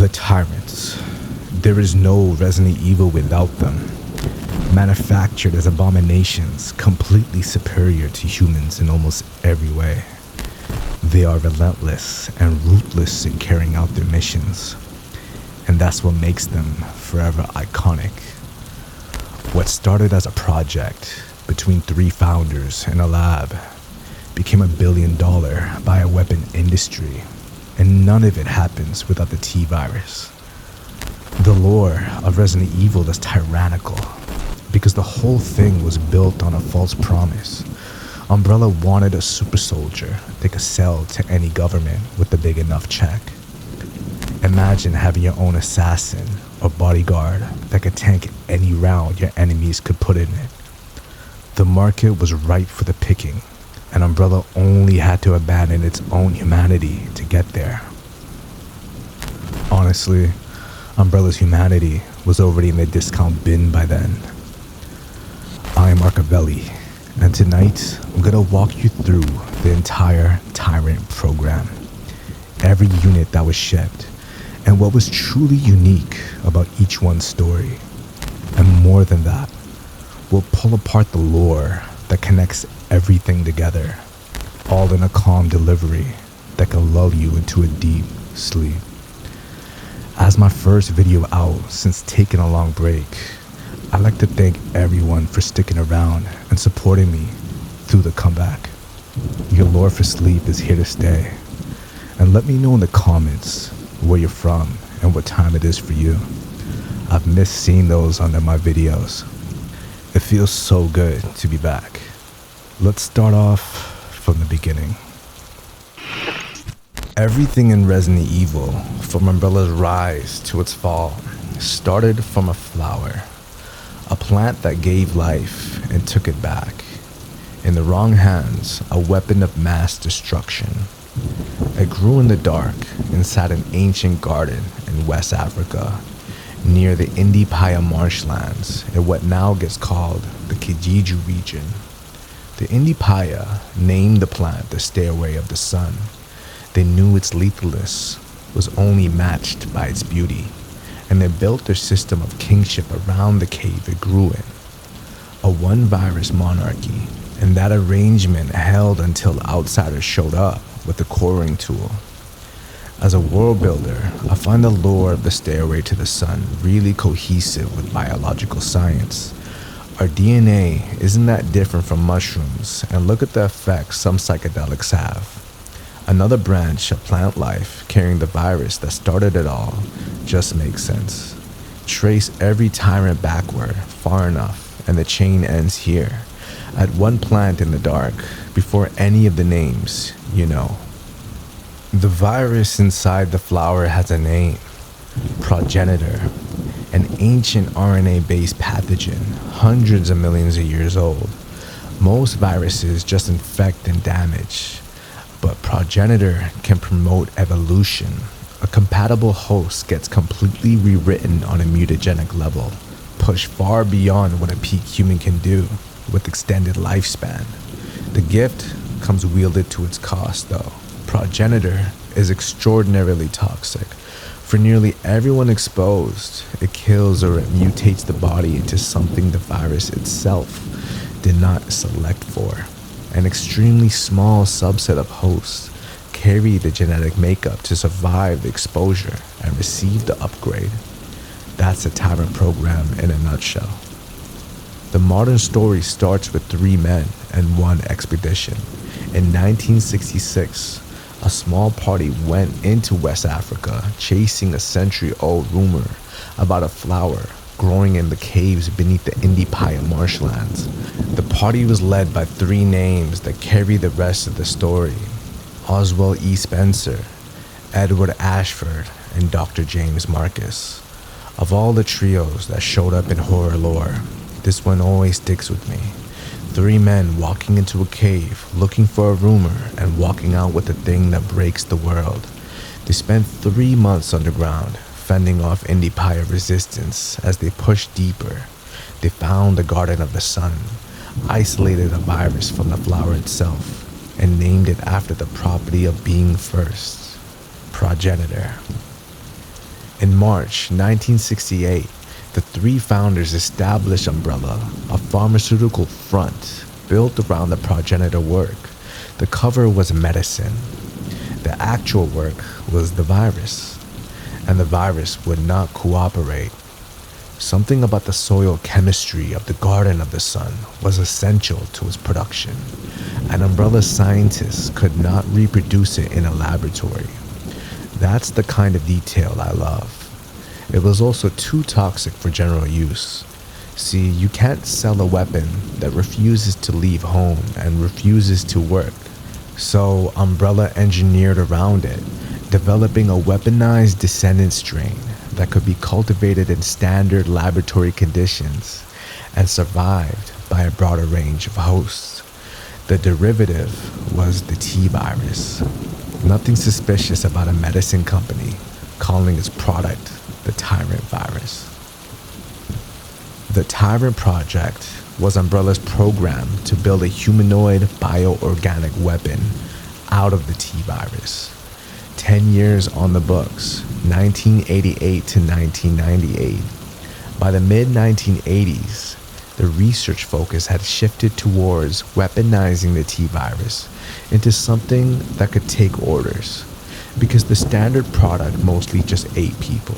The Tyrants. There is no Resident Evil without them. Manufactured as abominations, completely superior to humans in almost every way. They are relentless and ruthless in carrying out their missions. And that's what makes them forever iconic. What started as a project between 3 founders in a lab became $1 billion bioweapon industry, and none of it happens without the T-virus. The lore of Resident Evil is tyrannical because the whole thing was built on a false promise. Umbrella wanted a super soldier they could sell to any government with a big enough check. Imagine having your own assassin or bodyguard that could tank any round your enemies could put in it. The market was ripe for the picking, and Umbrella only had to abandon its own humanity to get there. Honestly, Umbrella's humanity was already in the discount bin by then. I am Arcavelli, and tonight I'm gonna walk you through the entire Tyrant program, every unit that was shipped, and what was truly unique about each one's story. And more than that, we'll pull apart the lore that connects everything together, all in a calm delivery that can lull you into a deep sleep. As my first video out since taking a long break, I'd like to thank everyone for sticking around and supporting me through the comeback. Your lore for sleep is here to stay, and let me know in the comments where you're from and what time it is for you. I've missed seeing those under my videos. It feels so good to be back. Let's start off from the beginning. Everything in Resident Evil, from Umbrella's rise to its fall, started from a flower. A plant that gave life and took it back. In the wrong hands, a weapon of mass destruction. It grew in the dark inside an ancient garden in West Africa, near the Indipaya marshlands in what now gets called the Kijiju region. The Indipaya named the plant the Stairway of the Sun. They knew its lethalness was only matched by its beauty, and they built their system of kingship around the cave it grew in. A one-virus monarchy, and that arrangement held until outsiders showed up with the coring tool. As a world builder, I find the lore of the Stairway to the Sun really cohesive with biological science. Our DNA isn't that different from mushrooms, and look at the effects some psychedelics have. Another branch of plant life carrying the virus that started it all just makes sense. Trace every tyrant backward far enough, and the chain ends here, at one plant in the dark, before any of the names you know. The virus inside the flower has a name, Progenitor, an ancient RNA-based pathogen, hundreds of millions of years old. Most viruses just infect and damage, but Progenitor can promote evolution. A compatible host gets completely rewritten on a mutagenic level, pushed far beyond what a peak human can do with extended lifespan. The gift comes wielded to its cost though. Progenitor is extraordinarily toxic. For nearly everyone exposed, it kills or it mutates the body into something the virus itself did not select for. An extremely small subset of hosts carry the genetic makeup to survive the exposure and receive the upgrade. That's a Tyrant program in a nutshell. The modern story starts with 3 men and 1 expedition. In 1966, a small party went into West Africa chasing a century-old rumor about a flower growing in the caves beneath the Indipaya marshlands. The party was led by 3 names that carry the rest of the story: Oswald E. Spencer, Edward Ashford, and Dr. James Marcus. Of all the trios that showed up in horror lore, this one always sticks with me. 3 men walking into a cave, looking for a rumor, and walking out with the thing that breaks the world. They spent 3 months underground, fending off Indipaya resistance as they pushed deeper. They found the Garden of the Sun, isolated a virus from the flower itself, and named it after the property of being first, Progenitor. In March 1968, the three founders established Umbrella, a pharmaceutical front built around the progenitor work. The cover was medicine. The actual work was the virus. And the virus would not cooperate. Something about the soil chemistry of the Garden of the Sun was essential to its production, and Umbrella scientists could not reproduce it in a laboratory. That's the kind of detail I love. It was also too toxic for general use. See, you can't sell a weapon that refuses to leave home and refuses to work. So Umbrella engineered around it, developing a weaponized descendant strain that could be cultivated in standard laboratory conditions and survived by a broader range of hosts. The derivative was the T virus. Nothing suspicious about a medicine company calling its product the Tyrant virus. The Tyrant project was Umbrella's program to build a humanoid bioorganic weapon out of the T virus. 10 years on the books, 1988 to 1998. By the mid-1980s, the research focus had shifted towards weaponizing the T virus into something that could take orders, because the standard product mostly just ate people.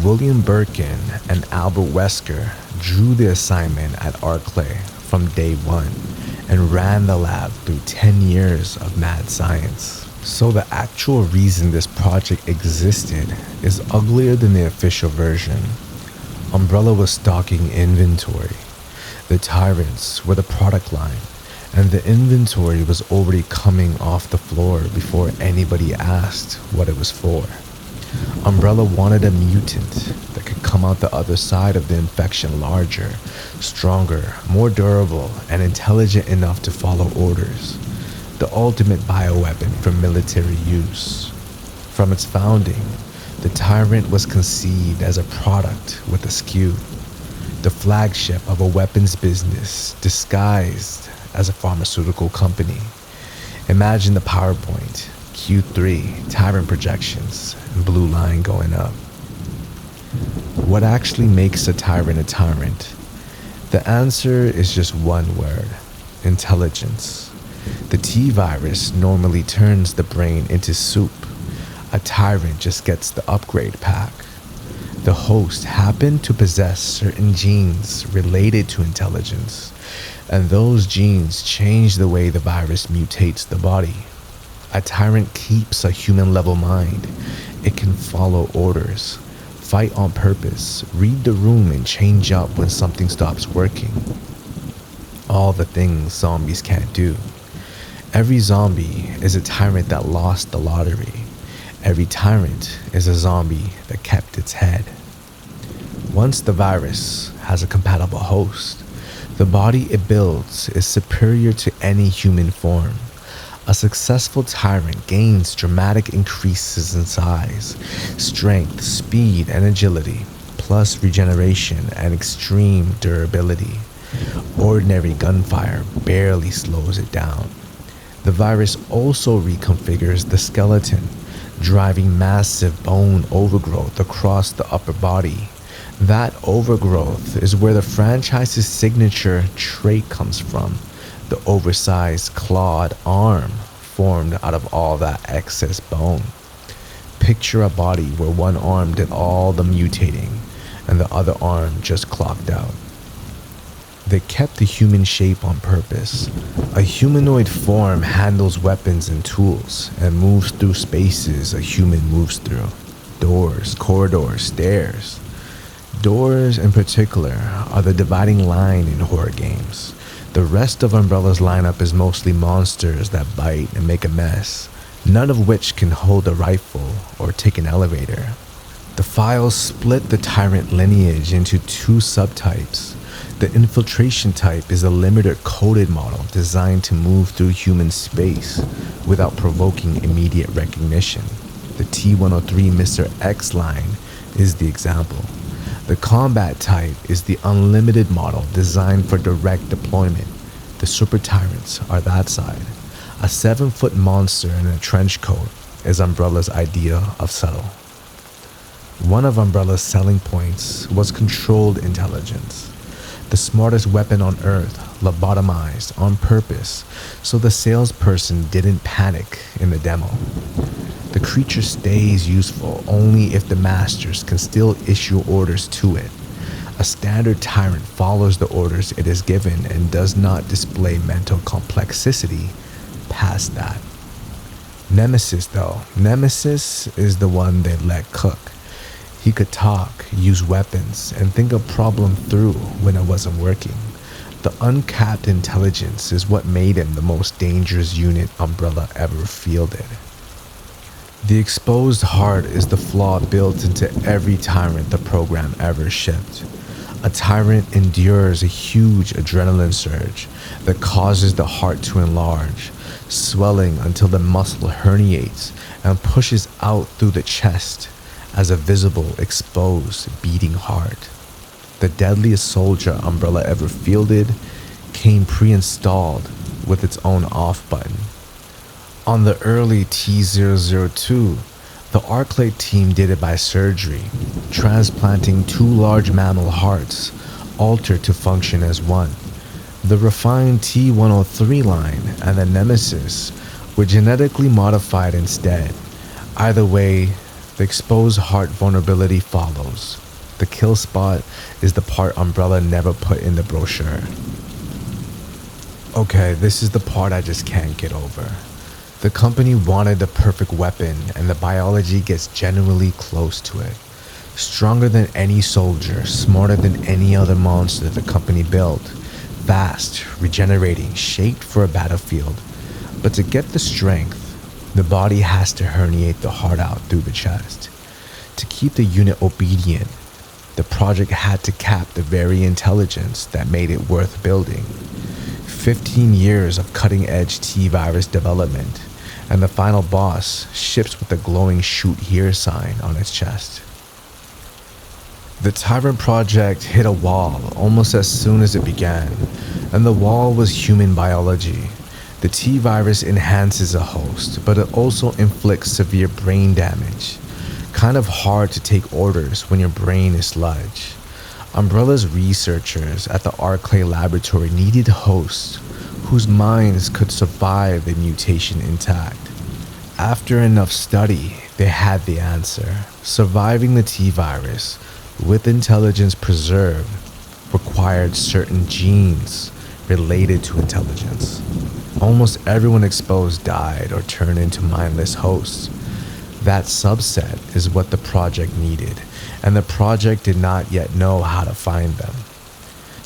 William Birkin and Albert Wesker drew the assignment at Arclay from day one and ran the lab through 10 years of mad science. So the actual reason this project existed is uglier than the official version. Umbrella was stocking inventory. The Tyrants were the product line, and the inventory was already coming off the floor before anybody asked what it was for. Umbrella wanted a mutant that could come out the other side of the infection larger, stronger, more durable, and intelligent enough to follow orders. The ultimate bioweapon for military use. From its founding, the Tyrant was conceived as a product with a skew, the flagship of a weapons business disguised as a pharmaceutical company. Imagine the PowerPoint, Q3, Tyrant projections, and blue line going up. What actually makes a Tyrant a Tyrant? The answer is just one word: intelligence. The T virus normally turns the brain into soup. A Tyrant just gets the upgrade pack. The host happened to possess certain genes related to intelligence, and those genes change the way the virus mutates the body. A Tyrant keeps a human-level mind. It can follow orders, fight on purpose, read the room, and change up when something stops working. All the things zombies can't do. Every zombie is a Tyrant that lost the lottery. Every Tyrant is a zombie that kept its head. Once the virus has a compatible host, the body it builds is superior to any human form. A successful Tyrant gains dramatic increases in size, strength, speed, and agility, plus regeneration and extreme durability. Ordinary gunfire barely slows it down. The virus also reconfigures the skeleton, driving massive bone overgrowth across the upper body. That overgrowth is where the franchise's signature trait comes from, the oversized clawed arm formed out of all that excess bone. Picture a body where one arm did all the mutating and the other arm just clocked out. They kept the human shape on purpose. A humanoid form handles weapons and tools and moves through spaces a human moves through. Doors, corridors, stairs. Doors in particular are the dividing line in horror games. The rest of Umbrella's lineup is mostly monsters that bite and make a mess, none of which can hold a rifle or take an elevator. The files split the Tyrant lineage into two subtypes. The infiltration type is a limiter coded model designed to move through human space without provoking immediate recognition. The T-103 Mr. X line is the example. The combat type is the unlimited model designed for direct deployment. The super tyrants are that side. A 7-foot monster in a trench coat is Umbrella's idea of subtle. One of Umbrella's selling points was controlled intelligence. The smartest weapon on Earth, lobotomized on purpose so the salesperson didn't panic in the demo. The creature stays useful only if the masters can still issue orders to it. A standard Tyrant follows the orders it is given and does not display mental complexity past that. Nemesis though, Nemesis is the one they let cook. He could talk, use weapons, and think a problem through when it wasn't working. The uncapped intelligence is what made him the most dangerous unit Umbrella ever fielded. The exposed heart is the flaw built into every Tyrant the program ever shipped. A Tyrant endures a huge adrenaline surge that causes the heart to enlarge, swelling until the muscle herniates and pushes out through the chest as a visible, exposed, beating heart. The deadliest soldier Umbrella ever fielded came pre-installed with its own off button. On the early T-002, the Arclay team did it by surgery, transplanting 2 large mammal hearts, altered to function as one. The refined T-103 line and the Nemesis were genetically modified instead. Either way, the exposed heart vulnerability follows. The kill spot is the part Umbrella never put in the brochure. Okay, this is the part I just can't get over. The company wanted the perfect weapon, and the biology gets genuinely close to it. Stronger than any soldier, smarter than any other monster the company built. Fast, regenerating, shaped for a battlefield. But to get the strength, the body has to herniate the heart out through the chest. To keep the unit obedient, the project had to cap the very intelligence that made it worth building. 15 years of cutting-edge T-virus development, and the final boss ships with a glowing "shoot here" sign on its chest. The Tyrant project hit a wall almost as soon as it began, and the wall was human biology. The T-virus enhances a host, but it also inflicts severe brain damage. Kind of hard to take orders when your brain is sludge. Umbrella's researchers at the Arclay laboratory needed hosts whose minds could survive the mutation intact. After enough study, they had the answer. Surviving the T-virus, with intelligence preserved, required certain genes related to intelligence. Almost everyone exposed died or turned into mindless hosts. That subset is what the project needed, and the project did not yet know how to find them.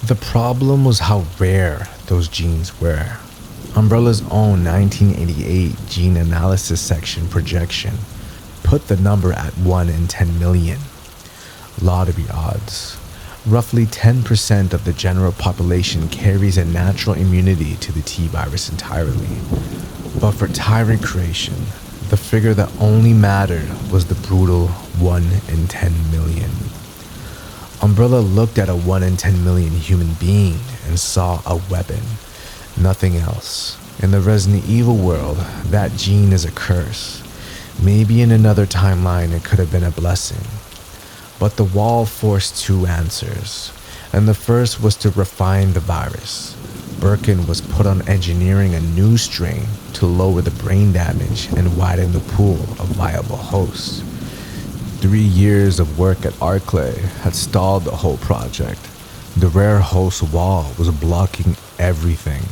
The problem was how rare those genes were. Umbrella's own 1988 gene analysis section projection put the number at 1 in 10 million. Lottery odds. Roughly 10% of the general population carries a natural immunity to the T-virus entirely. But for Tyrant creation, the figure that only mattered was the brutal 1 in 10 million. Umbrella looked at a 1 in 10 million human being and saw a weapon, nothing else. In the Resident Evil world, that gene is a curse. Maybe in another timeline it could have been a blessing. But the wall forced 2 answers, and the first was to refine the virus. Birkin was put on engineering a new strain to lower the brain damage and widen the pool of viable hosts. 3 years of work at Arclay had stalled the whole project. The rare host wall was blocking everything.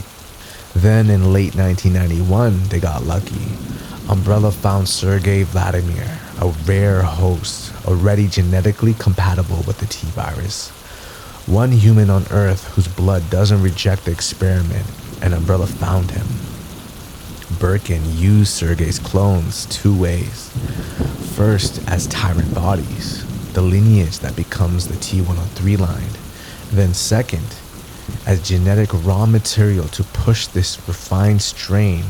Then in late 1991, they got lucky. Umbrella found Sergei Vladimir, a rare host already genetically compatible with the T-virus. One human on Earth whose blood doesn't reject the experiment, and Umbrella found him. Birkin used Sergei's clones 2 ways. First, as Tyrant bodies, the lineage that becomes the T-103 line. Then second, as genetic raw material to push this refined strain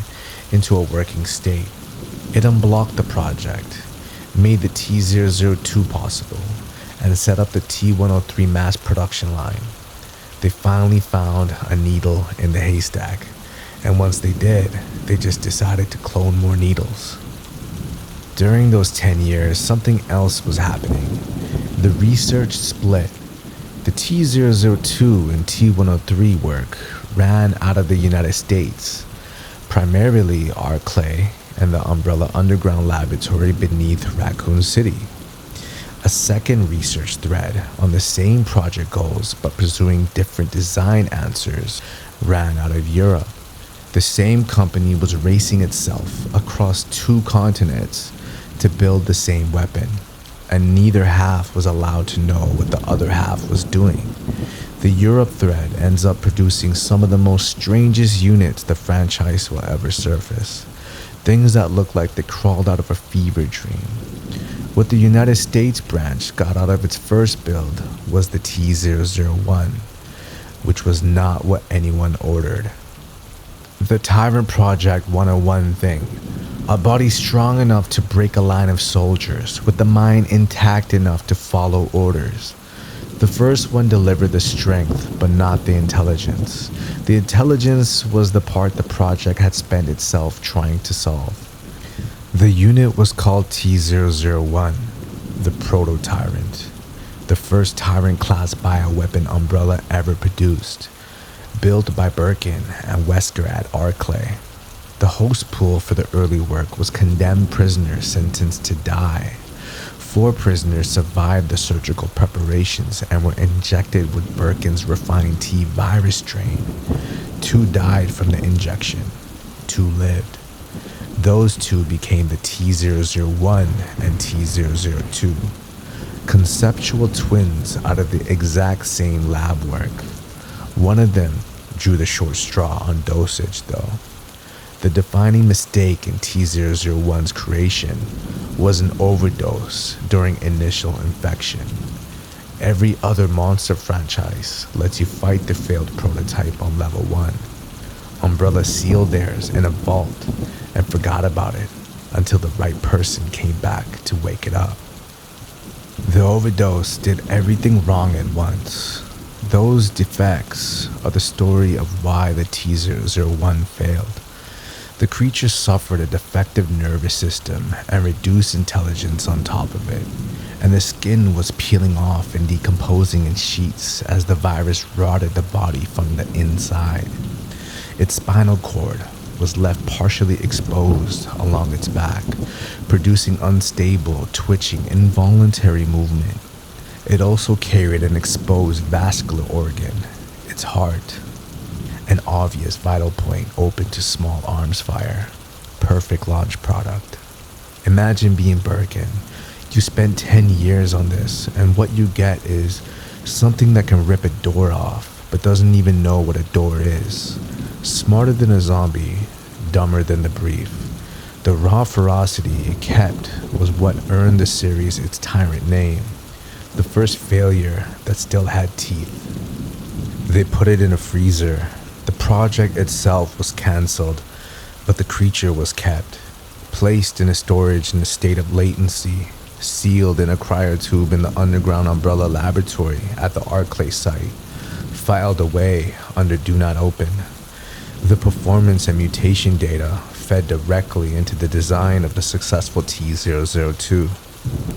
into a working state. It unblocked the project, made the T-002 possible, and set up the T-103 mass production line. They finally found a needle in the haystack, and once they did, they just decided to clone more needles. During those 10 years, something else was happening. The research split. The T002 and T103 work ran out of the United States, primarily Arclay and the Umbrella Underground Laboratory beneath Raccoon City. A second research thread on the same project goals but pursuing different design answers ran out of Europe. The same company was racing itself across 2 continents to build the same weapon, and neither half was allowed to know what the other half was doing. The Europe thread ends up producing some of the most strangest units the franchise will ever surface. Things that look like they crawled out of a fever dream. What the United States branch got out of its first build was the T001, which was not what anyone ordered. The Tyrant project wanted one thing: a body strong enough to break a line of soldiers, with the mind intact enough to follow orders. The first one delivered the strength, but not the intelligence. The intelligence was the part the project had spent itself trying to solve. The unit was called T001, the Proto-Tyrant, the first Tyrant-class bioweapon Umbrella ever produced, built by Birkin and Wesker at Arclay. The host pool for the early work was condemned prisoners sentenced to die. 4 prisoners survived the surgical preparations and were injected with Birkin's refined T virus strain. 2 died from the injection. 2 lived. Those 2 became the T001 and T002, conceptual twins out of the exact same lab work. One of them drew the short straw on dosage, though. The defining mistake in T001's creation was an overdose during initial infection. Every other monster franchise lets you fight the failed prototype on level 1. Umbrella sealed theirs in a vault and forgot about it until the right person came back to wake it up. The overdose did everything wrong at once. Those defects are the story of why the T001 failed. The creature suffered a defective nervous system and reduced intelligence on top of it, and the skin was peeling off and decomposing in sheets as the virus rotted the body from the inside. Its spinal cord was left partially exposed along its back, producing unstable, twitching, involuntary movement. It also carried an exposed vascular organ, its heart, an obvious vital point open to small arms fire. Perfect launch product. Imagine being Birkin. You spent 10 years on this, and what you get is something that can rip a door off, but doesn't even know what a door is. Smarter than a zombie, dumber than the brief. The raw ferocity it kept was what earned the series its Tyrant name. The first failure that still had teeth. They put it in a freezer. The project itself was cancelled, but the creature was kept, placed in a storage in a state of latency, sealed in a cryotube in the underground Umbrella laboratory at the Arclay site, filed away under Do Not Open. The performance and mutation data fed directly into the design of the successful T002.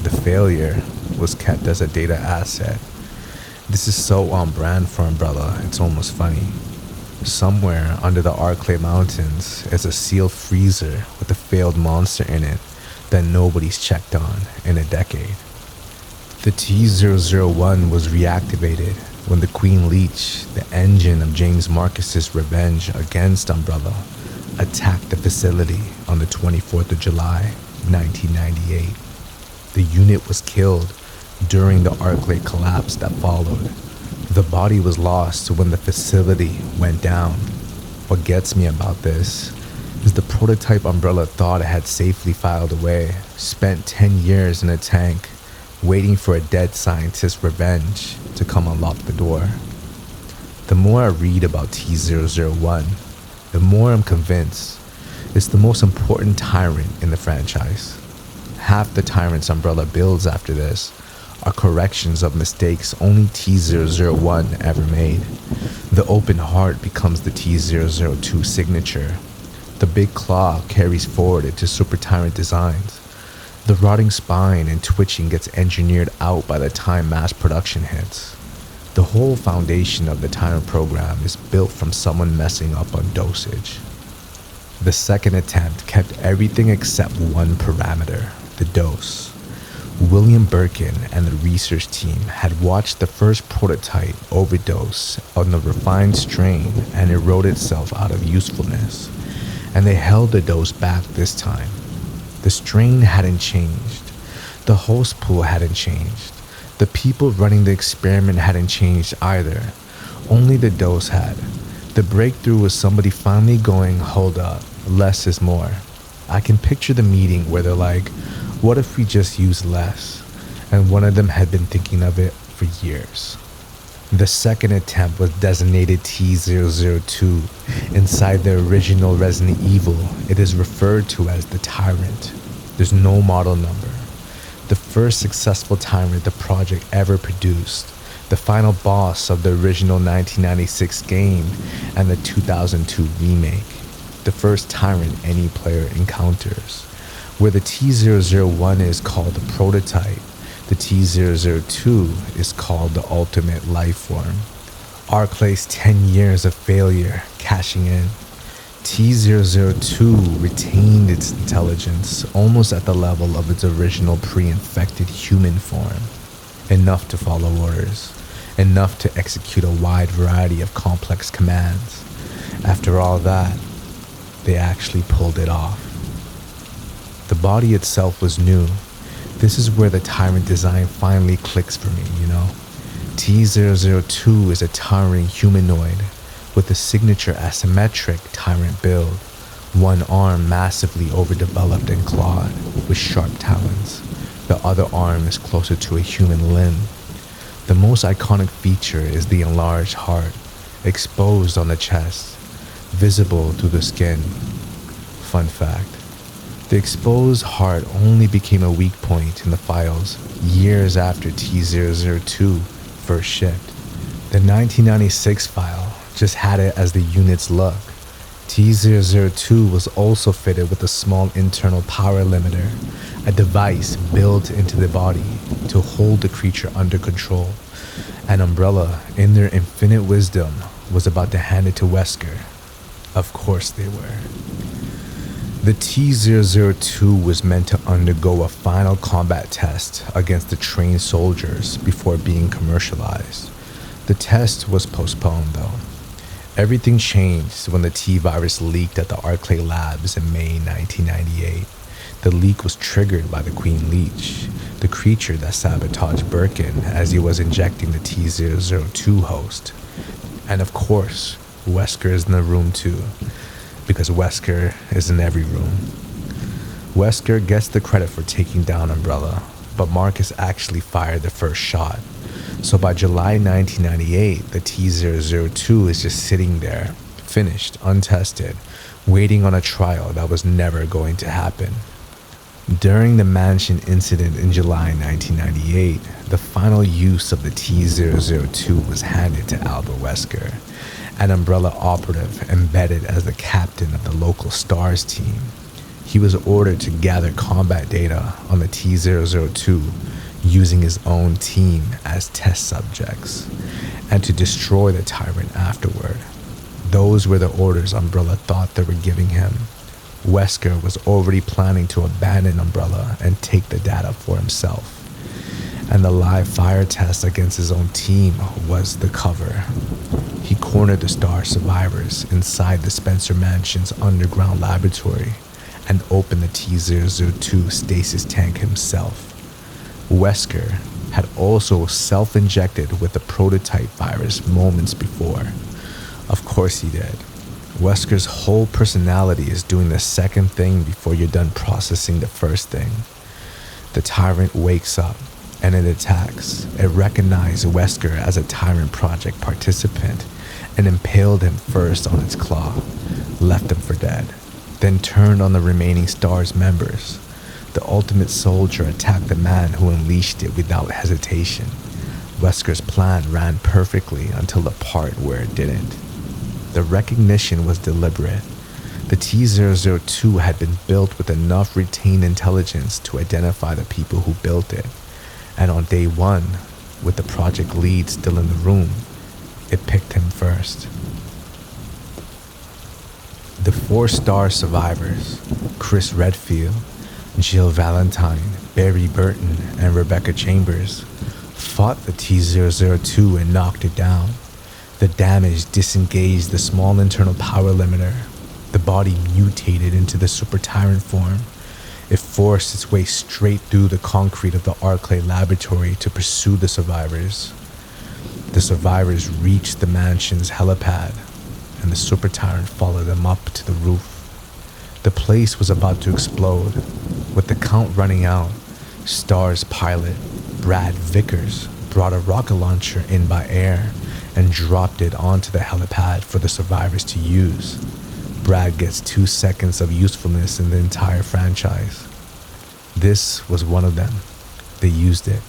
The failure was kept as a data asset. This is so on brand for Umbrella, it's almost funny. Somewhere under the Arclay Mountains is a sealed freezer with a failed monster in it that nobody's checked on in a decade. The T001 was reactivated when the Queen Leech, the engine of James Marcus's revenge against Umbrella, attacked the facility on the 24th of July, 1998. The unit was killed during the Arclay collapse that followed. The body was lost when the facility went down. What gets me about this is the prototype Umbrella thought it had safely filed away, spent 10 years in a tank, waiting for a dead scientist's revenge to come unlock the door. The more I read about T001, the more I'm convinced it's the most important Tyrant in the franchise. Half the Tyrants Umbrella builds after this are corrections of mistakes only T001 ever made. The open heart becomes the T002 signature. The big claw carries forward into Super Tyrant designs. The rotting spine and twitching gets engineered out by the time mass production hits. The whole foundation of the Tyrant program is built from someone messing up on dosage. The second attempt kept everything except one parameter, the dose. William Birkin and the research team had watched the first prototype overdose on the refined strain and erode itself out of usefulness, and they held the dose back this time. The strain hadn't changed. The host pool hadn't changed. The people running the experiment hadn't changed either. Only the dose had. The breakthrough was somebody finally going, hold up, less is more. I can picture the meeting where they're like, what if we just use less? And one of them had been thinking of it for years. The second attempt was designated T-002. Inside the original Resident Evil, it is referred to as the Tyrant. There's no model number. The first successful Tyrant the project ever produced, the final boss of the original 1996 game and the 2002 remake, the first Tyrant any player encounters. Where the T-001 is called the prototype, the T-002 is called the ultimate life form. Arclay's 10 years of failure cashing in. T-002 retained its intelligence almost at the level of its original pre-infected human form. Enough to follow orders, enough to execute a wide variety of complex commands. After all that, they actually pulled it off. The body itself was new. This is where the Tyrant design finally clicks for me, you know? T-002 is a towering humanoid with a signature asymmetric Tyrant build. One arm massively overdeveloped and clawed with sharp talons. The other arm is closer to a human limb. The most iconic feature is the enlarged heart, exposed on the chest, visible through the skin. Fun fact. The exposed heart only became a weak point in the files years after T-002 first shipped. The 1996 file just had it as the unit's look. T-002 was also fitted with a small internal power limiter, a device built into the body to hold the creature under control. And Umbrella, in their infinite wisdom, was about to hand it to Wesker. Of course they were. The T-002 was meant to undergo a final combat test against the trained soldiers before being commercialized. The test was postponed though. Everything changed when the T-virus leaked at the Arclay labs in May 1998. The leak was triggered by the Queen Leech, the creature that sabotaged Birkin as he was injecting the T-002 host. And of course, Wesker is in the room too, because Wesker is in every room. Wesker gets the credit for taking down Umbrella, but Marcus actually fired the first shot. So by July 1998, the T-002 is just sitting there, finished, untested, waiting on a trial that was never going to happen. During the mansion incident in July 1998, the final use of the T-002 was handed to Albert Wesker, an Umbrella operative embedded as the captain of the local STARS team. He was ordered to gather combat data on the T-002 using his own team as test subjects, and to destroy the Tyrant afterward. Those were the orders Umbrella thought they were giving him. Wesker was already planning to abandon Umbrella and take the data for himself. And the live fire test against his own team was the cover. He cornered the STAR survivors inside the Spencer Mansion's underground laboratory and opened the T-002 stasis tank himself. Wesker had also self-injected with the prototype virus moments before. Of course he did. Wesker's whole personality is doing the second thing before you're done processing the first thing. The Tyrant wakes up and it attacks. It recognized Wesker as a Tyrant Project participant and impaled him first on its claw, left him for dead, then turned on the remaining STARS members. The ultimate soldier attacked the man who unleashed it without hesitation. Wesker's plan ran perfectly until the part where it didn't. The recognition was deliberate. The T-002 had been built with enough retained intelligence to identify the people who built it, and on day one, with the project lead still in the room, it picked him first. The 4-star survivors, Chris Redfield, Jill Valentine, Barry Burton, and Rebecca Chambers, fought the T-002 and knocked it down. The damage disengaged the small internal power limiter. The body mutated into the Super Tyrant form. It forced its way straight through the concrete of the Arclay laboratory to pursue the survivors. The survivors reached the mansion's helipad, and the Super Tyrant followed them up to the roof. The place was about to explode. With the count running out, Star's pilot, Brad Vickers, brought a rocket launcher in by air and dropped it onto the helipad for the survivors to use. Brad gets 2 seconds of usefulness in the entire franchise. This was one of them. They used it.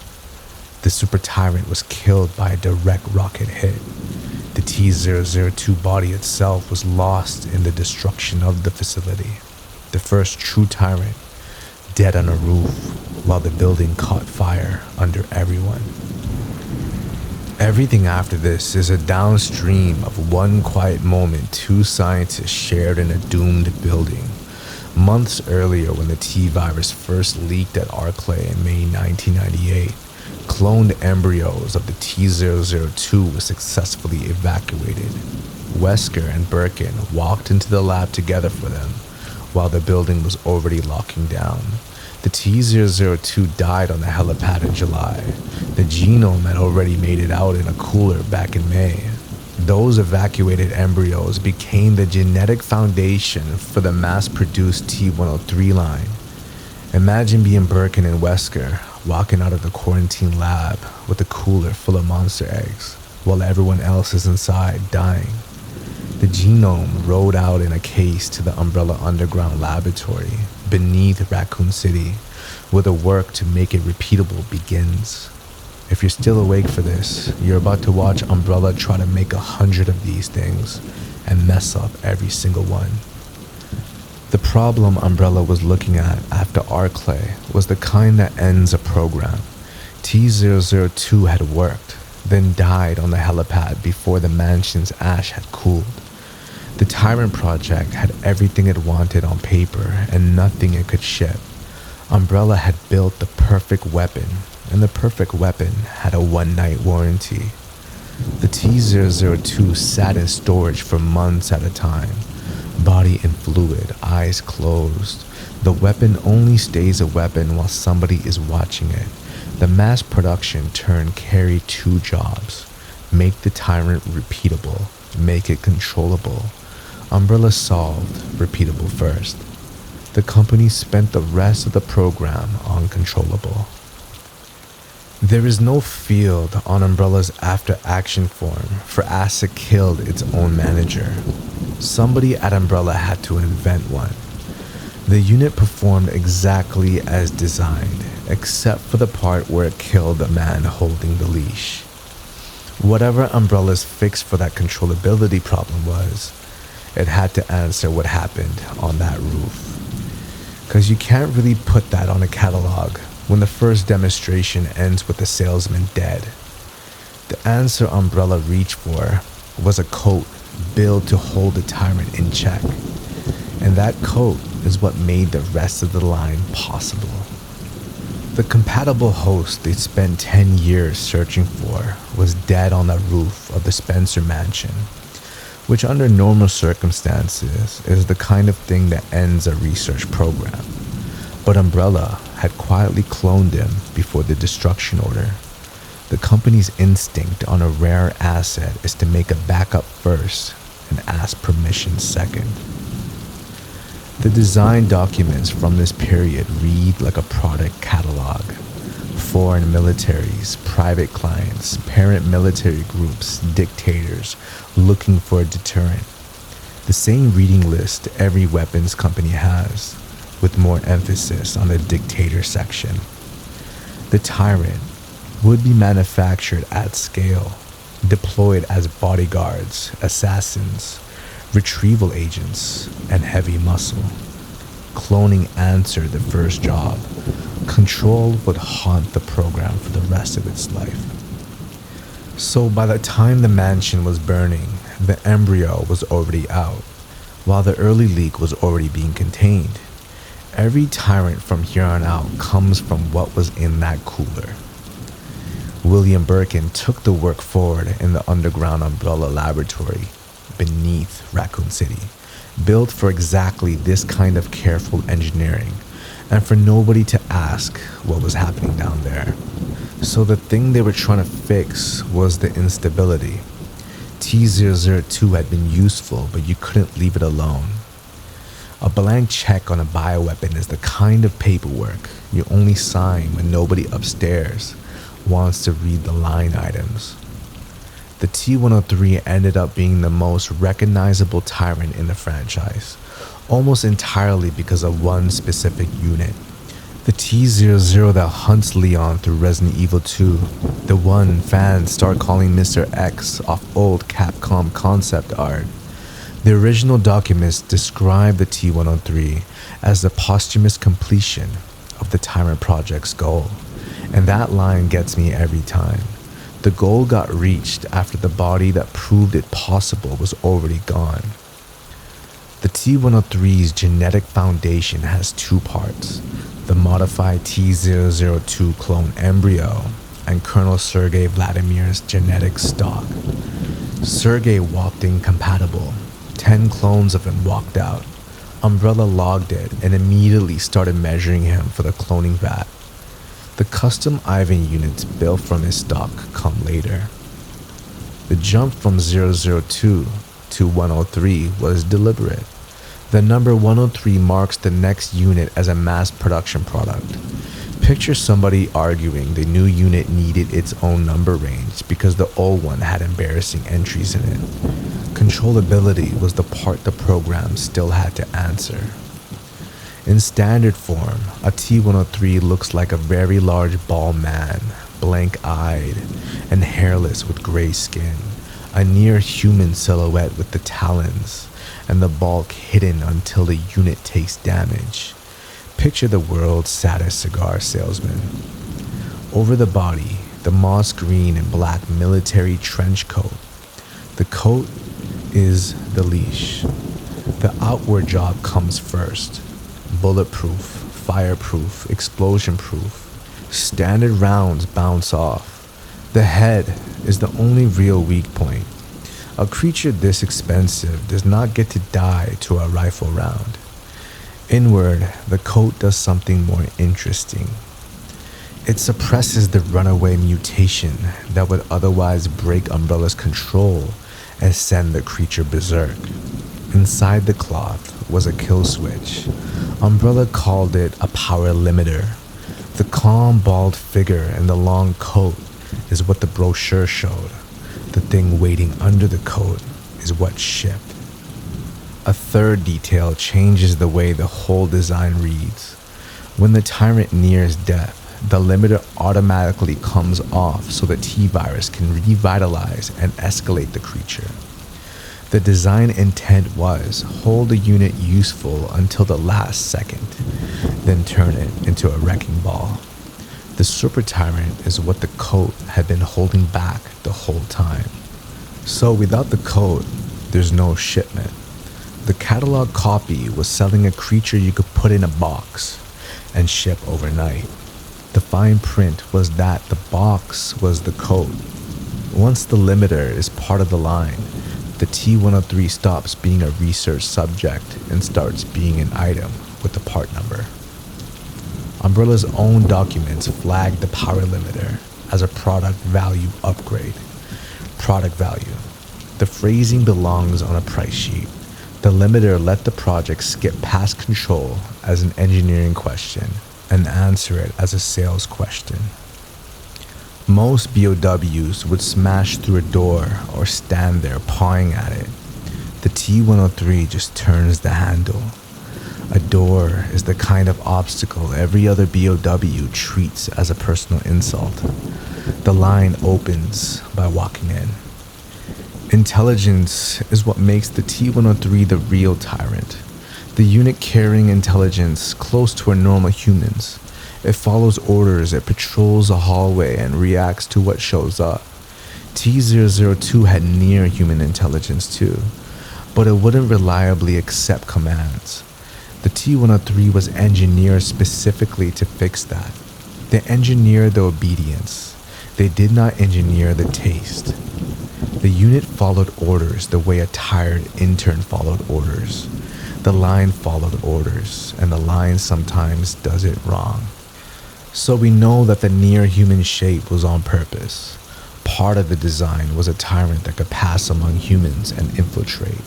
The Super Tyrant was killed by a direct rocket hit. The T-002 body itself was lost in the destruction of the facility. The first true Tyrant, dead on a roof, while the building caught fire under everyone. Everything after this is a downstream of one quiet moment 2 scientists shared in a doomed building. Months earlier, when the T-virus first leaked at Arclay in May 1998, cloned embryos of the T-002 were successfully evacuated. Wesker and Birkin walked into the lab together for them, while the building was already locking down. The T-002 died on the helipad in July. The genome had already made it out in a cooler back in May. Those evacuated embryos became the genetic foundation for the mass-produced T-103 line. Imagine being Birkin and Wesker walking out of the quarantine lab with a cooler full of monster eggs, while everyone else is inside dying. The genome rode out in a case to the Umbrella Underground laboratory beneath Raccoon City, where the work to make it repeatable begins. If you're still awake for this, you're about to watch Umbrella try to make 100 of these things and mess up every single one. The problem Umbrella was looking at after Arclay was the kind that ends a program. T-002 had worked, then died on the helipad before the mansion's ash had cooled. The Tyrant project had everything it wanted on paper and nothing it could ship. Umbrella had built the perfect weapon, and the perfect weapon had a 1-night warranty. The T-002 sat in storage for months at a time, body in fluid, eyes closed. The weapon only stays a weapon while somebody is watching it. The mass production turn carried 2 jobs: make the Tyrant repeatable, make it controllable. Umbrella solved repeatable first. The company spent the rest of the program on controllable. There is no field on Umbrella's after-action form, for ASIC killed its own manager. Somebody at Umbrella had to invent one. The unit performed exactly as designed, except for the part where it killed the man holding the leash. Whatever Umbrella's fix for that controllability problem was, it had to answer what happened on that roof. Because you can't really put that on a catalog when the first demonstration ends with the salesman dead. The answer Umbrella reached for was a coat built to hold the Tyrant in check. And that coat is what made the rest of the line possible. The compatible host they spent 10 years searching for was dead on the roof of the Spencer mansion, which under normal circumstances is the kind of thing that ends a research program. But Umbrella had quietly cloned him before the destruction order. The company's instinct on a rare asset is to make a backup first and ask permission second. The design documents from this period read like a product catalog. Foreign militaries, private clients, parent military groups, dictators looking for a deterrent. The same reading list every weapons company has, with more emphasis on the dictator section. The Tyrant would be manufactured at scale, deployed as bodyguards, assassins, retrieval agents, and heavy muscle. Cloning answered the first job. Control would haunt the program for the rest of its life. So by the time the mansion was burning, the embryo was already out, while the early leak was already being contained. Every Tyrant from here on out comes from what was in that cooler. William Birkin took the work forward in the underground Umbrella laboratory beneath Raccoon City, built for exactly this kind of careful engineering, and for nobody to ask what was happening down there. So the thing they were trying to fix was the instability. T-002 had been useful, but you couldn't leave it alone. A blank check on a bioweapon is the kind of paperwork you only sign when nobody upstairs wants to read the line items. The T-103 ended up being the most recognizable Tyrant in the franchise, almost entirely because of one specific unit. The T-00 that hunts Leon through Resident Evil 2, the one fans start calling Mr. X off old Capcom concept art. The original documents describe the T-103 as the posthumous completion of the Tyrant Project's goal, and that line gets me every time. The goal got reached after the body that proved it possible was already gone. The T-103's genetic foundation has two parts: the modified T-002 clone embryo and Colonel Sergei Vladimir's genetic stock. Sergei walked in compatible. 10 clones of him walked out. Umbrella logged it and immediately started measuring him for the cloning vat. The custom Ivan units built from his stock come later. The jump from 002 to 103 was deliberate. The number 103 marks the next unit as a mass production product. Picture somebody arguing the new unit needed its own number range because the old one had embarrassing entries in it. Controllability was the part the program still had to answer. In standard form, a T-103 looks like a very large bald man, blank-eyed and hairless with gray skin, a near-human silhouette with the talons and the bulk hidden until the unit takes damage. Picture the world's saddest cigar salesman. Over the body, the moss green and black military trench coat. The coat is the leash. The outward job comes first. Bulletproof, fireproof, explosion-proof. Standard rounds bounce off. The head is the only real weak point. A creature this expensive does not get to die to a rifle round. Inward, the coat does something more interesting. It suppresses the runaway mutation that would otherwise break Umbrella's control and send the creature berserk. Inside the cloth was a kill switch. Umbrella called it a power limiter. The calm, bald figure and the long coat is what the brochure showed. The thing waiting under the coat is what shipped. A third detail changes the way the whole design reads. When the Tyrant nears death, the limiter automatically comes off so the T-virus can revitalize and escalate the creature. The design intent was hold the unit useful until the last second, then turn it into a wrecking ball. The Super Tyrant is what the coat had been holding back the whole time. So without the coat, there's no shipment. The catalog copy was selling a creature you could put in a box and ship overnight. The fine print was that the box was the coat. Once the limiter is part of the line, the T-103 stops being a research subject and starts being an item with the part number. Umbrella's own documents flagged the power limiter as a product value upgrade. Product value. The phrasing belongs on a price sheet. The limiter let the project skip past control as an engineering question and answer it as a sales question. Most BOWs would smash through a door or stand there pawing at it. The T-103 just turns the handle. A door is the kind of obstacle every other BOW treats as a personal insult. The line opens by walking in. Intelligence is what makes the T-103 the real Tyrant. The unit carrying intelligence close to a normal humans. It follows orders, it patrols a hallway and reacts to what shows up. T-002 had near human intelligence too, but it wouldn't reliably accept commands. The T-103 was engineered specifically to fix that. They engineered the obedience. They did not engineer the taste. The unit followed orders the way a tired intern followed orders. The line followed orders, and the line sometimes does it wrong. So we know that the near-human shape was on purpose. Part of the design was a tyrant that could pass among humans and infiltrate.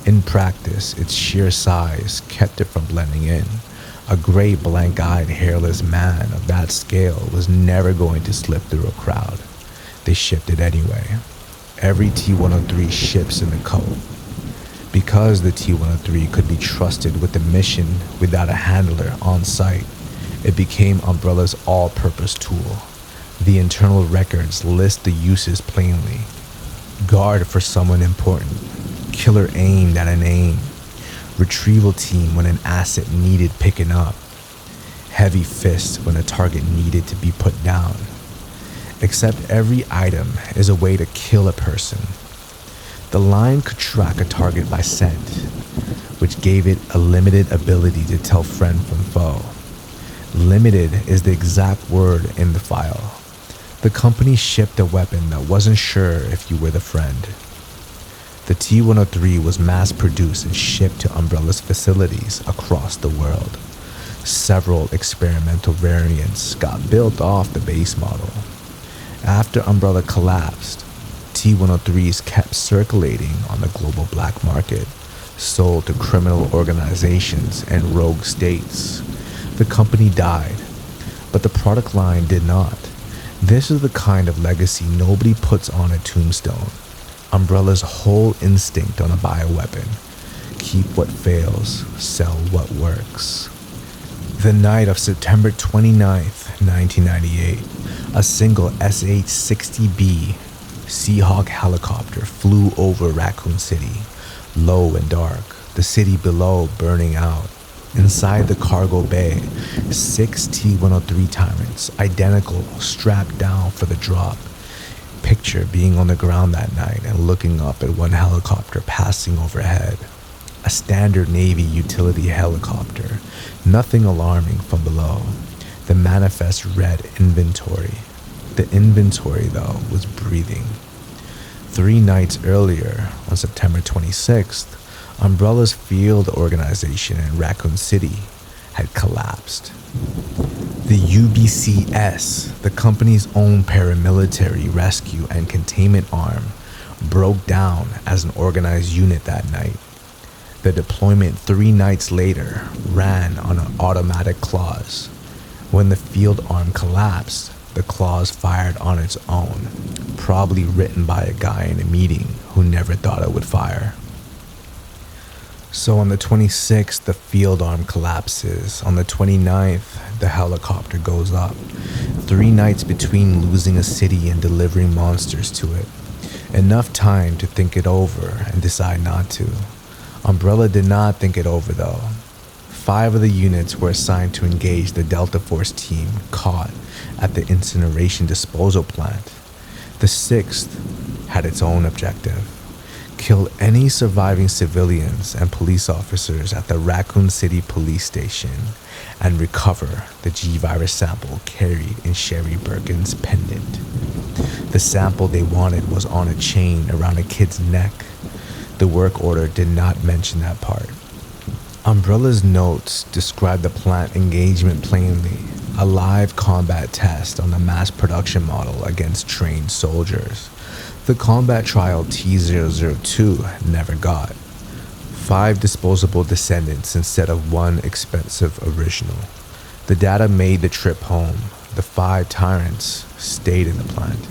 In practice, its sheer size kept it from blending in. A gray, blank-eyed, hairless man of that scale was never going to slip through a crowd. They shipped it anyway. Every T-103 ships in the code. Because the T-103 could be trusted with the mission without a handler on site, it became Umbrella's all-purpose tool. The internal records list the uses plainly. Guard for someone important. Killer aimed at an aim. Retrieval team when an asset needed picking up. Heavy fist when a target needed to be put down. Except every item is a way to kill a person. The line could track a target by scent, which gave it a limited ability to tell friend from foe. Limited is the exact word in the file. The company shipped a weapon that wasn't sure if you were the friend. The T-103 was mass-produced and shipped to Umbrella's facilities across the world. Several experimental variants got built off the base model. After Umbrella collapsed, T-103s kept circulating on the global black market, sold to criminal organizations and rogue states. The company died, but the product line did not. This is the kind of legacy nobody puts on a tombstone. Umbrella's whole instinct on a bioweapon. Keep what fails, sell what works. The night of September 29th, 1998, a single SH-60B Seahawk helicopter flew over Raccoon City, low and dark, the city below burning out. Inside the cargo bay, 6 T-103 Tyrants, identical, strapped down for the drop. Picture being on the ground that night and looking up at one helicopter passing overhead. A standard Navy utility helicopter, nothing alarming from below. The manifest read inventory. The inventory, though, was breathing. 3 nights earlier, on September 26th, Umbrella's field organization in Raccoon City had collapsed. The UBCS, the company's own paramilitary rescue and containment arm, broke down as an organized unit that night. The deployment 3 nights later ran on an automatic clause. When the field arm collapsed, the clause fired on its own, probably written by a guy in a meeting who never thought it would fire. So on the 26th, the field arm collapses. On the 29th, the helicopter goes up. 3 nights between losing a city and delivering monsters to it. Enough time to think it over and decide not to. Umbrella did not think it over though. 5 of the units were assigned to engage the Delta Force team caught at the incineration disposal plant. The 6th had its own objective. Kill any surviving civilians and police officers at the Raccoon City police station and recover the G-virus sample carried in Sherry Birkin's pendant. The sample they wanted was on a chain around a kid's neck. The work order did not mention that part. Umbrella's notes describe the plant engagement plainly, a live combat test on the mass production model against trained soldiers. The combat trial T-002 never got. 5 disposable descendants instead of 1 expensive original. The data made the trip home. The 5 Tyrants stayed in the plant.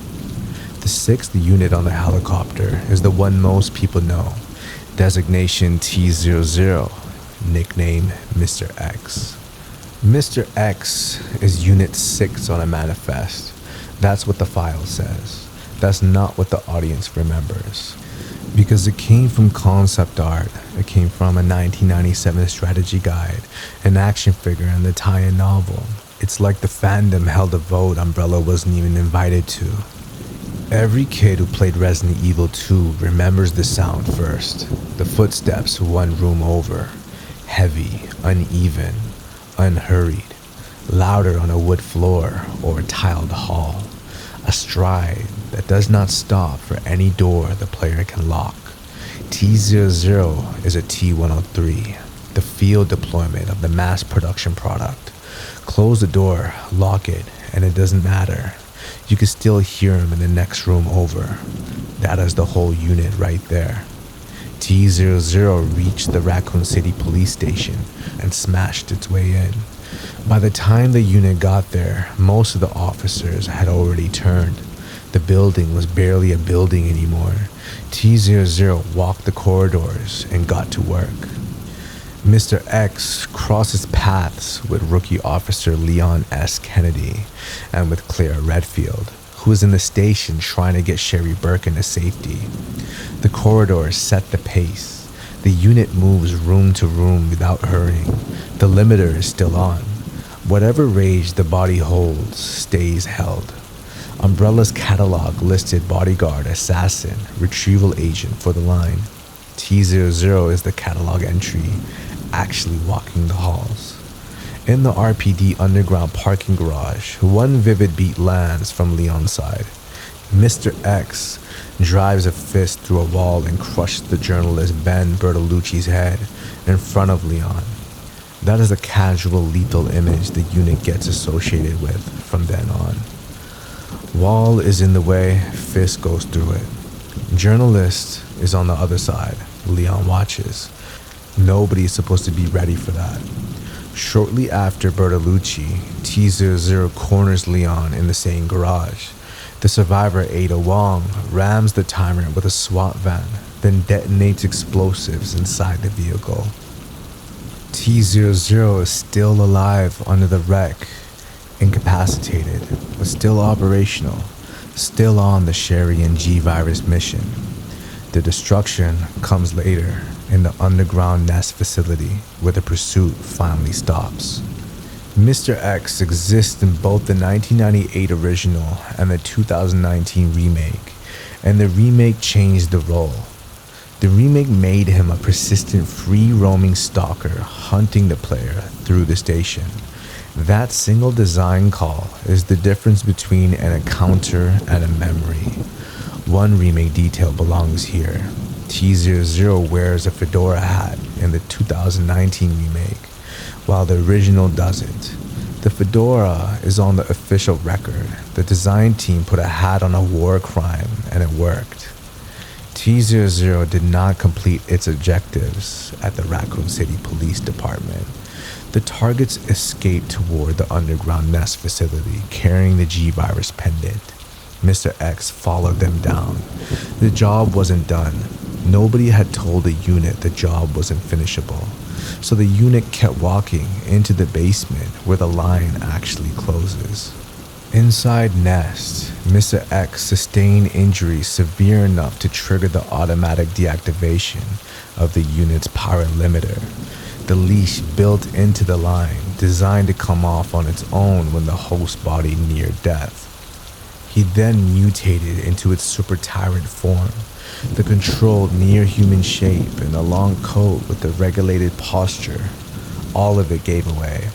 The 6th unit on the helicopter is the one most people know. Designation T-00, nickname Mr. X. Mr. X is Unit 6 on a manifest. That's what the file says. that's not what the audience remembers. Because it came from concept art, it came from a 1997 strategy guide, an action figure, and the tie-in novel. It's like the fandom held a vote Umbrella wasn't even invited to. Every kid who played Resident Evil 2 remembers the sound first. The footsteps one room over. Heavy, uneven, unhurried. Louder on a wood floor or a tiled hall. A stride that does not stop for any door the player can lock. T-00 is a T-103, the field deployment of the mass production product. Close the door, lock it, and it doesn't matter. You can still hear him in the next room over. That is the whole unit right there. T-00 reached the Raccoon City police station and smashed its way in. By the time the unit got there, most of the officers had already turned. The building was barely a building anymore. T-00 walked the corridors and got to work. Mr. X crosses paths with rookie officer Leon S. Kennedy and with Claire Redfield, who is in the station trying to get Sherry Birkin to safety. The corridors set the pace. The unit moves room to room without hurrying. The limiter is still on. Whatever rage the body holds stays held. Umbrella's catalog listed bodyguard, assassin, retrieval agent for the line. T-00 is the catalog entry, actually walking the halls. In the RPD underground parking garage, one vivid beat lands from Leon's side. Mr. X drives a fist through a wall and crushes the journalist Ben Bertolucci's head in front of Leon. That is a casual lethal image the unit gets associated with from then on. Wall is in the way, fist goes through it. Journalist is on the other side. Leon watches. Nobody is supposed to be ready for that. Shortly after Bertolucci, T-00 corners Leon in the same garage. The survivor Ada Wong rams the Tyrant with a SWAT van, then detonates explosives inside the vehicle. T-00 is still alive under the wreck, incapacitated, but still operational, still on the Sherry and G-Virus mission. The destruction comes later in the underground nest facility where the pursuit finally stops. Mr. X exists in both the 1998 original and the 2019 remake, and the remake changed the role. The remake made him a persistent free-roaming stalker hunting the player through the station. That single design call is the difference between an encounter and a memory. One remake detail belongs here. T-00 wears a fedora hat in the 2019 remake, while the original doesn't. The fedora is on the official record. The design team put a hat on a war crime and it worked. T-00 did not complete its objectives at the Raccoon City Police Department. The targets escaped toward the underground nest facility carrying the G-Virus pendant. Mr. X followed them down. The job wasn't done. Nobody had told the unit the job wasn't finishable. So the unit kept walking into the basement where the line actually closes. Inside Nest, Mr. X sustained injuries severe enough to trigger the automatic deactivation of the unit's power limiter. The leash built into the line, designed to come off on its own when the host body neared death. He then mutated into its Super Tyrant form, the controlled near-human shape and the long coat with the regulated posture. All of it gave away.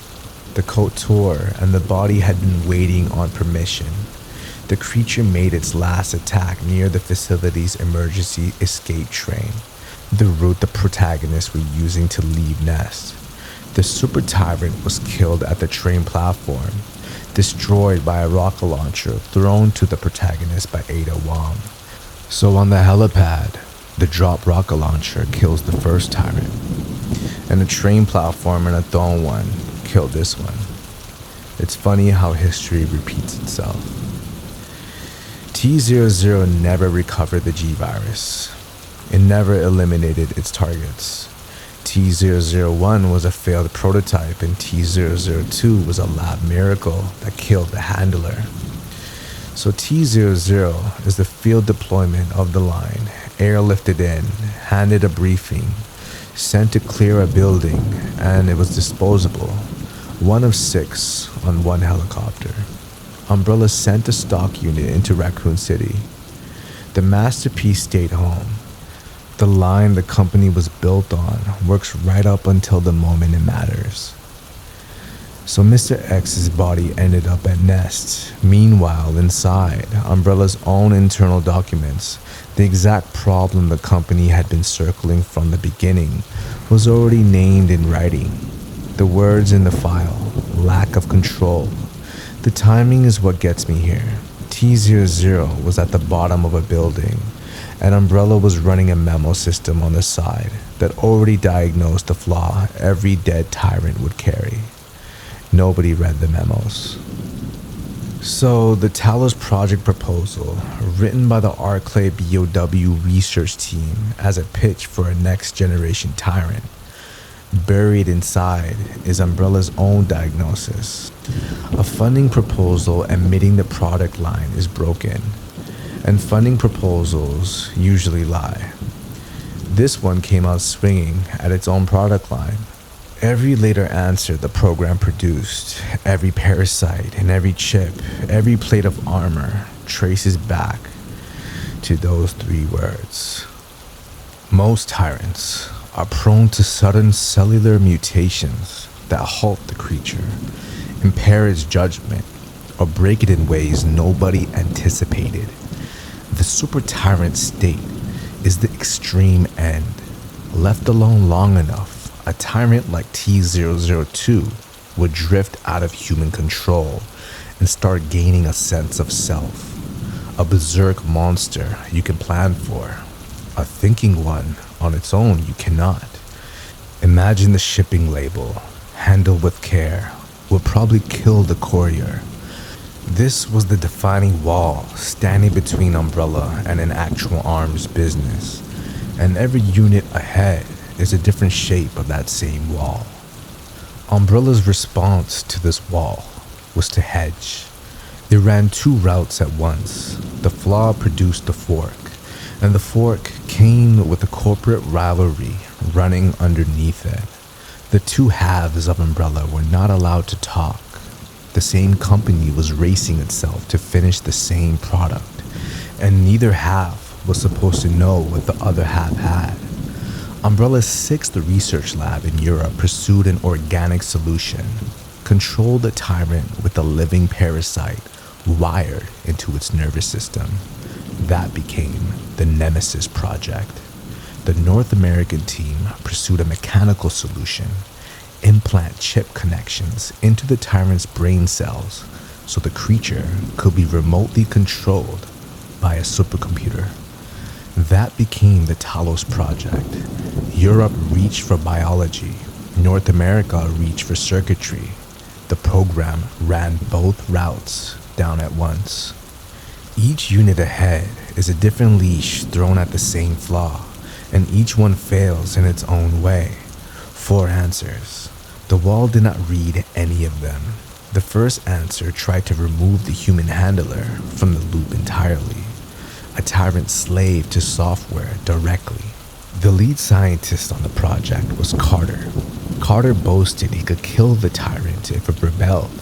The coat tore and the body had been waiting on permission. The creature made its last attack near the facility's emergency escape train, the route the protagonists were using to leave Nest. The Super Tyrant was killed at the train platform, destroyed by a rocket launcher thrown to the protagonist by Ada Wong. So on the helipad, the drop rocket launcher kills the first Tyrant, and the train platform and a thrown one killed this one. It's funny how history repeats itself. T-00 never recovered the G-Virus. It never eliminated its targets. T-001 was a failed prototype and T-002 was a lab miracle that killed the handler. So T00 is the field deployment of the line, airlifted in, handed a briefing, sent to clear a building, and it was disposable. One of 6 on one helicopter. Umbrella sent a stock unit into Raccoon City. The masterpiece stayed home. The line the company was built on works right up until the moment it matters. So Mr. X's body ended up at Nest. Meanwhile, inside Umbrella's own internal documents, the exact problem the company had been circling from the beginning was already named in writing. The words in the file: lack of control. The timing is what gets me here. T00 was at the bottom of a building, and Umbrella was running a memo system on the side that already diagnosed the flaw every dead Tyrant would carry. Nobody read the memos. So the Talos project proposal, written by the Arclay BOW research team as a pitch for a next generation Tyrant, buried inside is Umbrella's own diagnosis. A funding proposal admitting the product line is broken, and funding proposals usually lie. This one came out swinging at its own product line. Every later answer the program produced, every parasite and every chip, every plate of armor traces back to those 3 words. Most Tyrants are prone to sudden cellular mutations that halt the creature, impair its judgment, or break it in ways nobody anticipated. The super Tyrant state is the extreme end. Left alone long enough, a Tyrant like T002 would drift out of human control and start gaining a sense of self. A berserk monster you can plan for. A thinking one on its own you cannot. Imagine the shipping label, handled with care, would probably kill the courier. This was the defining wall standing between Umbrella and an actual arms business, and every unit ahead is a different shape of that same wall. Umbrella's response to this wall was to hedge. They ran 2 routes at once. The flaw produced the fork, and the fork came with a corporate rivalry running underneath it. The 2 halves of Umbrella were not allowed to talk. The same company was racing itself to finish the same product, and neither half was supposed to know what the other half had. Umbrella's 6th research lab in Europe pursued an organic solution, controlled the Tyrant with a living parasite wired into its nervous system. That became the Nemesis Project. The North American team pursued a mechanical solution, implant chip connections into the Tyrant's brain cells so the creature could be remotely controlled by a supercomputer. That became the Talos Project. Europe reached for biology. North America reached for circuitry. The program ran both routes down at once. Each unit ahead is a different leash thrown at the same flaw, and each one fails in its own way. 4 answers. The wall did not read any of them. The first answer tried to remove the human handler from the loop entirely. A Tyrant slave to software directly. The lead scientist on the project was Carter. Carter boasted he could kill the Tyrant if it rebelled,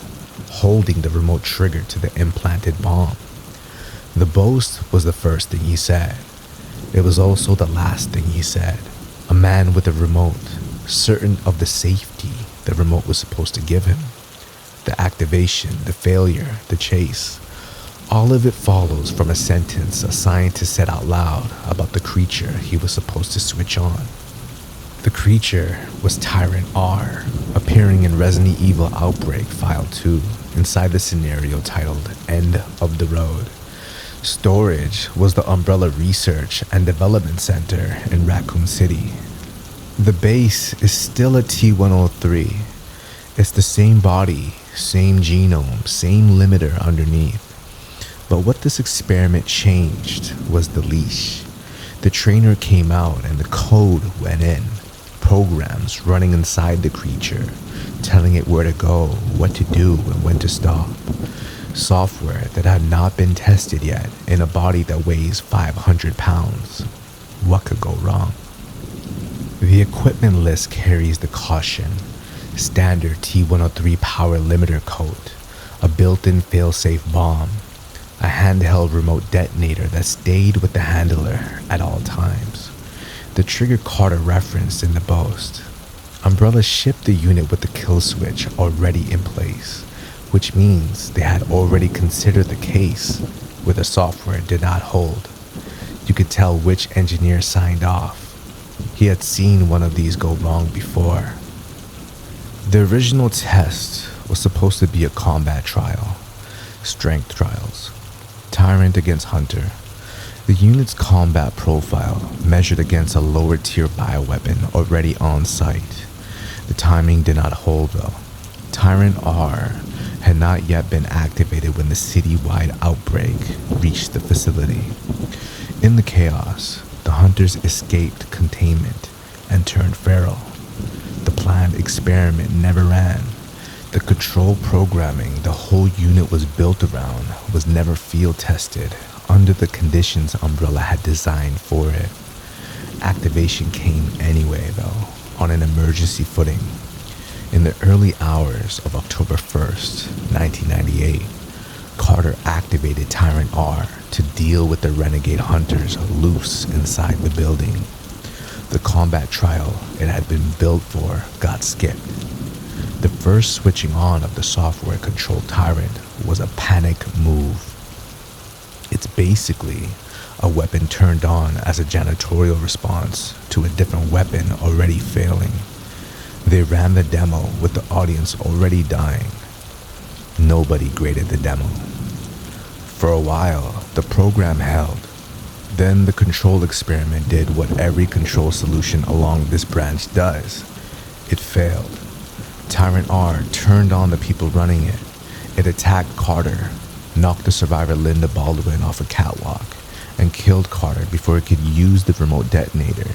holding the remote trigger to the implanted bomb. The boast was the first thing he said. It was also the last thing he said. A man with a remote, certain of the safety the remote was supposed to give him. The activation, the failure, the chase. All of it follows from a sentence a scientist said out loud about the creature he was supposed to switch on. The creature was Tyrant R, appearing in Resident Evil Outbreak File 2, inside the scenario titled End of the Road. Storage was the Umbrella Research and Development Center in Raccoon City. The base is still a T-103. It's the same body, same genome, same limiter underneath. But what this experiment changed was the leash. The trainer came out and the code went in. Programs running inside the creature, telling it where to go, what to do, and when to stop. Software that had not been tested yet in a body that weighs 500 pounds. What could go wrong? The equipment list carries the caution: standard T-103 power limiter code, a built-in fail-safe bomb, a handheld remote detonator that stayed with the handler at all times. The trigger Carter referenced in the boast. Umbrella shipped the unit with the kill switch already in place, which means they had already considered the case where the software did not hold. You could tell which engineer signed off. He had seen one of these go wrong before. The original test was supposed to be a combat trial, strength trials, Tyrant against Hunter. The unit's combat profile measured against a lower tier bioweapon already on site. The timing did not hold though. Tyrant R had not yet been activated when the city-wide outbreak reached the facility. In the chaos, the hunters escaped containment and turned feral. The planned experiment never ran. The control programming the whole unit was built around was never field tested under the conditions Umbrella had designed for it. Activation came anyway though, on an emergency footing. In the early hours of October 1st, 1998, Carter activated Tyrant R to deal with the renegade hunters loose inside the building. The combat trial it had been built for got skipped. The first switching on of the software-controlled Tyrant was a panic move. It's basically a weapon turned on as a janitorial response to a different weapon already failing. They ran the demo with the audience already dying. Nobody graded the demo. For a while, the program held. Then the control experiment did what every control solution along this branch does. It failed. Tyrant R turned on the people running it. It attacked Carter, knocked the survivor Linda Baldwin off a catwalk, and killed Carter before it could use the remote detonator.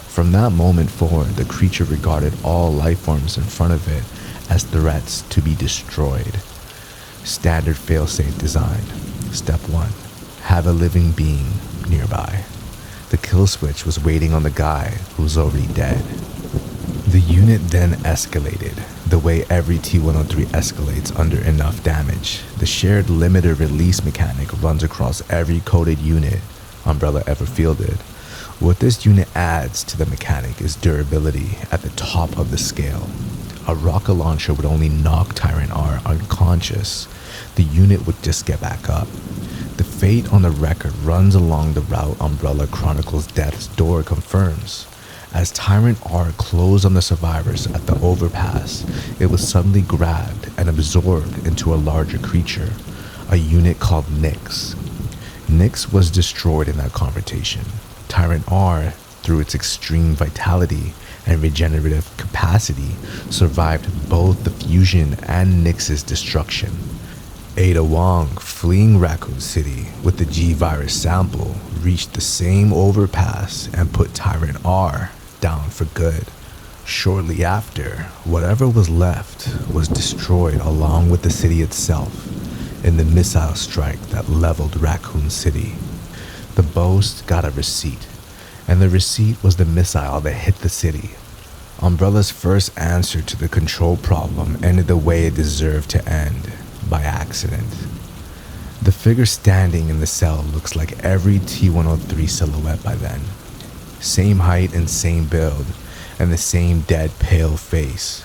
From that moment forward, the creature regarded all life forms in front of it as threats to be destroyed. Standard failsafe design. Step 1. Have a living being nearby. The kill switch was waiting on the guy who was already dead. The unit then escalated, the way every T-103 escalates under enough damage. The shared limiter release mechanic runs across every coded unit Umbrella ever fielded. What this unit adds to the mechanic is durability at the top of the scale. A rocket launcher would only knock Tyrant R unconscious. The unit would just get back up. The fate on the record runs along the route Umbrella Chronicles Death's Door confirms. As Tyrant R closed on the survivors at the overpass, it was suddenly grabbed and absorbed into a larger creature, a unit called Nyx. Nyx was destroyed in that confrontation. Tyrant R, through its extreme vitality and regenerative capacity, survived both the fusion and Nyx's destruction. Ada Wong, fleeing Raccoon City with the G-Virus sample, reached the same overpass and put Tyrant R down for good. Shortly after, whatever was left was destroyed along with the city itself in the missile strike that leveled Raccoon City. The Boast got a receipt, and the receipt was the missile that hit the city. Umbrella's first answer to the control problem ended the way it deserved to end, by accident. The figure standing in the cell looks like every T-103 silhouette by then. Same height and same build, and the same dead pale face.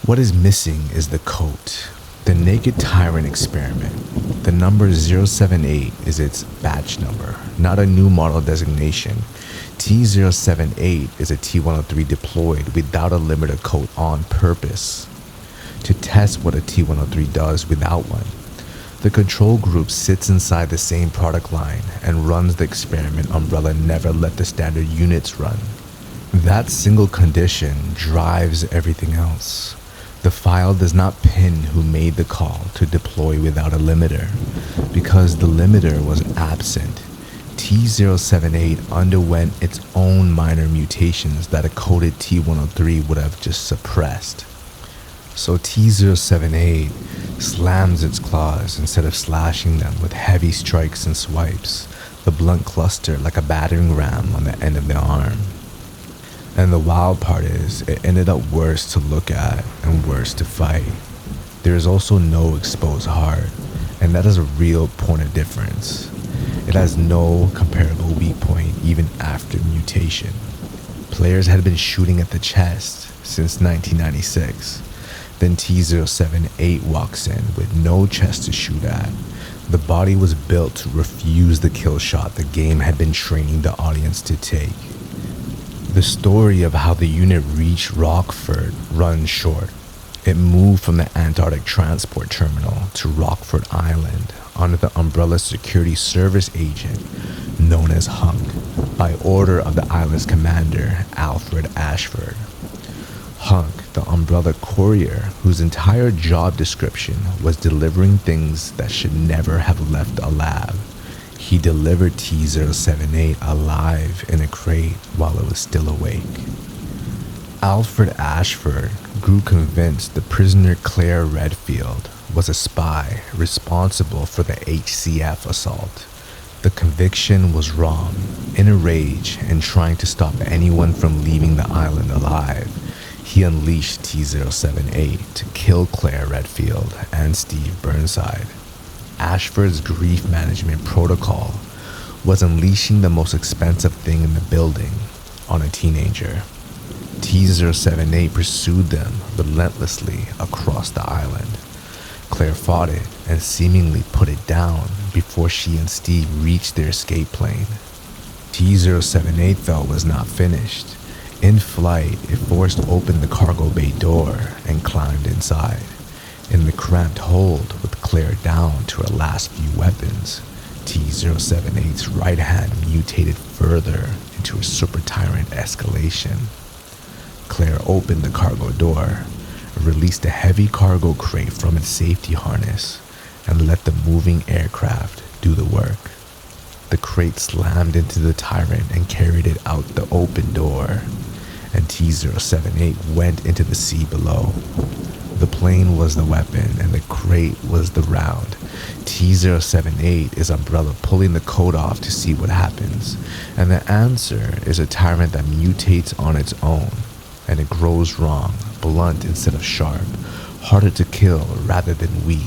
What is missing is the coat. The Naked Tyrant experiment. The number 078 is its batch number, not a new model designation. T078 is a T-103 deployed without a limiter coat on purpose, to test what a T-103 does without one. The control group sits inside the same product line and runs the experiment Umbrella never let the standard units run. That single condition drives everything else. The file does not pin who made the call to deploy without a limiter. Because the limiter was absent, T078 underwent its own minor mutations that a coded T-103 would have just suppressed. So T-078 slams its claws instead of slashing them with heavy strikes and swipes. The blunt cluster like a battering ram on the end of the arm. And the wild part is, it ended up worse to look at and worse to fight. There is also no exposed heart, and that is a real point of difference. It has no comparable weak point even after mutation. Players had been shooting at the chest since 1996. Then T-078 walks in with no chest to shoot at. The body was built to refuse the kill shot the game had been training the audience to take. The story of how the unit reached Rockford runs short. It moved from the Antarctic Transport Terminal to Rockford Island under the Umbrella Security Service agent known as Hunk, by order of the island's commander, Alfred Ashford. Hunk, the Umbrella courier, whose entire job description was delivering things that should never have left a lab. He delivered T-078 alive in a crate while it was still awake. Alfred Ashford grew convinced the prisoner Claire Redfield was a spy responsible for the HCF assault. The conviction was wrong. In a rage and trying to stop anyone from leaving the island alive, he unleashed T-078 to kill Claire Redfield and Steve Burnside. Ashford's grief management protocol was unleashing the most expensive thing in the building on a teenager. T-078 pursued them relentlessly across the island. Claire fought it and seemingly put it down before she and Steve reached their escape plane. T-078 though was not finished. In flight, it forced open the cargo bay door and climbed inside. In the cramped hold with Claire down to her last few weapons, T-078's right hand mutated further into a Super Tyrant escalation. Claire opened the cargo door, released a heavy cargo crate from its safety harness, and let the moving aircraft do the work. The crate slammed into the Tyrant and carried it out the open door, and T-078 went into the sea below. The plane was the weapon and the crate was the round. T-078 is Umbrella pulling the code off to see what happens, and the answer is a Tyrant that mutates on its own, and it grows wrong, blunt instead of sharp, harder to kill rather than weak.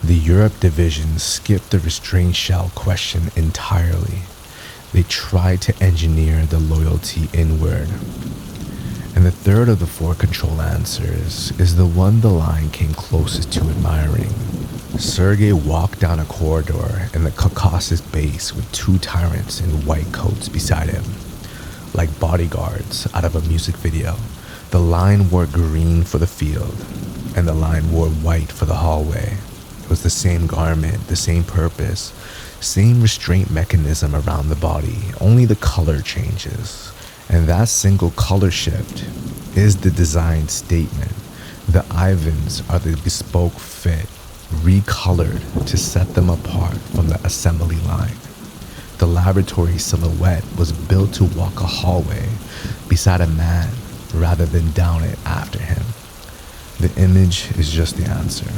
The Europe division skipped the restraint shell question entirely. They tried to engineer the loyalty inward. And the third of the four control answers is the one the line came closest to admiring. Sergei walked down a corridor in the Caucasus base with two Tyrants in white coats beside him. Like bodyguards out of a music video, the line wore green for the field, and the line wore white for the hallway. It was the same garment, the same purpose, same restraint mechanism around the body, only the color changes. And that single color shift is the design statement. The Ivans are the bespoke fit, recolored to set them apart from the assembly line. The laboratory silhouette was built to walk a hallway beside a man rather than down it after him. The image is just the answer.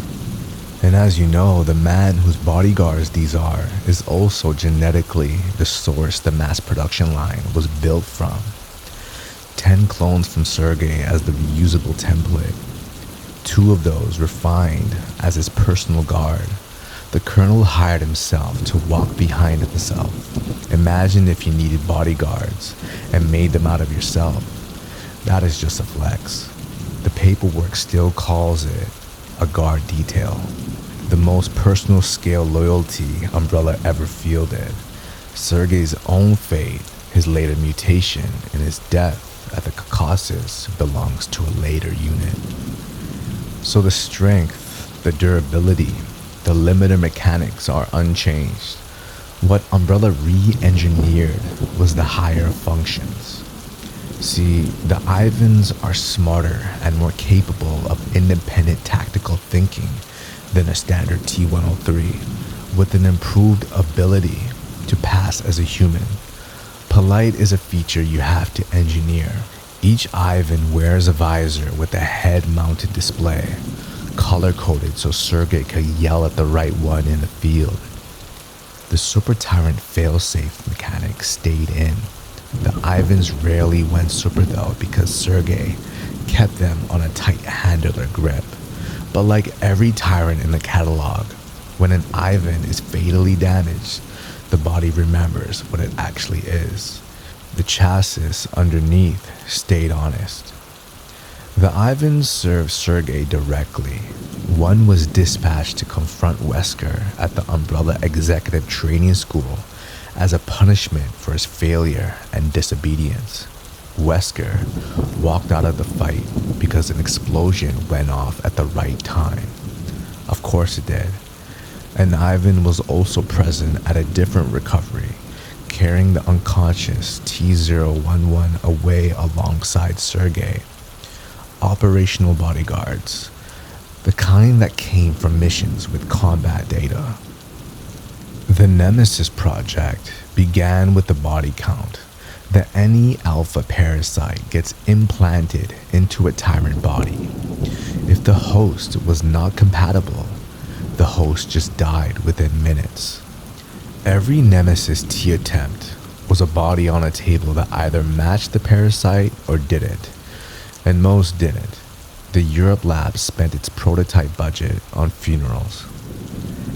And as you know, the man whose bodyguards these are is also genetically the source the mass production line was built from. 10 clones from Sergei as the reusable template. 2 of those refined as his personal guard. The colonel hired himself to walk behind himself. Imagine if you needed bodyguards and made them out of yourself. That is just a flex. The paperwork still calls it a guard detail. The most personal scale loyalty Umbrella ever fielded. Sergei's own fate, his later mutation, and his death at the Caucasus belongs to a later unit. So the strength, the durability, the limiter mechanics are unchanged. What Umbrella re-engineered was the higher functions. See, the Ivans are smarter and more capable of independent tactical thinking than a standard T-103, with an improved ability to pass as a human. Polite is a feature you have to engineer. Each Ivan wears a visor with a head-mounted display, color-coded so Sergei could yell at the right one in the field. The Super Tyrant failsafe mechanic stayed in. The Ivans rarely went super though because Sergei kept them on a tight handler grip. But like every Tyrant in the catalog, when an Ivan is fatally damaged, the body remembers what it actually is. The chassis underneath stayed honest. The Ivans served Sergei directly. One was dispatched to confront Wesker at the Umbrella Executive Training School as a punishment for his failure and disobedience. Wesker walked out of the fight because an explosion went off at the right time. Of course it did. And Ivan was also present at a different recovery, carrying the unconscious T-011 away alongside Sergei. Operational bodyguards, the kind that came from missions with combat data. The Nemesis project began with the body count that any alpha parasite gets implanted into a Tyrant body. If the host was not compatible, the host just died within minutes. Every Nemesis T attempt was a body on a table that either matched the parasite or didn't, and most didn't. The Europe lab spent its prototype budget on funerals.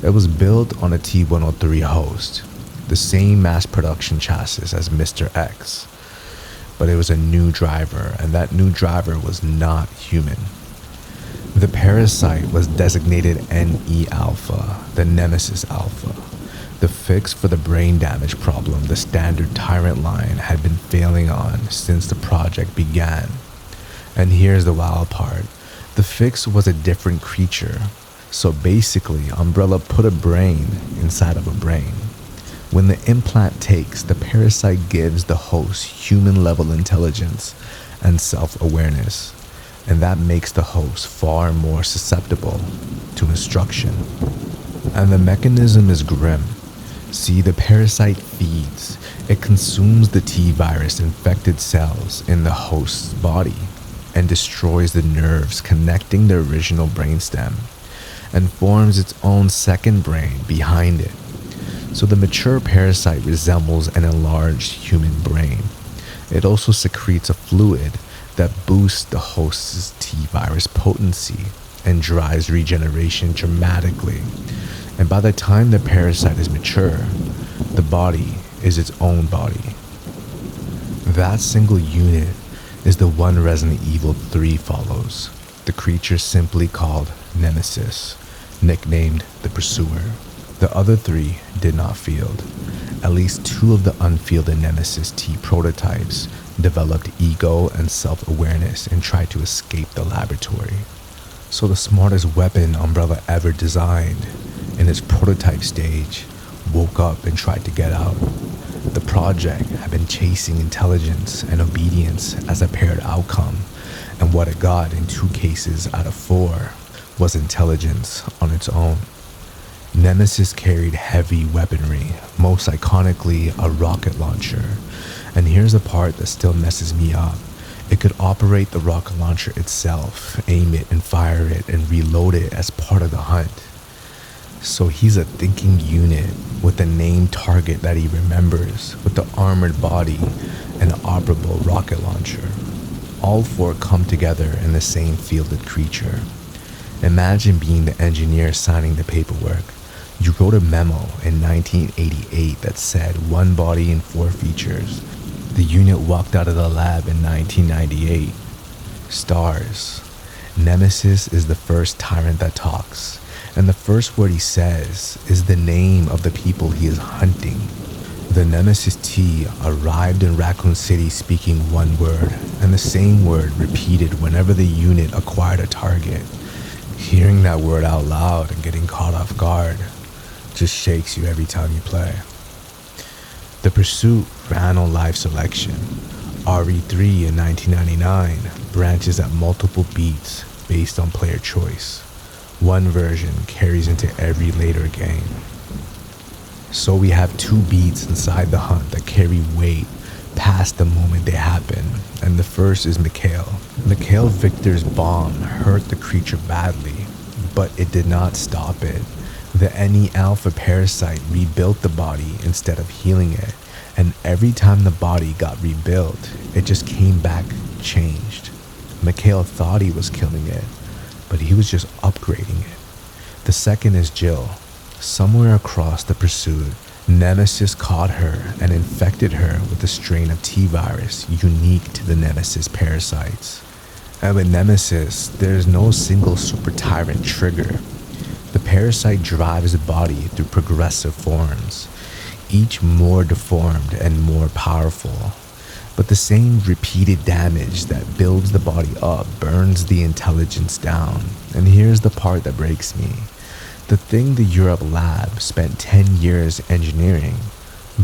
It was built on a T-103 host, the same mass production chassis as Mr. X, but it was a new driver, and that new driver was not human. The parasite was designated NE Alpha, the Nemesis Alpha, the fix for the brain damage problem the standard Tyrant line had been failing on since the project began. And here's the wild part. The fix was a different creature. So basically, Umbrella put a brain inside of a brain. When the implant takes, the parasite gives the host human-level intelligence and self-awareness. And that makes the host far more susceptible to instruction. And the mechanism is grim. See, the parasite feeds. It consumes the T-virus infected cells in the host's body and destroys the nerves connecting the original brainstem and forms its own second brain behind it. So the mature parasite resembles an enlarged human brain. It also secretes a fluid that boosts the host's T-virus potency and drives regeneration dramatically. And by the time the parasite is mature, the body is its own body. That single unit is the one Resident Evil 3 follows, the creature simply called Nemesis, nicknamed the Pursuer. The other three did not field. At least two of the unfielded Nemesis T prototypes developed ego and self-awareness and tried to escape the laboratory. So the smartest weapon Umbrella ever designed, in its prototype stage, woke up and tried to get out. The project had been chasing intelligence and obedience as a paired outcome, and what it got in 2 cases out of 4 was intelligence on its own. Nemesis carried heavy weaponry, most iconically a rocket launcher, and here's the part that still messes me up. It could operate the rocket launcher itself, aim it and fire it and reload it as part of the hunt. So he's a thinking unit with a named target that he remembers, with the armored body and an operable rocket launcher. All 4 come together in the same fielded creature. Imagine being the engineer signing the paperwork. You wrote a memo in 1988 that said 1 body and 4 features. The unit walked out of the lab in 1998. Stars. Nemesis is the first Tyrant that talks, and the first word he says is the name of the people he is hunting. The Nemesis T arrived in Raccoon City speaking 1 word, and the same word repeated whenever the unit acquired a target. Hearing that word out loud and getting caught off guard just shakes you every time you play. The pursuit ran on live selection. RE3 in 1999 branches at multiple beats based on player choice. 1 version carries into every later game. So we have 2 beats inside the hunt that carry weight past the moment they happen, and the first is Mikhail. Mikhail Victor's bomb hurt the creature badly, but it did not stop it. The NE alpha parasite rebuilt the body instead of healing it, and every time the body got rebuilt, it just came back changed. Mikhail thought he was killing it, but he was just upgrading it. The second is Jill. Somewhere across the pursuit, Nemesis caught her and infected her with a strain of T-virus unique to the Nemesis parasites. And with Nemesis, there's no single super tyrant trigger. The parasite drives the body through progressive forms, each more deformed and more powerful. But the same repeated damage that builds the body up burns the intelligence down. And here's the part that breaks me. The thing the Europe lab spent 10 years engineering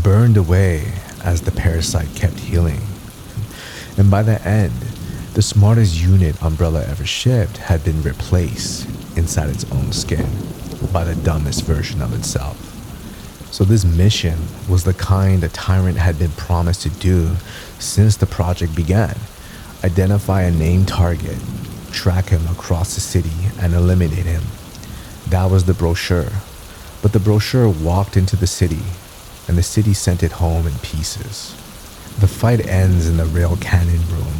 burned away as the parasite kept healing. And by the end, the smartest unit Umbrella ever shipped had been replaced inside its own skin by the dumbest version of itself. So this mission was the kind a Tyrant had been promised to do since the project began. Identify a named target, track him across the city, and eliminate him. That was the brochure. But the brochure walked into the city, and the city sent it home in pieces. The fight ends in the rail cannon room.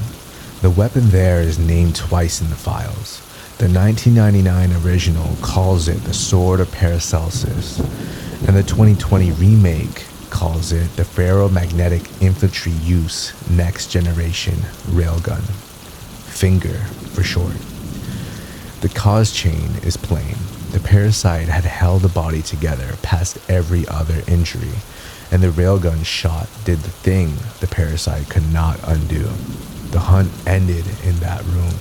The weapon there is named twice in the files. The 1999 original calls it the Sword of Paracelsus, and the 2020 remake calls it the Ferromagnetic Infantry Use Next Generation Railgun. Finger for short. The cause chain is plain. The parasite had held the body together past every other injury, and the railgun shot did the thing the parasite could not undo. The hunt ended in that room.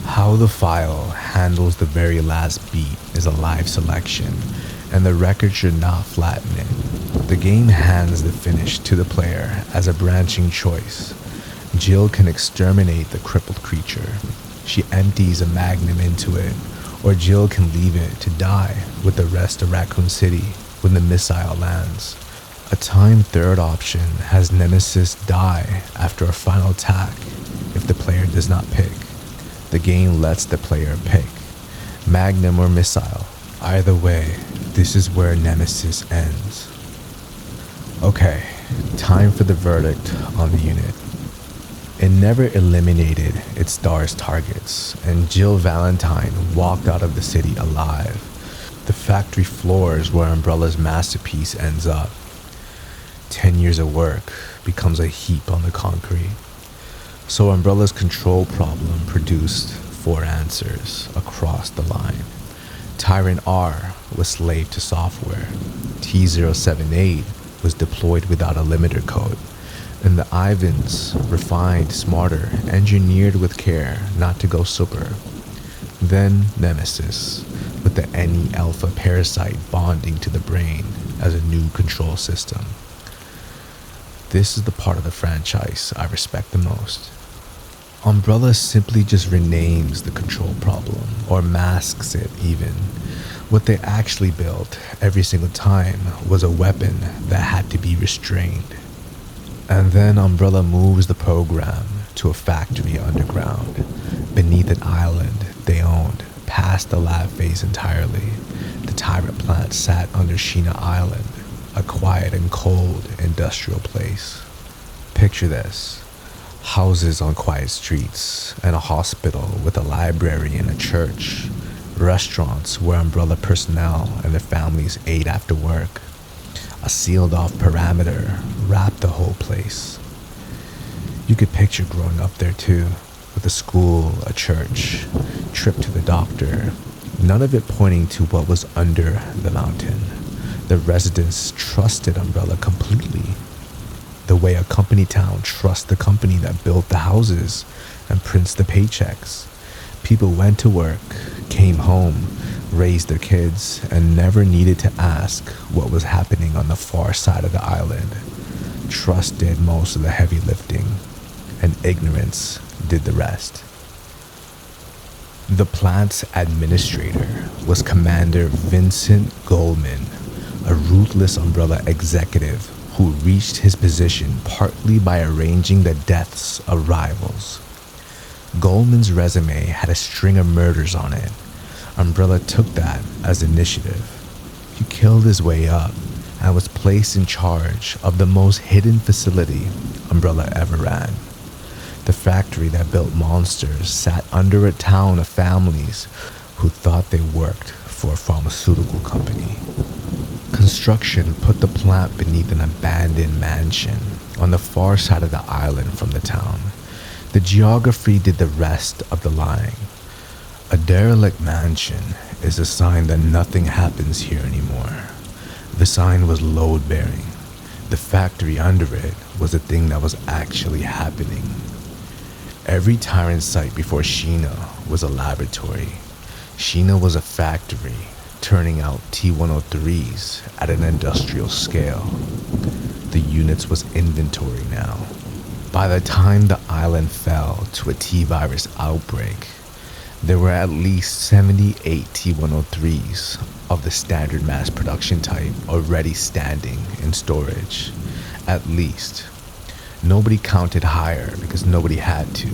How the file handles the very last beat is a live selection, and the record should not flatten it. The game hands the finish to the player as a branching choice. Jill can exterminate the crippled creature. She empties a magnum into it, or Jill can leave it to die with the rest of Raccoon City when the missile lands. A timed third option has Nemesis die after a final attack if the player does not pick. The game lets the player pick, magnum or missile. Either way, this is where Nemesis ends. Okay, time for the verdict on the unit. It never eliminated its star's targets, and Jill Valentine walked out of the city alive. The factory floor is where Umbrella's masterpiece ends up. 10 years of work becomes a heap on the concrete. So Umbrella's control problem produced 4 answers across the line. Tyrant R was slave to software. T078 was deployed without a limiter code. And the Ivans, refined, smarter, engineered with care not to go super. Then Nemesis, with the NE alpha parasite bonding to the brain as a new control system. This is the part of the franchise I respect the most. Umbrella simply just renames the control problem, or masks it even. What they actually built every single time was a weapon that had to be restrained. And then Umbrella moves the program to a factory underground, beneath an island they owned, past the lab phase entirely. The Tyrant plant sat under Sheena Island, a quiet and cold industrial place. Picture this. Houses on quiet streets, and a hospital with a library and a church. Restaurants where Umbrella personnel and their families ate after work. A sealed-off perimeter wrapped the whole place. You could picture growing up there too, with a school, a church, trip to the doctor, none of it pointing to what was under the mountain. The residents trusted Umbrella completely, the way a company town trusts the company that built the houses and prints the paychecks. People went to work, came home, raised their kids, and never needed to ask what was happening on the far side of the island. Trust did most of the heavy lifting, and ignorance did the rest. The plant's administrator was Commander Vincent Goldman, a a ruthless Umbrella executive who reached his position partly by arranging the deaths of rivals. Goldman's resume had a string of murders on it. Umbrella took that as initiative. He killed his way up and was placed in charge of the most hidden facility Umbrella ever ran. The factory that built monsters sat under a town of families who thought they worked for a pharmaceutical company. Construction put the plant beneath an abandoned mansion on the far side of the island from the town. The geography did the rest of the lying. A derelict mansion is a sign that nothing happens here anymore. The sign was load-bearing. The factory under it was the thing that was actually happening. Every Tyrant site before Sheena was a laboratory. Sheena was a factory, turning out T-103s at an industrial scale. The units was inventory now. By the time the island fell to a T-virus outbreak, there were at least 78 T-103s of the standard mass production type already standing in storage. At least. Nobody counted higher because nobody had to.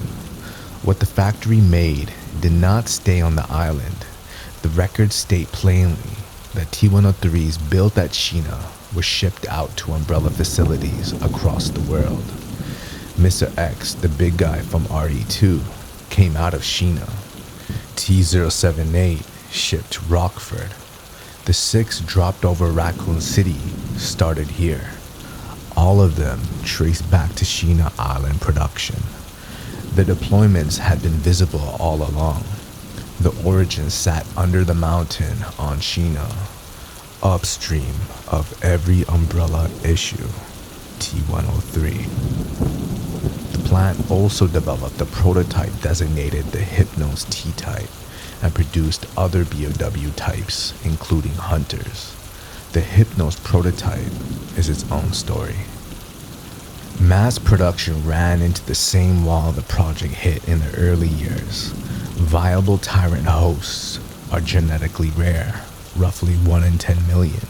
What the factory made did not stay on the island. The records state plainly that T-103s built at Sheena were shipped out to Umbrella facilities across the world. Mr. X, the big guy from RE2, came out of Sheena. T-078 shipped to Rockford. The 6 dropped over Raccoon City, started here. All of them traced back to Sheena Island production. The deployments had been visible all along. The origin sat under the mountain on Sheena, upstream of every Umbrella issue, T-103. The plant also developed a prototype designated the Hypnos T-type and produced other BOW types, including Hunters. The Hypnos prototype is its own story. Mass production ran into the same wall the project hit in the early years. Viable Tyrant hosts are genetically rare, roughly 1 in 10 million.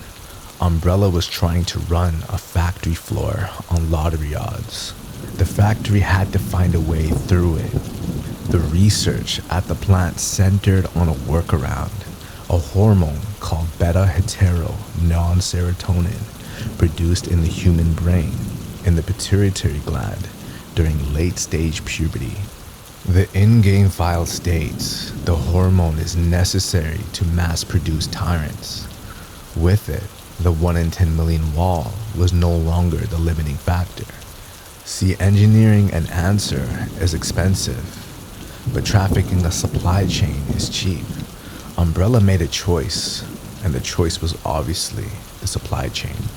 Umbrella was trying to run a factory floor on lottery odds. The factory had to find a way through it. The research at the plant centered on a workaround, a hormone called beta-hetero-non-serotonin produced in the human brain, in the pituitary gland, during late-stage puberty. The in-game file states the hormone is necessary to mass-produce Tyrants. With it, the 1 in 10 million wall was no longer the limiting factor. See, engineering an answer is expensive, but trafficking the supply chain is cheap. Umbrella made a choice, and the choice was obviously the supply chain.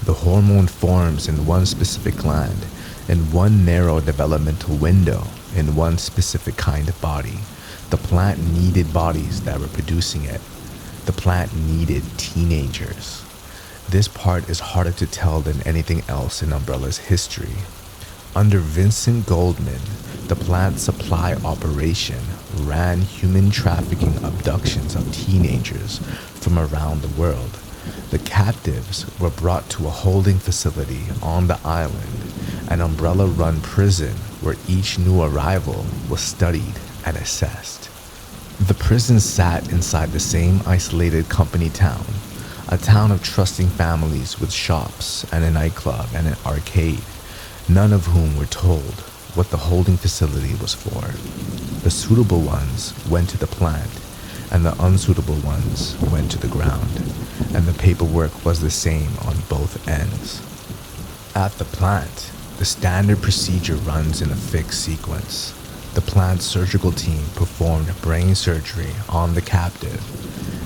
The hormone forms in one specific gland, in one narrow developmental window, in one specific kind of body. The plant needed bodies that were producing it. The plant needed teenagers. This part is harder to tell than anything else in Umbrella's history. Under Vincent Goldman, the plant supply operation ran human trafficking abductions of teenagers from around the world. The captives were brought to a holding facility on the island, an Umbrella-run prison where each new arrival was studied and assessed. The prison sat inside the same isolated company town, a town of trusting families with shops and a nightclub and an arcade, none of whom were told what the holding facility was for. The suitable ones went to the plant, and the unsuitable ones went to the ground, and the paperwork was the same on both ends. At the plant, the standard procedure runs in a fixed sequence. The plant's surgical team performed brain surgery on the captive.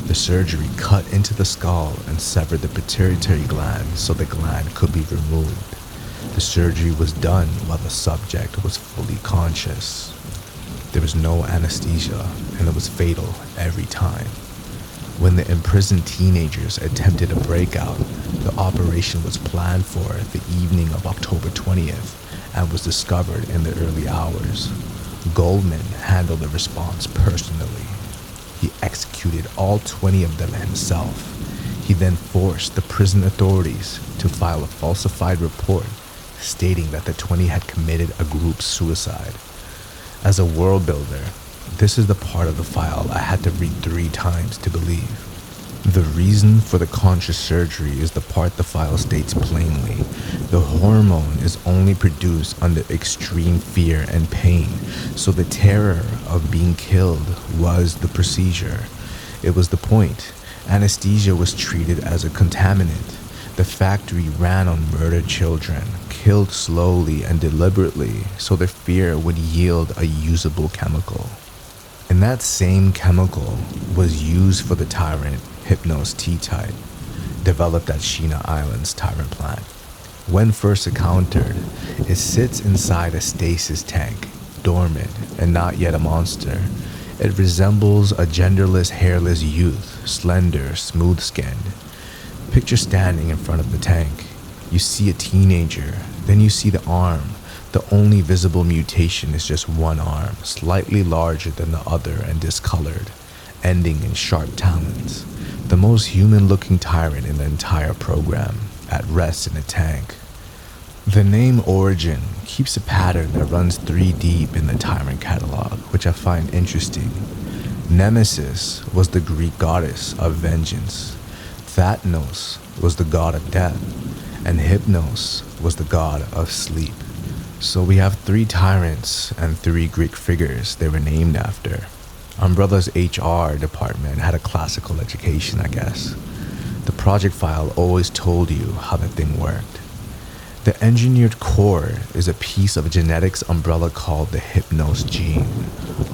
The surgery cut into the skull and severed the pituitary gland so the gland could be removed. The surgery was done while the subject was fully conscious. There was no anesthesia, and it was fatal every time. When the imprisoned teenagers attempted a breakout, the operation was planned for the evening of October 20th and was discovered in the early hours. Goldman handled the response personally. He executed all 20 of them himself. He then forced the prison authorities to file a falsified report stating that the 20 had committed a group suicide. As a world builder, this is the part of the file I had to read 3 times to believe. The reason for the conscious surgery is the part the file states plainly. The hormone is only produced under extreme fear and pain, so the terror of being killed was the procedure. It was the point. Anesthesia was treated as a contaminant. The factory ran on murdered children, killed slowly and deliberately, so the fear would yield a usable chemical. And that same chemical was used for the Tyrant Hypnos T-type, developed at Sheena Island's Tyrant plant. When first encountered, it sits inside a stasis tank, dormant and not yet a monster. It resembles a genderless, hairless youth, slender, smooth-skinned. Picture standing in front of the tank. You see a teenager, then you see the arm. The only visible mutation is just one arm, slightly larger than the other and discolored, ending in sharp talons. The most human-looking Tyrant in the entire program, at rest in a tank. The name Origin keeps a pattern that runs 3 deep in the Tyrant catalogue, which I find interesting. Nemesis was the Greek goddess of vengeance. Thanatos was the god of death, and Hypnos was the god of sleep. So we have 3 tyrants and 3 Greek figures they were named after. Umbrella's HR department had a classical education, I guess. The project file always told you how the thing worked. The engineered core is a piece of genetics Umbrella called the Hypnos gene.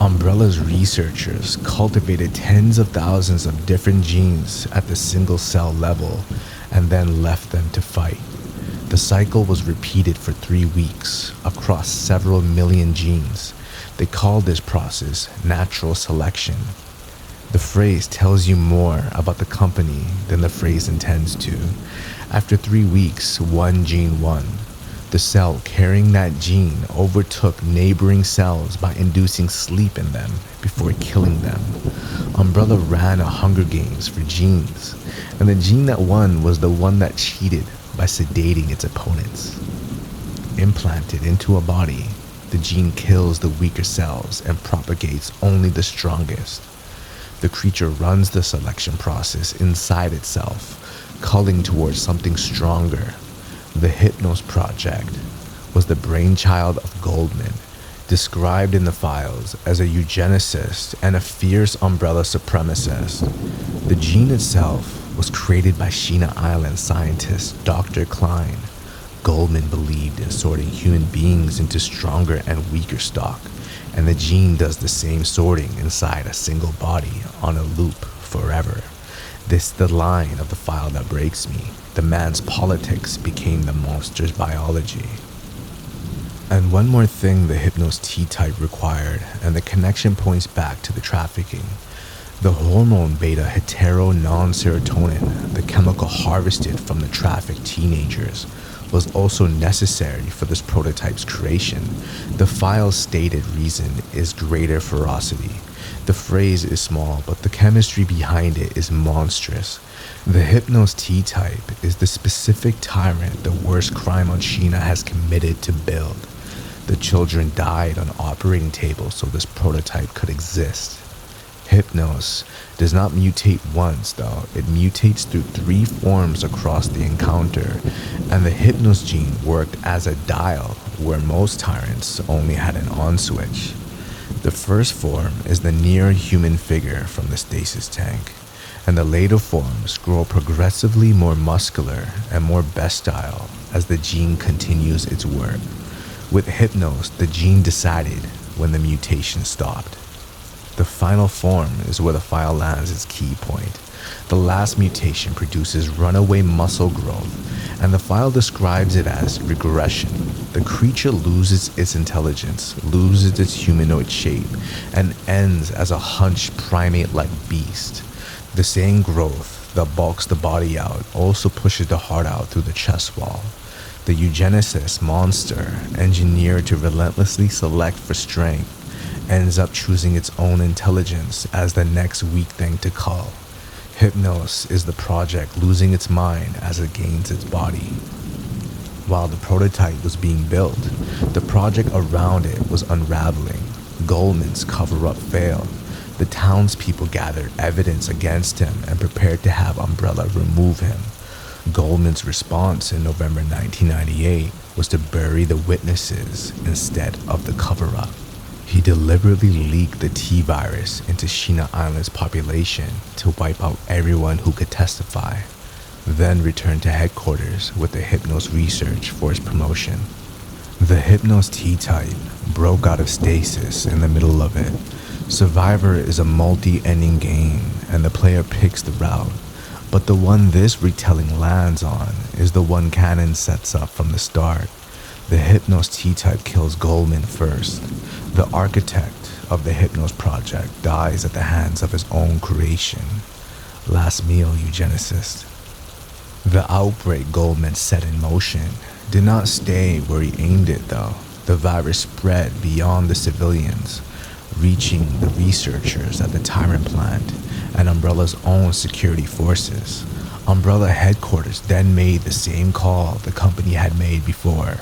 Umbrella's researchers cultivated tens of thousands of different genes at the single cell level and then left them to fight. The cycle was repeated for 3 weeks across several million genes. They call this process natural selection. The phrase tells you more about the company than the phrase intends to. After 3 weeks, one gene won. The cell carrying that gene overtook neighboring cells by inducing sleep in them before killing them. Umbrella ran a Hunger Games for genes, and the gene that won was the one that cheated by sedating its opponents. Implanted into a body, the gene kills the weaker cells and propagates only the strongest. The creature runs the selection process inside itself, culling towards something stronger. The Hypnos Project was the brainchild of Goldman, described in the files as a eugenicist and a fierce Umbrella supremacist. The gene itself was created by Sheena Island scientist Dr. Klein. Goldman believed in sorting human beings into stronger and weaker stock, and the gene does the same sorting inside a single body on a loop forever. This is the line of the file that breaks me. The man's politics became the monster's biology. And one more thing the Hypnos T-type required, and the connection points back to the trafficking. The hormone beta hetero-non-serotonin, the chemical harvested from the trafficked teenagers, was also necessary for this prototype's creation. The file's stated reason is greater ferocity. The phrase is small, but the chemistry behind it is monstrous. The Hypnos T-type is the specific tyrant the worst crime on Sheena has committed to build. The children died on operating tables so this prototype could exist. Hypnos does not mutate once, though. It mutates through 3 forms across the encounter, and the Hypnos gene worked as a dial, where most tyrants only had an on switch. The first form is the near-human figure from the stasis tank, and the later forms grow progressively more muscular and more bestial as the gene continues its work. With Hypnos, the gene decided when the mutation stopped. The final form is where the file lands its key point. The last mutation produces runaway muscle growth, and the file describes it as regression. The creature loses its intelligence, loses its humanoid shape, and ends as a hunched primate-like beast. The same growth that bulks the body out also pushes the heart out through the chest wall. The eugenicist monster, engineered to relentlessly select for strength, ends up choosing its own intelligence as the next weak thing to cull. Hypnos is the project losing its mind as it gains its body. While the prototype was being built, the project around it was unraveling. Goldman's cover-up failed. The townspeople gathered evidence against him and prepared to have Umbrella remove him. Goldman's response in November 1998 was to bury the witnesses instead of the cover-up. He deliberately leaked the T-virus into Sheena Island's population to wipe out everyone who could testify, then returned to headquarters with the Hypnos research for his promotion. The Hypnos T-type broke out of stasis in the middle of it. Survivor is a multi-ending game, and the player picks the route, but the one this retelling lands on is the one canon sets up from the start. The Hypnos T-type kills Goldman first. The architect of the Hypnos project dies at the hands of his own creation. Last meal, eugenicist. The outbreak Goldman set in motion did not stay where he aimed it though. The virus spread beyond the civilians, reaching the researchers at the Tyrant plant and Umbrella's own security forces. Umbrella headquarters then made the same call the company had made before.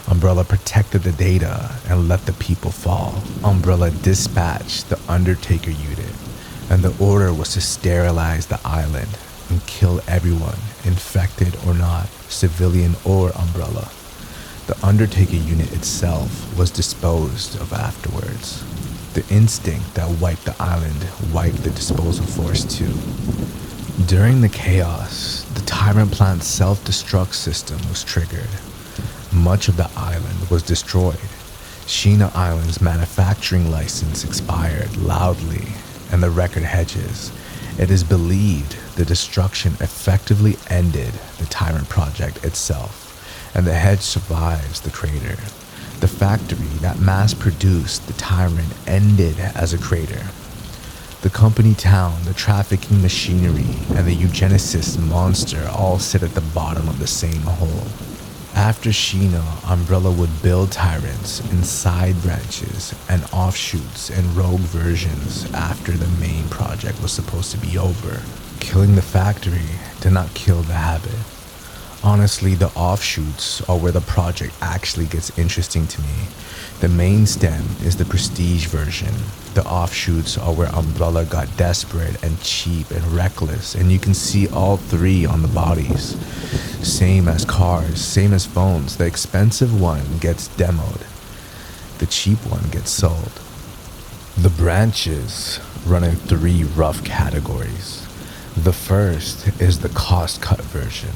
Umbrella protected the data and let the people fall. Umbrella dispatched the Undertaker unit, and the order was to sterilize the island and kill everyone, infected or not, civilian or Umbrella. The Undertaker unit itself was disposed of afterwards. The instinct that wiped the island wiped the disposal force too. During the chaos, the Tyrant plant's self-destruct system was triggered. Much of the island was destroyed. Sheena Island's manufacturing license expired loudly, and the record hedges. It is believed the destruction effectively ended the Tyrant project itself, and the hedge survives the crater. The factory that mass-produced the Tyrant ended as a crater. The company town, the trafficking machinery, and the eugenicist monster all sit at the bottom of the same hole. After Sheena, Umbrella would build Tyrants in side branches and offshoots and rogue versions after the main project was supposed to be over. Killing the factory did not kill the habit. Honestly, the offshoots are where the project actually gets interesting to me. The main stem is the prestige version. The offshoots are where Umbrella got desperate and cheap and reckless, and you can see all three on the bodies. Same as cars, same as phones. The expensive one gets demoed. The cheap one gets sold. The branches run in three rough categories. The first is the cost-cut version.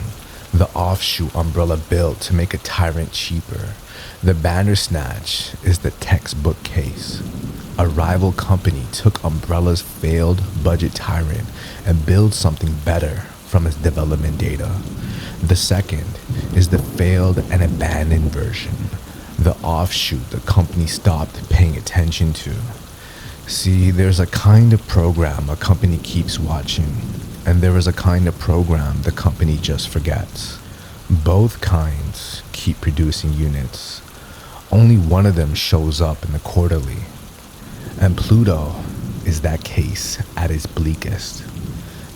The offshoot Umbrella built to make a Tyrant cheaper. The Bandersnatch is the textbook case. A rival company took Umbrella's failed budget Tyrant and built something better from its development data. The second is the failed and abandoned version. The offshoot the company stopped paying attention to. See, there's a kind of program a company keeps watching, and there is a kind of program the company just forgets. Both kinds keep producing units. Only one of them shows up in the quarterly. And Pluto is that case at its bleakest.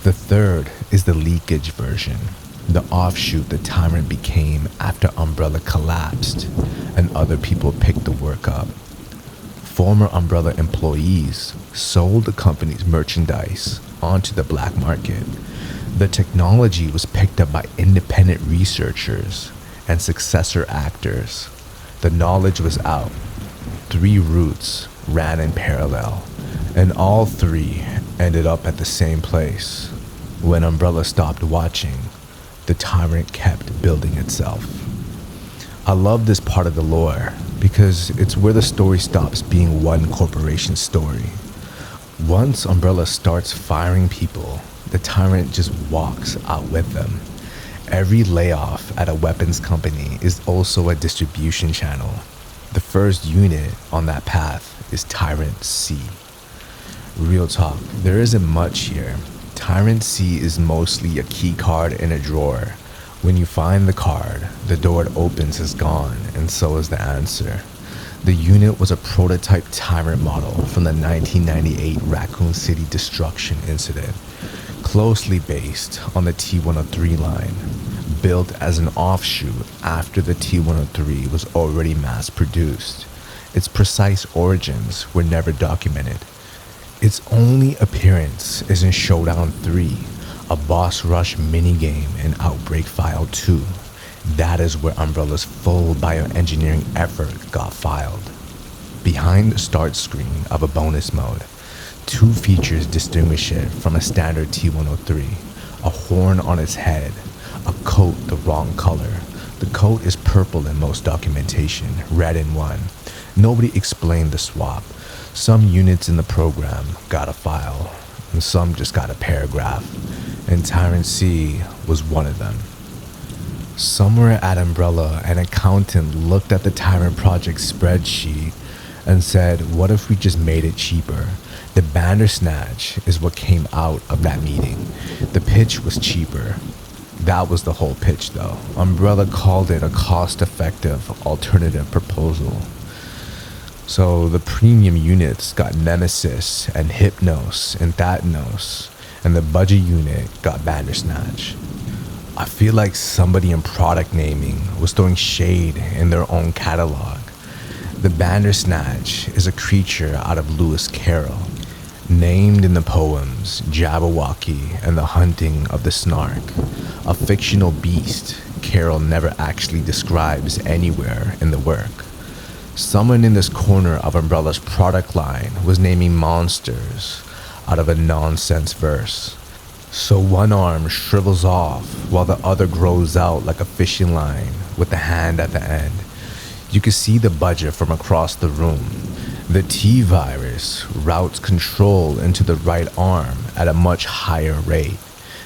The third is the leakage version, the offshoot the Tyrant became after Umbrella collapsed and other people picked the work up. Former Umbrella employees sold the company's merchandise onto the black market. The technology was picked up by independent researchers and successor actors. The knowledge was out. Three routes ran in parallel, and all three ended up at the same place. When Umbrella stopped watching, the Tyrant kept building itself. I love this part of the lore because it's where the story stops being one corporation story. Once Umbrella starts firing people, the Tyrant just walks out with them. Every layoff at a weapons company is also a distribution channel. The first unit on that path is Tyrant C. Real talk, there isn't much here. Tyrant C is mostly a key card in a drawer. When you find the card, the door it opens is gone, and so is the answer. The unit was a prototype Tyrant model from the 1998 Raccoon City destruction incident. closely based on the T-103 line, built as an offshoot after the T-103 was already mass-produced. Its precise origins were never documented. Its only appearance is in Showdown 3, a boss rush minigame in Outbreak File 2. That is where Umbrella's full bioengineering effort got filed. Behind the start screen of a bonus mode, two features distinguish it from a standard T-103. A horn on its head, a coat the wrong color. The coat is purple in most documentation, red in one. Nobody explained the swap. Some units in the program got a file, and some just got a paragraph, and Tyrant C was one of them. Somewhere at Umbrella, an accountant looked at the Tyrant project spreadsheet and said, what if we just made it cheaper? The Bandersnatch is what came out of that meeting. The pitch was cheaper. That was the whole pitch though. Umbrella called it a cost-effective alternative proposal. So the premium units got Nemesis and Hypnos and Thatnos, and the budget unit got Bandersnatch. I feel like somebody in product naming was throwing shade in their own catalog. The Bandersnatch is a creature out of Lewis Carroll, named in the poems Jabberwocky and the Hunting of the Snark, a fictional beast Carroll never actually describes anywhere in the work. Someone in this corner of Umbrella's product line was naming monsters out of a nonsense verse. So one arm shrivels off while the other grows out like a fishing line with the hand at the end. You can see the budget from across the room. The T-virus routes control into the right arm at a much higher rate.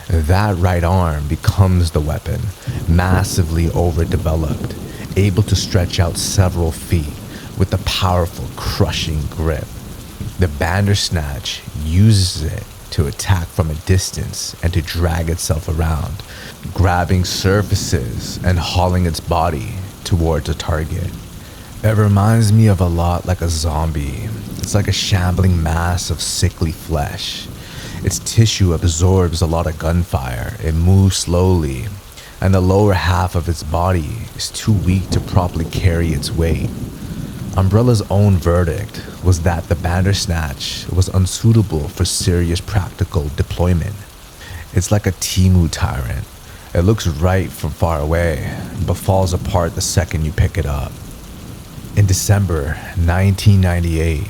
That right arm becomes the weapon, massively overdeveloped, able to stretch out several feet with a powerful, crushing grip. The Bandersnatch uses it to attack from a distance and to drag itself around, grabbing surfaces and hauling its body towards a target. It reminds me of a lot like a zombie. It's like a shambling mass of sickly flesh. Its tissue absorbs a lot of gunfire. It moves slowly, and the lower half of its body is too weak to properly carry its weight. Umbrella's own verdict was that the Bandersnatch was unsuitable for serious practical deployment. It's like a Temu Tyrant. It looks right from far away, but falls apart the second you pick it up. In December 1998,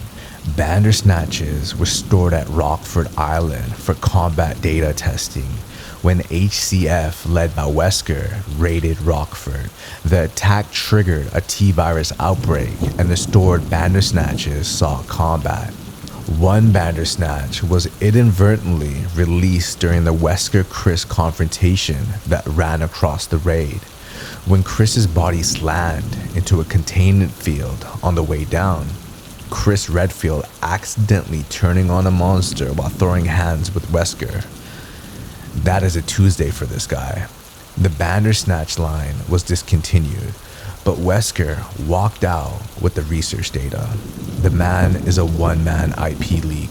Bandersnatches were stored at Rockford Island for combat data testing. When HCF, led by Wesker, raided Rockford, the attack triggered a T-virus outbreak and the stored Bandersnatches saw combat. One Bandersnatch was inadvertently released during the Wesker-Chris confrontation that ran across the raid. When Chris's body slammed into a containment field on the way down, Chris Redfield accidentally turning on a monster while throwing hands with Wesker. That is a Tuesday for this guy. The Bandersnatch line was discontinued, but Wesker walked out with the research data. The man is a one-man IP leak.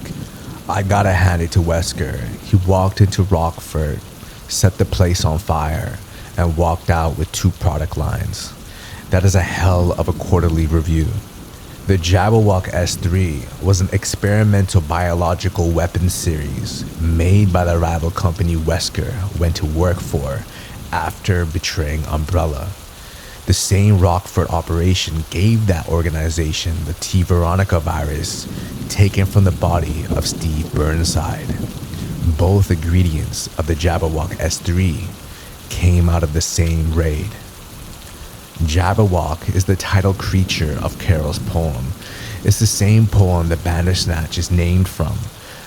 I gotta hand it to Wesker. He walked into Rockford, set the place on fire, and walked out with 2 product lines. That is a hell of a quarterly review. The Jabberwock S3 was an experimental biological weapons series made by the rival company Wesker went to work for after betraying Umbrella. The same Rockford operation gave that organization the T. Veronica virus taken from the body of Steve Burnside. Both ingredients of the Jabberwock S3 came out of the same raid. Jabberwock is the title creature of Carroll's poem. It's the same poem the Bandersnatch is named from.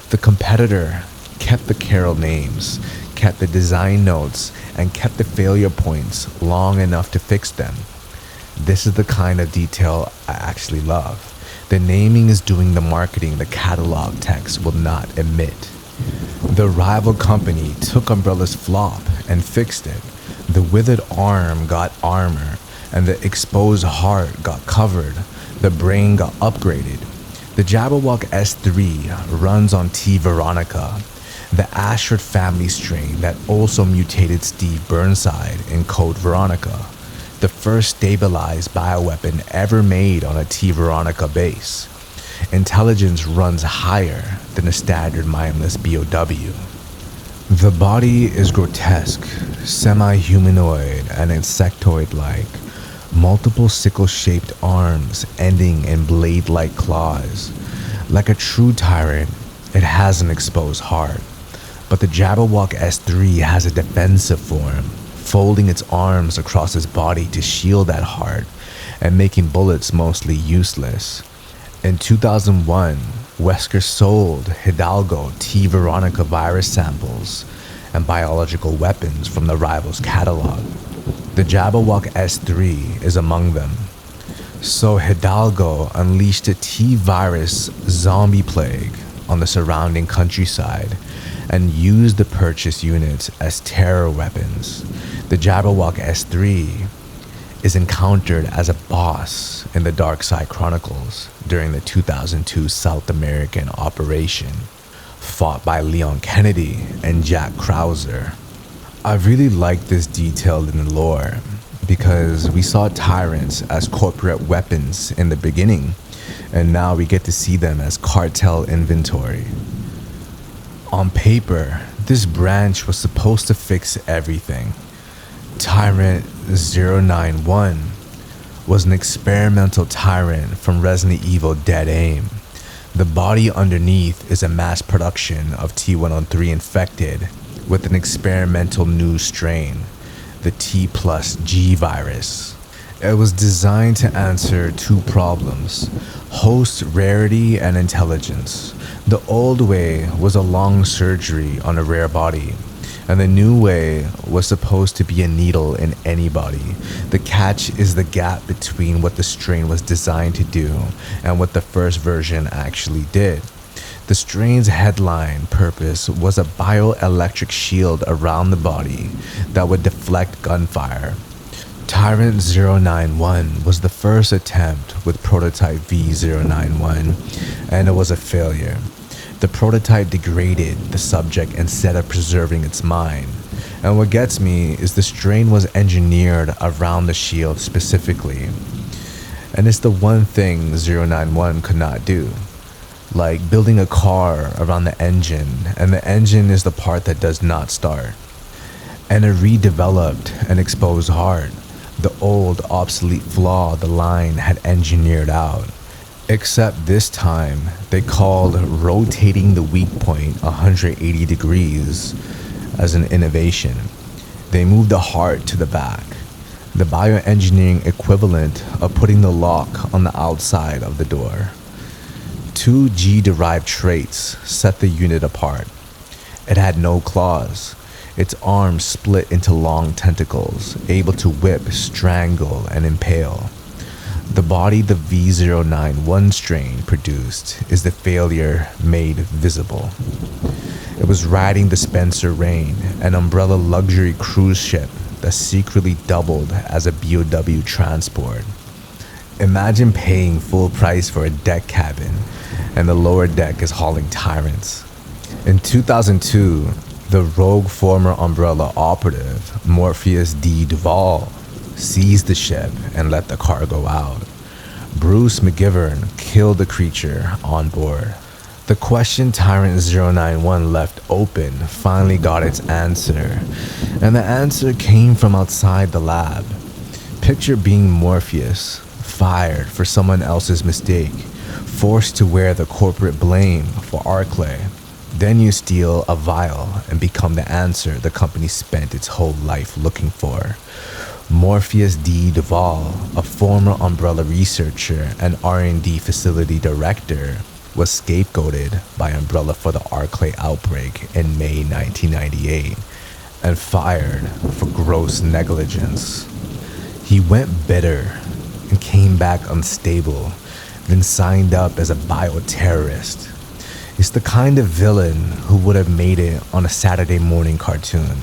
The competitor kept the Carroll names, kept the design notes, and kept the failure points long enough to fix them. This is the kind of detail I actually love. The naming is doing the marketing the catalog text will not admit. The rival company took Umbrella's flop and fixed it. The withered arm got armor, and the exposed heart got covered. The brain got upgraded. The Jabberwock S3 runs on T. Veronica. the Ashford family strain that also mutated Steve Burnside in Code Veronica, the first stabilized bioweapon ever made on a T Veronica base. Intelligence runs higher than a standard mindless BOW. The body is grotesque, semi-humanoid and insectoid-like, multiple sickle-shaped arms ending in blade-like claws. Like a true tyrant, it has an exposed heart, but the Jabberwock S3 has a defensive form, folding its arms across its body to shield that heart and making bullets mostly useless. In 2001, Wesker sold Hidalgo T Veronica virus samples and biological weapons from the rival's catalog. The Jabberwock S3 is among them. So Hidalgo unleashed a T-virus zombie plague on the surrounding countryside and used the purchased units as terror weapons. The Jabberwock S3 is encountered as a boss in the Dark Side Chronicles during the 2002 South American operation, fought by Leon Kennedy and Jack Krauser. I really like this detail in the lore because we saw tyrants as corporate weapons in the beginning, and now we get to see them as cartel inventory. On paper, this branch was supposed to fix everything. Tyrant 091 was an experimental tyrant from Resident Evil Dead Aim. The body underneath is a mass production of T103 infected with an experimental new strain, the T plus G virus. It was designed to answer two problems: host rarity and intelligence. The old way was a long surgery on a rare body, and the new way was supposed to be a needle in any body. The catch is the gap between what the strain was designed to do and what the first version actually did. The strain's headline purpose was a bioelectric shield around the body that would deflect gunfire. Tyrant 091 was the first attempt with prototype V091, and it was a failure. The prototype degraded the subject instead of preserving its mind. And what gets me is the strain was engineered around the shield specifically. And it's the one thing 091 could not do. Like building a car around the engine, and the engine is the part that does not start. And it redeveloped an exposed heart, the old obsolete flaw the line had engineered out. Except this time, they called rotating the weak point 180 degrees as an innovation. They moved the heart to the back, the bioengineering equivalent of putting the lock on the outside of the door. Two G-derived traits set the unit apart. It had no claws. Its arms split into long tentacles, able to whip, strangle, and impale. The body the V091 strain produced is the failure made visible. It was riding the Spencer Rain, an Umbrella luxury cruise ship that secretly doubled as a BOW transport. Imagine paying full price for a deck cabin, and the lower deck is hauling tyrants. In 2002, the rogue former Umbrella operative, Morpheus D. Duvall, seized the ship and let the cargo out. Bruce McGivern killed the creature on board. The question Tyrant 091 left open finally got its answer, and the answer came from outside the lab. Picture being Morpheus, fired for someone else's mistake, forced to wear the corporate blame for Arclay. Then you steal a vial and become the answer the company spent its whole life looking for. Morpheus D. Duvall, a former Umbrella researcher and R&D facility director, was scapegoated by Umbrella for the Arclay outbreak in May 1998 and fired for gross negligence. He went bitter and came back unstable, then signed up as a bioterrorist. It's the kind of villain who would have made it on a Saturday morning cartoon.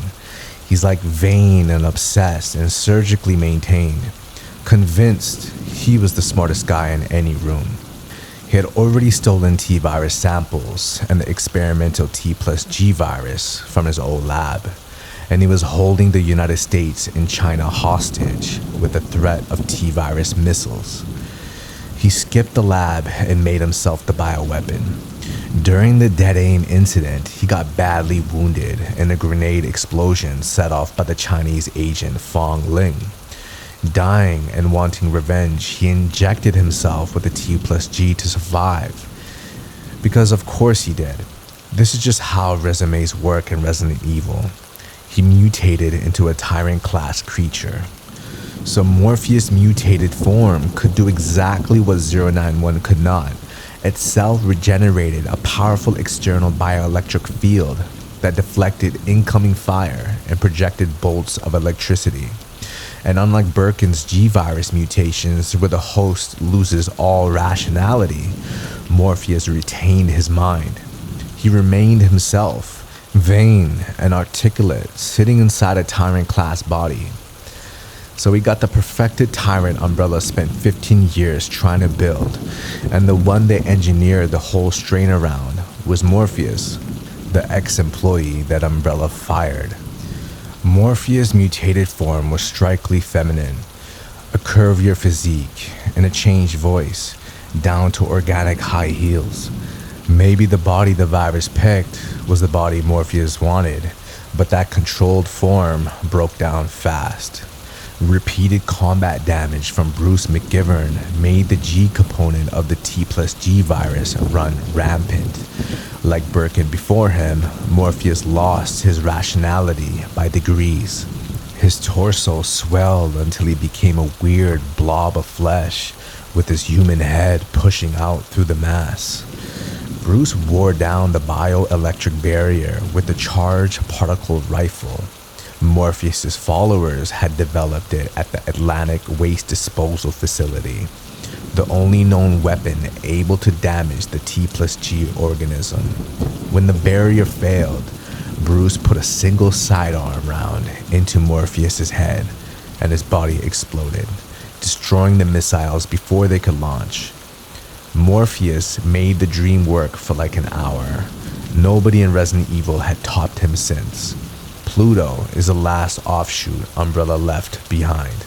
He's like vain and obsessed and surgically maintained, convinced he was the smartest guy in any room. He had already stolen T-virus samples and the experimental T plus G virus from his old lab, and he was holding the United States and China hostage with the threat of T-virus missiles. He skipped the lab and made himself the bioweapon. During the dead aim incident, he got badly wounded in a grenade explosion set off by the Chinese agent Fong Ling. Dying and wanting revenge, he injected himself with the T plus G to survive. Because of course he did. This is just how resumes work in Resident Evil. He mutated into a Tyrant class creature. So Morpheus' mutated form could do exactly what 091 could not. It self-regenerated a powerful external bioelectric field that deflected incoming fire and projected bolts of electricity. And unlike Birkin's G-virus mutations, where the host loses all rationality, Morpheus retained his mind. He remained himself, vain and articulate, sitting inside a Tyrant-class body. So we got the perfected Tyrant Umbrella spent 15 years trying to build, and the one they engineered the whole strain around was Morpheus, the ex-employee that Umbrella fired. Morpheus' mutated form was strikingly feminine, a curvier physique, and a changed voice, down to organic high heels. Maybe the body the virus picked was the body Morpheus wanted, but that controlled form broke down fast. Repeated combat damage from Bruce McGivern made the G component of the T plus G virus run rampant. Like Birkin before him, Morpheus lost his rationality by degrees. His torso swelled until he became a weird blob of flesh, with his human head pushing out through the mass. Bruce wore down the bioelectric barrier with the charged particle rifle. Morpheus's followers had developed it at the Atlantic Waste Disposal Facility, the only known weapon able to damage the T plus G organism. When the barrier failed, Bruce put a single sidearm round into Morpheus's head, and his body exploded, destroying the missiles before they could launch. Morpheus made the dream work for like an hour. Nobody in Resident Evil had topped him since. Pluto is the last offshoot Umbrella left behind.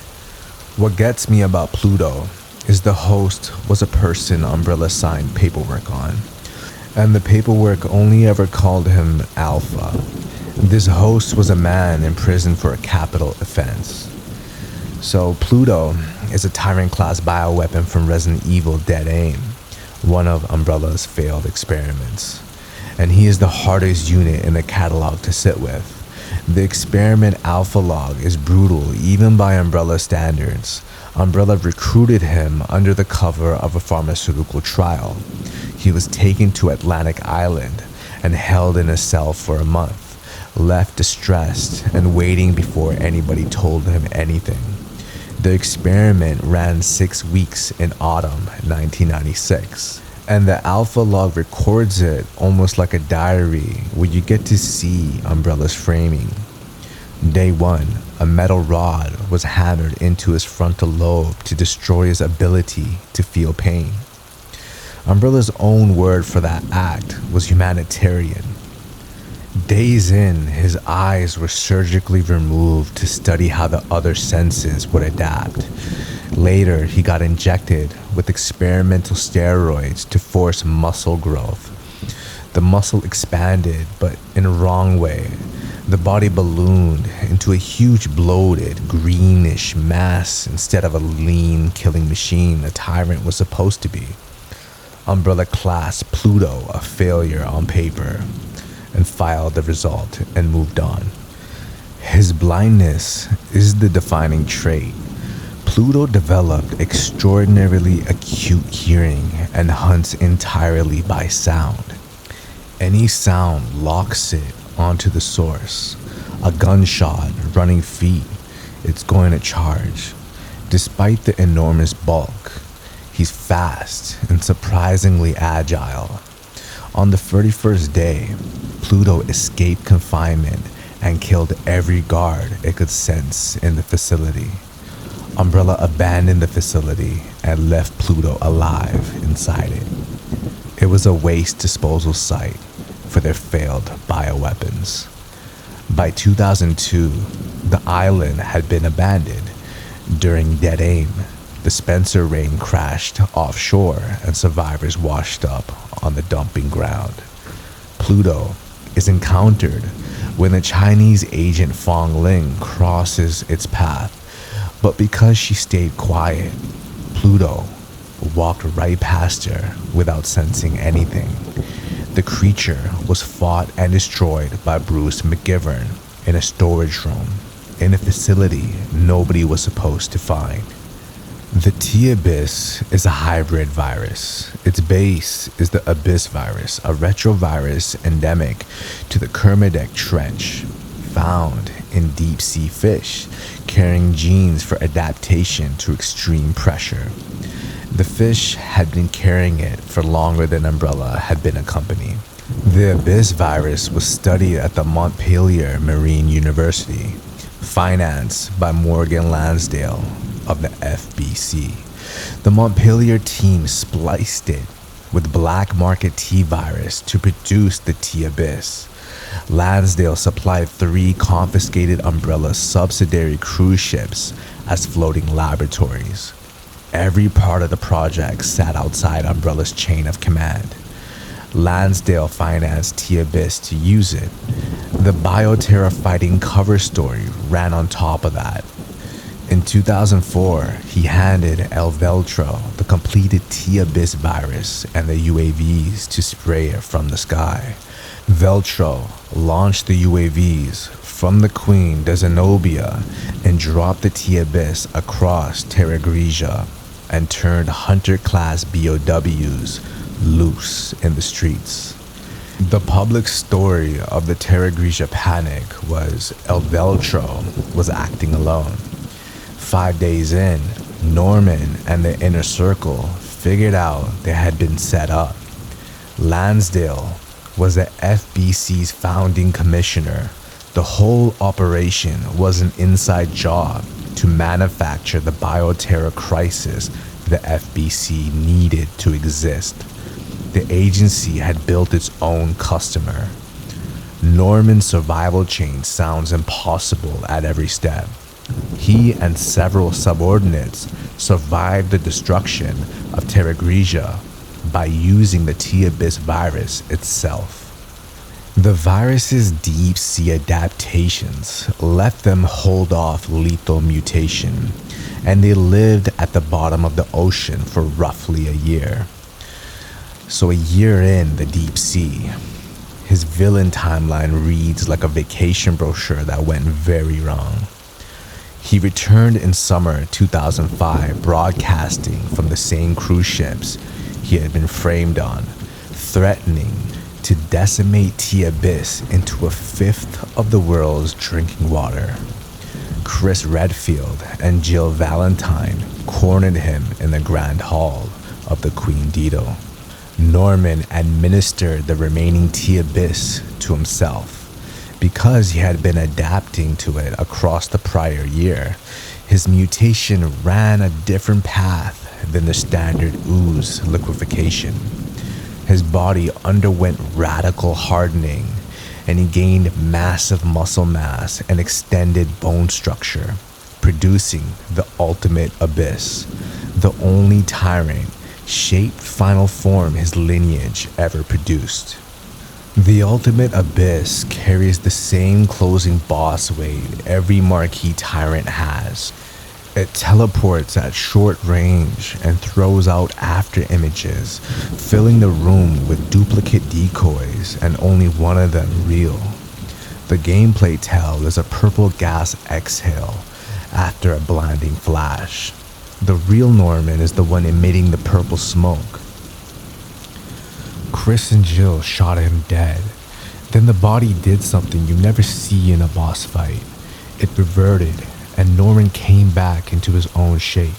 What gets me about Pluto is the host was a person Umbrella signed paperwork on, and the paperwork only ever called him Alpha. This host was a man in prison for a capital offense. So Pluto is a Tyrant-class bioweapon from Resident Evil Dead Aim, one of Umbrella's failed experiments. And he is the hardest unit in the catalog to sit with. The experiment Alpha Log is brutal even by Umbrella standards. Umbrella recruited him under the cover of a pharmaceutical trial. He was taken to Atlantic Island and held in a cell for a month, left distressed and waiting before anybody told him anything. The experiment ran 6 weeks in autumn 1996. And the Alpha Log records it almost like a diary where you get to see Umbrella's framing. Day 1, a metal rod was hammered into his frontal lobe to destroy his ability to feel pain. Umbrella's own word for that act was humanitarian. Days in, his eyes were surgically removed to study how the other senses would adapt. Later, he got injected with experimental steroids to force muscle growth. The muscle expanded, but in a wrong way. The body ballooned into a huge bloated, greenish mass instead of a lean killing machine a Tyrant was supposed to be. Umbrella classed Pluto a failure on paper and filed the result and moved on. His blindness is the defining trait. Pluto developed extraordinarily acute hearing and hunts entirely by sound. Any sound locks it onto the source. A gunshot, running feet, it's going to charge. Despite the enormous bulk, he's fast and surprisingly agile. On the 31st day, Pluto escaped confinement and killed every guard it could sense in the facility. Umbrella abandoned the facility and left Pluto alive inside it. It was a waste disposal site for their failed bioweapons. By 2002, the island had been abandoned. During Dead Aim, the Spencer rain crashed offshore and survivors washed up on the dumping ground. Pluto is encountered when the Chinese agent Fong Ling crosses its path, but because she stayed quiet, Pluto walked right past her without sensing anything. The creature was fought and destroyed by Bruce McGivern in a storage room in a facility nobody was supposed to find. The T-Abyss is a hybrid virus. Its base is the Abyss virus, a retrovirus endemic to the Kermadec Trench, found in deep-sea fish, carrying genes for adaptation to extreme pressure. The fish had been carrying it for longer than Umbrella had been a company. The Abyss virus was studied at the Montpellier Marine University, financed by Morgan Lansdale of the FBC. The Montpellier team spliced it with black market T-virus to produce the T-Abyss. Lansdale supplied 3 confiscated Umbrella subsidiary cruise ships as floating laboratories. Every part of the project sat outside Umbrella's chain of command. Lansdale financed T-Abyss to use it. The Bioterra fighting cover story ran on top of that. In 2004, he handed El Veltro the completed T-Abyss virus and the UAVs to spray it from the sky. Veltro launched the UAVs from the Queen de Zenobia and dropped the T-Abyss across Terra Grigia and turned Hunter-class BOWs loose in the streets. The public story of the Terra Grigia panic was El Veltro was acting alone. 5 days in, Norman and the inner circle figured out they had been set up. Lansdale was the FBC's founding commissioner. The whole operation was an inside job to manufacture the Bioterra crisis the FBC needed to exist. The agency had built its own customer. Norman's survival chain sounds impossible at every step. He and several subordinates survived the destruction of Terra Grigia by using the T-Abyss virus itself. The virus's deep-sea adaptations left them hold off lethal mutation, and they lived at the bottom of the ocean for roughly a year. So a year in the deep sea, his villain timeline reads like a vacation brochure that went very wrong. He returned in summer 2005, broadcasting from the same cruise ships he had been framed on, threatening to decimate T-Abyss into a fifth of the world's drinking water. Chris Redfield and Jill Valentine cornered him in the Grand Hall of the Queen Dido. Norman administered the remaining T-Abyss to himself. Because he had been adapting to it across the prior year, his mutation ran a different path than the standard ooze liquefaction. His body underwent radical hardening, and he gained massive muscle mass and extended bone structure, producing the ultimate abyss, the only tyrant shaped final form his lineage ever produced. The ultimate abyss carries the same closing boss weight every marquee tyrant has. It teleports at short range and throws out after images, filling the room with duplicate decoys and only one of them real. The gameplay tell is a purple gas exhale after a blinding flash. The real Norman is the one emitting the purple smoke. Chris and Jill shot him dead. Then the body did something you never see in a boss fight. It reverted, and Norman came back into his own shape.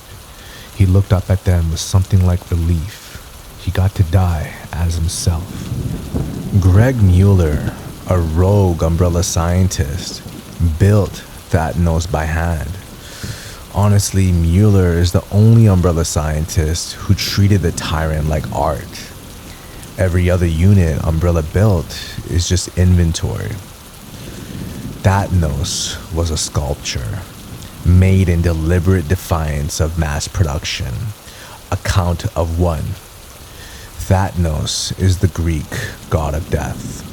He looked up at them with something like relief. He got to die as himself. Greg Mueller, a rogue Umbrella scientist, built Thanos by hand. Honestly, Mueller is the only Umbrella scientist who treated the Tyrant like art. Every other unit Umbrella built is just inventory. Thanos was a sculpture, made in deliberate defiance of mass production. A count of one. Thanos is the Greek god of death.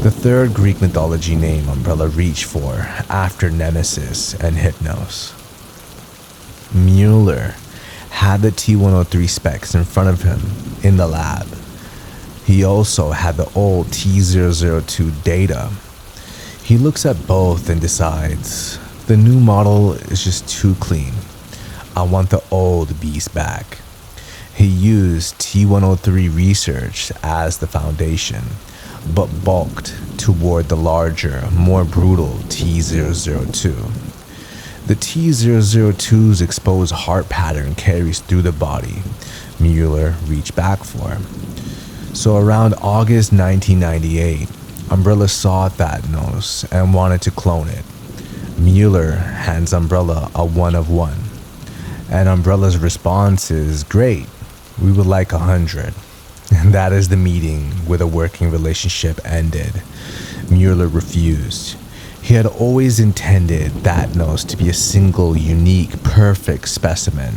The third Greek mythology name Umbrella reached for after Nemesis and Hypnos. Mueller had the T-103 specs in front of him in the lab. He also had the old T-002 data. He looks at both and decides, the new model is just too clean. I want the old beast back. He used T-103 research as the foundation, but bulked toward the larger, more brutal T-002. The T-002's exposed heart pattern carries through the body Mueller reached back for. So around August 1998, Umbrella saw Thanos and wanted to clone it. Mueller hands Umbrella a 1 of 1. And Umbrella's response is, great, we would like 100. And that is the meeting where the working relationship ended. Mueller refused. He had always intended Thanos to be a single, unique, perfect specimen.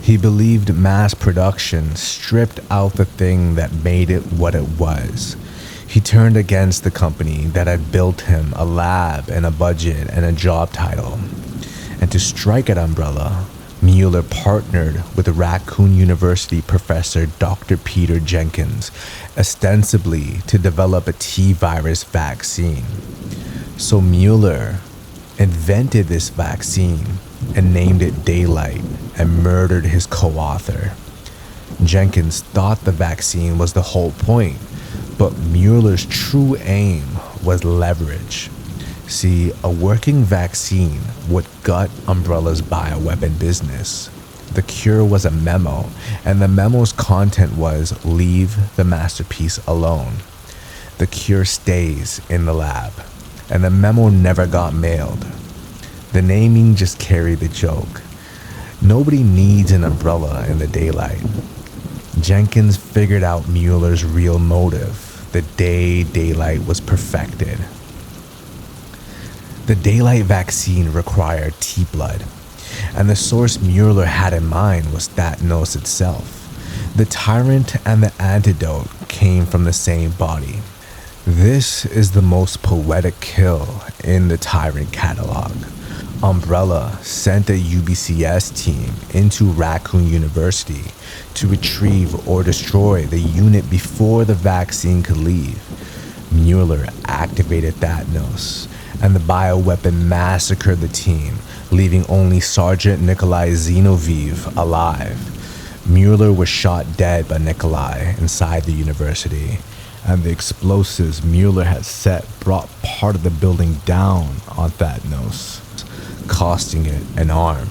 He believed mass production stripped out the thing that made it what it was. He turned against the company that had built him a lab and a budget and a job title. And to strike at Umbrella, Mueller partnered with Raccoon University professor Dr. Peter Jenkins, ostensibly to develop a T-virus vaccine. So Mueller invented this vaccine and named it Daylight and murdered his co-author. Jenkins thought the vaccine was the whole point, but Mueller's true aim was leverage. See, a working vaccine would gut Umbrella's bioweapon business. The cure was a memo, and the memo's content was, leave the masterpiece alone. The cure stays in the lab, and the memo never got mailed. The naming just carried the joke. Nobody needs an umbrella in the daylight. Jenkins figured out Mueller's real motive the day Daylight was perfected. The Daylight vaccine required T-blood, and the source Mueller had in mind was Thanos itself. The Tyrant and the antidote came from the same body. This is the most poetic kill in the Tyrant catalog. Umbrella sent a UBCS team into Raccoon University to retrieve or destroy the unit before the vaccine could leave. Mueller activated Thanos, and the bioweapon massacred the team, leaving only Sergeant Nikolai Zinoviev alive. Mueller was shot dead by Nikolai inside the university, and the explosives Mueller had set brought part of the building down on Thanos, costing it an arm.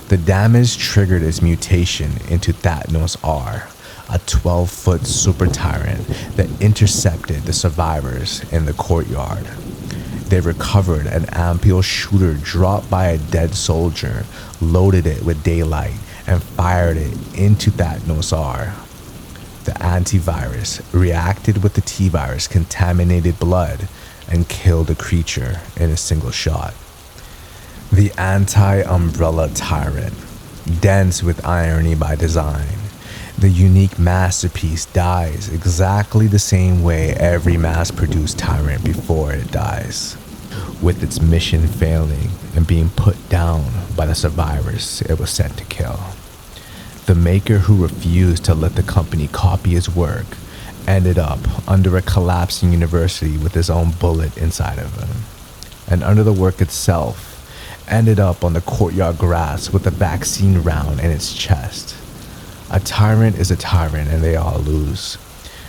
The damage triggered its mutation into Thanos R, a 12-foot super tyrant that intercepted the survivors in the courtyard. They recovered an ampule shooter dropped by a dead soldier, loaded it with Daylight, and fired it into Thanos R. The antivirus reacted with the T-virus contaminated blood and killed the creature in a single shot. The anti-umbrella tyrant, dense with irony by design, the unique masterpiece dies exactly the same way every mass-produced tyrant before it dies, with its mission failing and being put down by the survivors it was sent to kill. The maker who refused to let the company copy his work ended up under a collapsing university with his own bullet inside of him, and under the work itself ended up on the courtyard grass with a vaccine round in its chest. A tyrant is a tyrant and they all lose.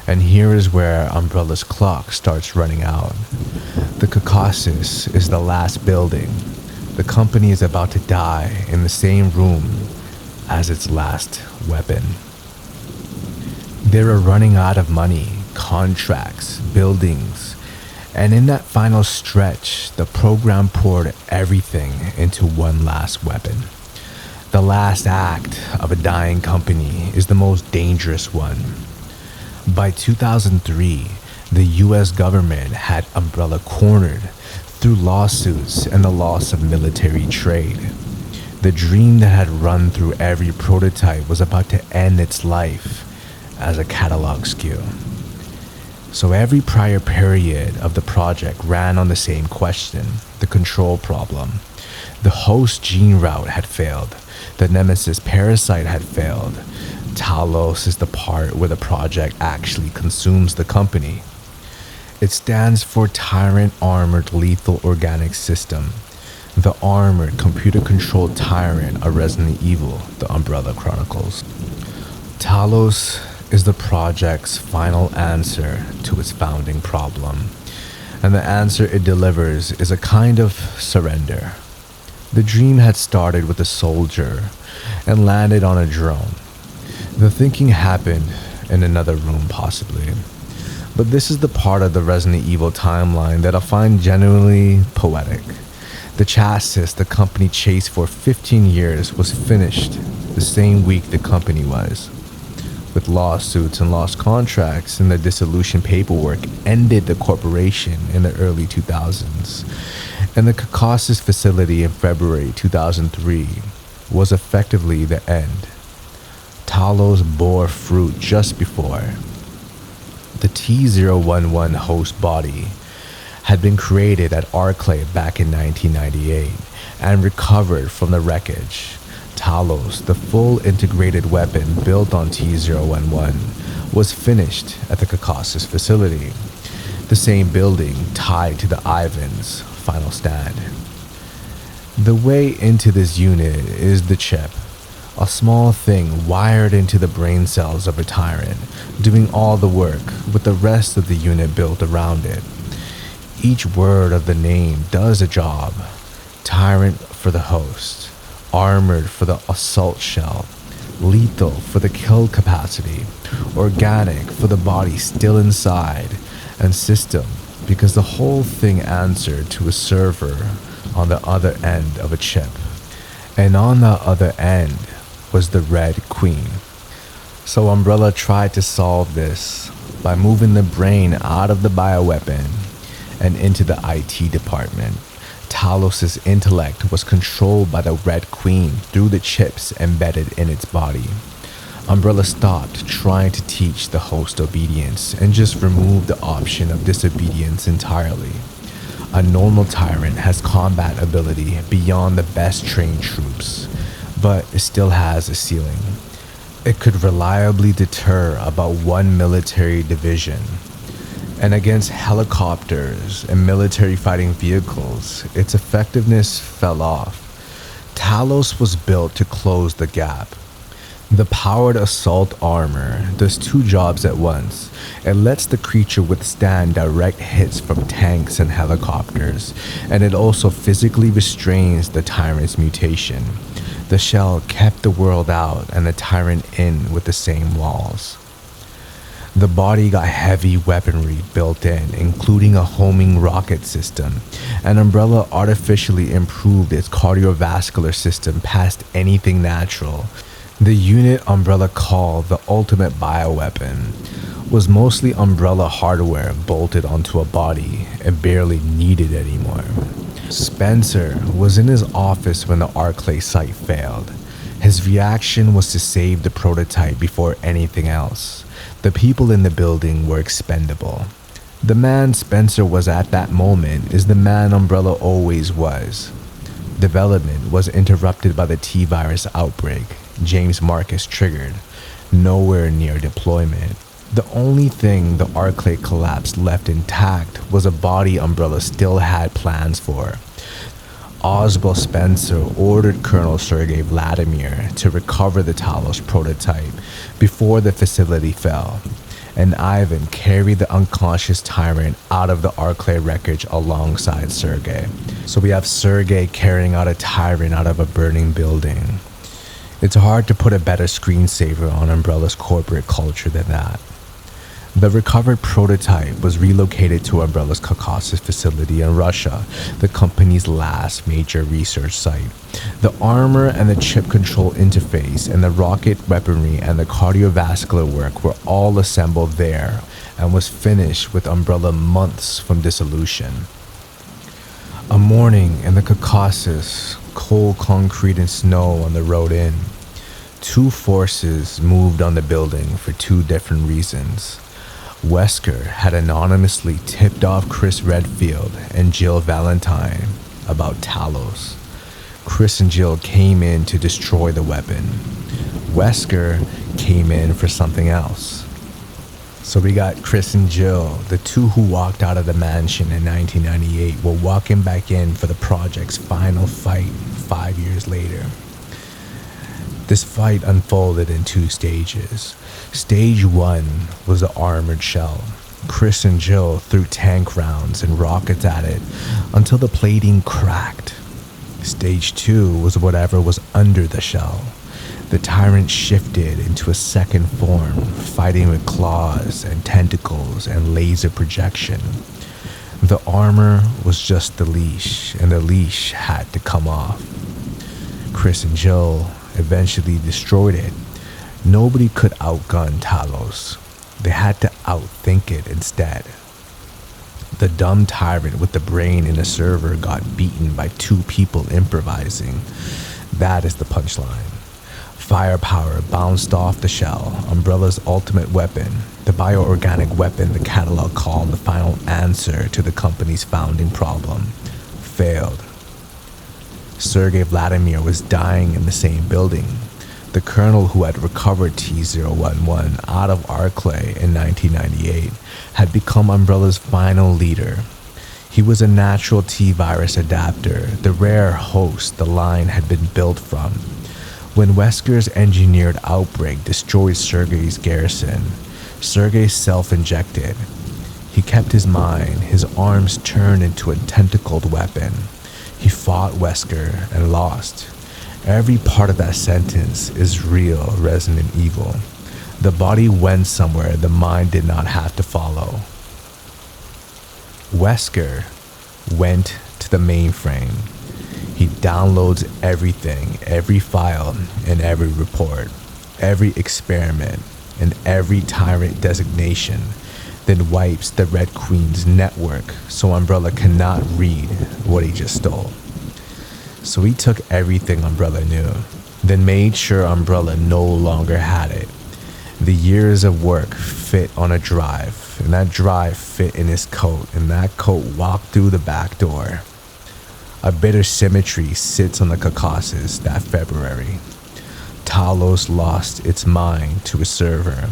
And here is where Umbrella's clock starts running out. The Caucasus is the last building. The company is about to die in the same room as its last weapon. They were running out of money, contracts, buildings, and in that final stretch, the program poured everything into one last weapon. The last act of a dying company is the most dangerous one. By 2003, the US government had Umbrella cornered through lawsuits and the loss of military trade. The dream that had run through every prototype was about to end its life as a catalog SKU. So every prior period of the project ran on the same question, the control problem. The host gene route had failed. The nemesis parasite had failed. Talos is the part where the project actually consumes the company. It stands for Tyrant Armored Lethal Organic System. The armored, computer-controlled tyrant of Resident Evil, the Umbrella Chronicles. Talos is the project's final answer to its founding problem. And the answer it delivers is a kind of surrender. The dream had started with a soldier and landed on a drone. The thinking happened in another room, possibly. But this is the part of the Resident Evil timeline that I find genuinely poetic. The chassis the company chased for 15 years was finished the same week the company was. With lawsuits and lost contracts, and the dissolution paperwork ended the corporation in the early 2000s. And the Caucasus facility in February 2003 was effectively the end. Talos bore fruit just before. The T011 host body had been created at Arclay back in 1998 and recovered from the wreckage. Talos, the full integrated weapon built on T011, was finished at the Caucasus facility, the same building tied to the Ivan's final stand. The way into this unit is the chip, a small thing wired into the brain cells of a tyrant, doing all the work with the rest of the unit built around it. Each word of the name does a job. Tyrant for the host, armored for the assault shell, lethal for the kill capacity, organic for the body still inside, and system because the whole thing answered to a server on the other end of a chip. And on the other end was the Red Queen. So Umbrella tried to solve this by moving the brain out of the bioweapon and into the IT department. Talos' intellect was controlled by the Red Queen through the chips embedded in its body. Umbrella stopped trying to teach the host obedience and just removed the option of disobedience entirely. A normal tyrant has combat ability beyond the best trained troops, but it still has a ceiling. It could reliably deter about one military division. And against helicopters and military fighting vehicles, its effectiveness fell off. Talos was built to close the gap. The powered assault armor does two jobs at once. It lets the creature withstand direct hits from tanks and helicopters, and it also physically restrains the tyrant's mutation. The shell kept the world out and the tyrant in with the same walls. The body got heavy weaponry built in, including a homing rocket system, and Umbrella artificially improved its cardiovascular system past anything natural. The unit Umbrella called the ultimate bioweapon was mostly Umbrella hardware bolted onto a body and barely needed anymore. Spencer was in his office when the Arclay site failed. His reaction was to save the prototype before anything else. The people in the building were expendable. The man Spencer was at that moment is the man Umbrella always was. Development was interrupted by the T-virus outbreak James Marcus triggered, nowhere near deployment. The only thing the Arclay collapse left intact was a body Umbrella still had plans for. Oswald Spencer ordered Colonel Sergei Vladimir to recover the Talos prototype before the facility fell, and Ivan carried the unconscious tyrant out of the Arclay wreckage alongside Sergei. So we have Sergei carrying out a tyrant out of a burning building. It's hard to put a better screensaver on Umbrella's corporate culture than that. The recovered prototype was relocated to Umbrella's Caucasus facility in Russia, the company's last major research site. The armor and the chip control interface and the rocket weaponry and the cardiovascular work were all assembled there and was finished with Umbrella months from dissolution. A morning in the Caucasus, cold concrete and snow on the road in. Two forces moved on the building for two different reasons. Wesker had anonymously tipped off Chris Redfield and Jill Valentine about Talos. Chris and Jill came in to destroy the weapon. Wesker came in for something else. So we got Chris and Jill, the two who walked out of the mansion in 1998, were walking back in for the project's final fight 5 years later. This fight unfolded in two stages. Stage 1 was the armored shell. Chris and Jill threw tank rounds and rockets at it until the plating cracked. Stage 2 was whatever was under the shell. The Tyrant shifted into a second form, fighting with claws and tentacles and laser projection. The armor was just the leash, and the leash had to come off. Chris and Jill eventually destroyed it. Nobody could outgun Talos. They had to outthink it instead. The dumb Tyrant with the brain in a server got beaten by two people improvising. That is the punchline. Firepower bounced off the shell, Umbrella's ultimate weapon, the bioorganic weapon the catalog called the final answer to the company's founding problem, failed. Sergei Vladimir was dying in the same building. The colonel who had recovered T-011 out of Arclay in 1998 had become Umbrella's final leader. He was a natural T-virus adapter, the rare host the line had been built from. When Wesker's engineered outbreak destroyed Sergei's garrison, Sergei self-injected. He kept his mind, his arms turned into a tentacled weapon. He fought Wesker and lost. Every part of that sentence is real Resident Evil. The body went somewhere the mind did not have to follow. Wesker went to the mainframe. He downloads everything, every file and every report, every experiment and every Tyrant designation, then wipes the Red Queen's network so Umbrella cannot read what he just stole. So he took everything Umbrella knew, then made sure Umbrella no longer had it. The years of work fit on a drive, and that drive fit in his coat, and that coat walked through the back door. A bitter symmetry sits on the Caucasus that February. Talos lost its mind to a server,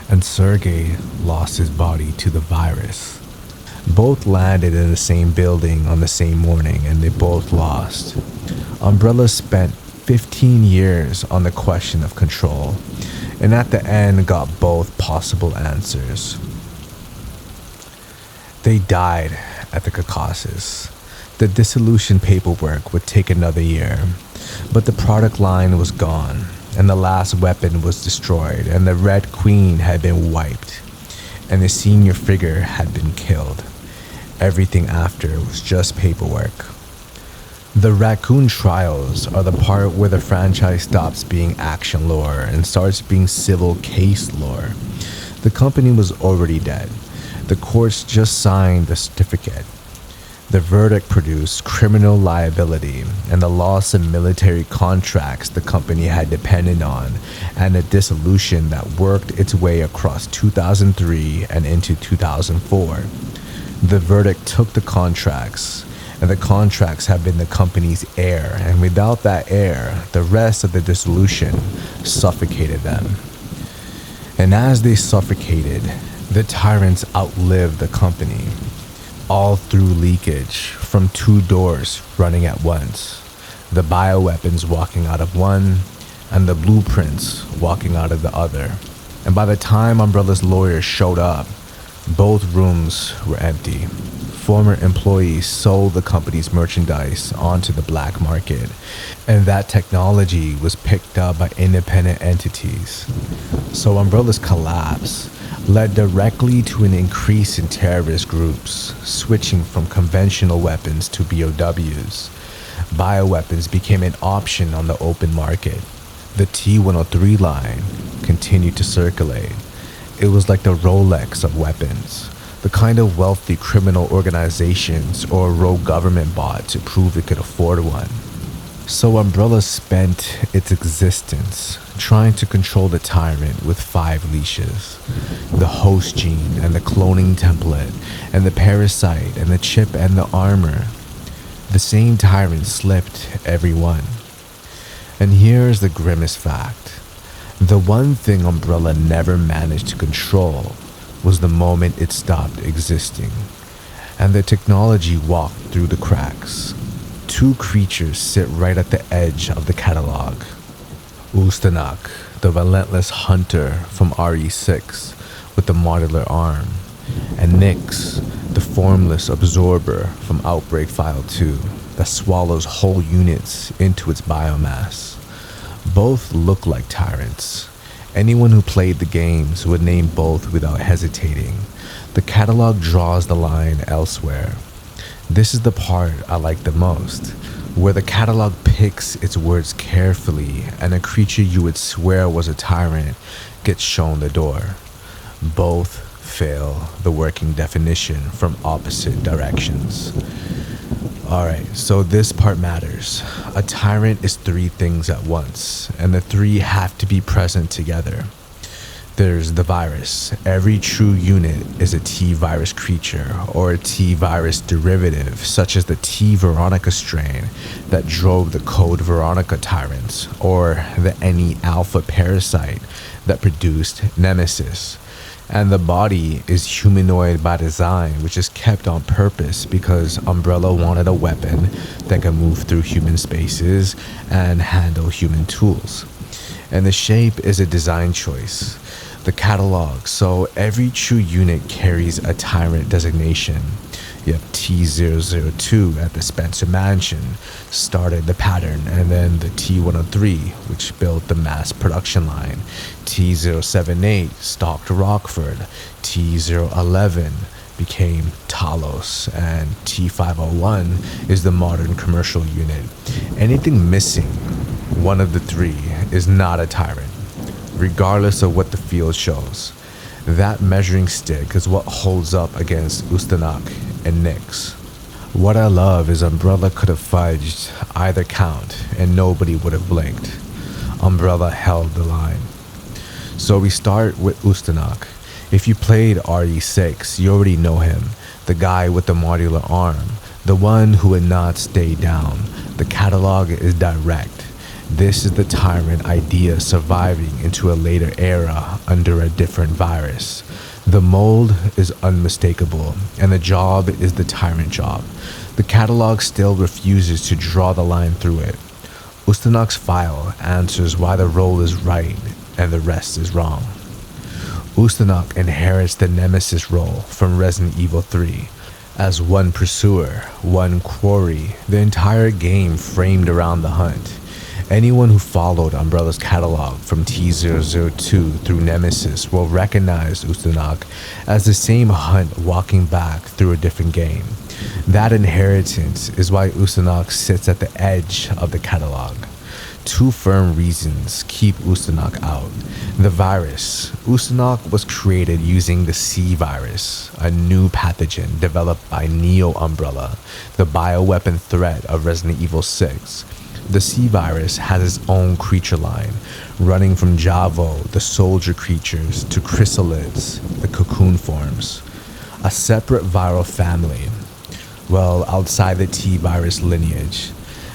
and Sergei lost his body to the virus. Both landed in the same building on the same morning, and they both lost. Umbrella spent 15 years on the question of control, and at the end got both possible answers. They died at the Caucasus. The dissolution paperwork would take another year, but the product line was gone, and the last weapon was destroyed, and the Red Queen had been wiped, and the senior figure had been killed. Everything after was just paperwork. The Raccoon trials are the part where the franchise stops being action lore and starts being civil case lore. The company was already dead. The courts just signed the certificate. The verdict produced criminal liability and the loss of military contracts the company had depended on, and a dissolution that worked its way across 2003 and into 2004. The verdict took the contracts, and the contracts have been the company's heir, and without that heir, the rest of the dissolution suffocated them. And as they suffocated, the Tyrants outlived the company, all through leakage from two doors running at once, the bioweapons walking out of one, and the blueprints walking out of the other. And by the time Umbrella's lawyers showed up, both rooms were empty. Former employees sold the company's merchandise onto the black market, and that technology was picked up by independent entities. So Umbrella's collapse led directly to an increase in terrorist groups, switching from conventional weapons to BOWs. Bioweapons became an option on the open market. The T-103 line continued to circulate. It was like the Rolex of weapons, the kind of wealthy criminal organizations or rogue government bought to prove it could afford one. So Umbrella spent its existence trying to control the Tyrant with 5 leashes. The host gene and the cloning template and the parasite and the chip and the armor. The same Tyrant slipped every one. And here's the grimmest fact. The one thing Umbrella never managed to control was the moment it stopped existing, and the technology walked through the cracks. 2 creatures sit right at the edge of the catalogue. Ustanak, the relentless hunter from RE6 with the modular arm, and Nyx, the formless absorber from Outbreak File 2 that swallows whole units into its biomass. Both look like tyrants. Anyone who played the games would name both without hesitating. The catalog draws the line elsewhere. This is the part I like the most, where the catalog picks its words carefully and a creature you would swear was a tyrant gets shown the door. Both fail the working definition from opposite directions. Alright, so this part matters. A tyrant is 3 things at once, and the 3 have to be present together. There's the virus. Every true unit is a T-virus creature or a T-virus derivative, such as the T-Veronica strain that drove the Code Veronica tyrants, or the NE-alpha parasite that produced Nemesis. And the body is humanoid by design, which is kept on purpose because Umbrella wanted a weapon that can move through human spaces and handle human tools. And the shape is a design choice. The catalog, so every true unit carries a Tyrant designation. You have T002 at the Spencer Mansion, started the pattern, and then the T103, which built the mass production line. T078 stalked Rockford. T011 became Talos, and T501 is the modern commercial unit. Anything missing, one of the 3, is not a Tyrant, regardless of what the field shows. That measuring stick is what holds up against Ustanak and Nyx. What I love is Umbrella could have fudged either count and nobody would have blinked. Umbrella held the line. So we start with Ustanak. If you played RE6, you already know him. The guy with the modular arm. The one who would not stay down. The catalog is direct. This is the Tyrant idea surviving into a later era under a different virus. The mold is unmistakable, and the job is the Tyrant job. The catalog still refuses to draw the line through it. Ustanak's file answers why the role is right and the rest is wrong. Ustanak inherits the Nemesis role from Resident Evil 3. As one pursuer, one quarry, the entire game framed around the hunt. Anyone who followed Umbrella's catalog from T002 through Nemesis will recognize Ustanak as the same hunt walking back through a different game. That inheritance is why Ustanak sits at the edge of the catalog. 2 firm reasons keep Ustanak out. The virus. Ustanak was created using the C virus, a new pathogen developed by Neo Umbrella, the bioweapon threat of Resident Evil 6. The C virus has its own creature line, running from Javo, the soldier creatures, to chrysalids, the cocoon forms. A separate viral family, well, outside the T virus lineage.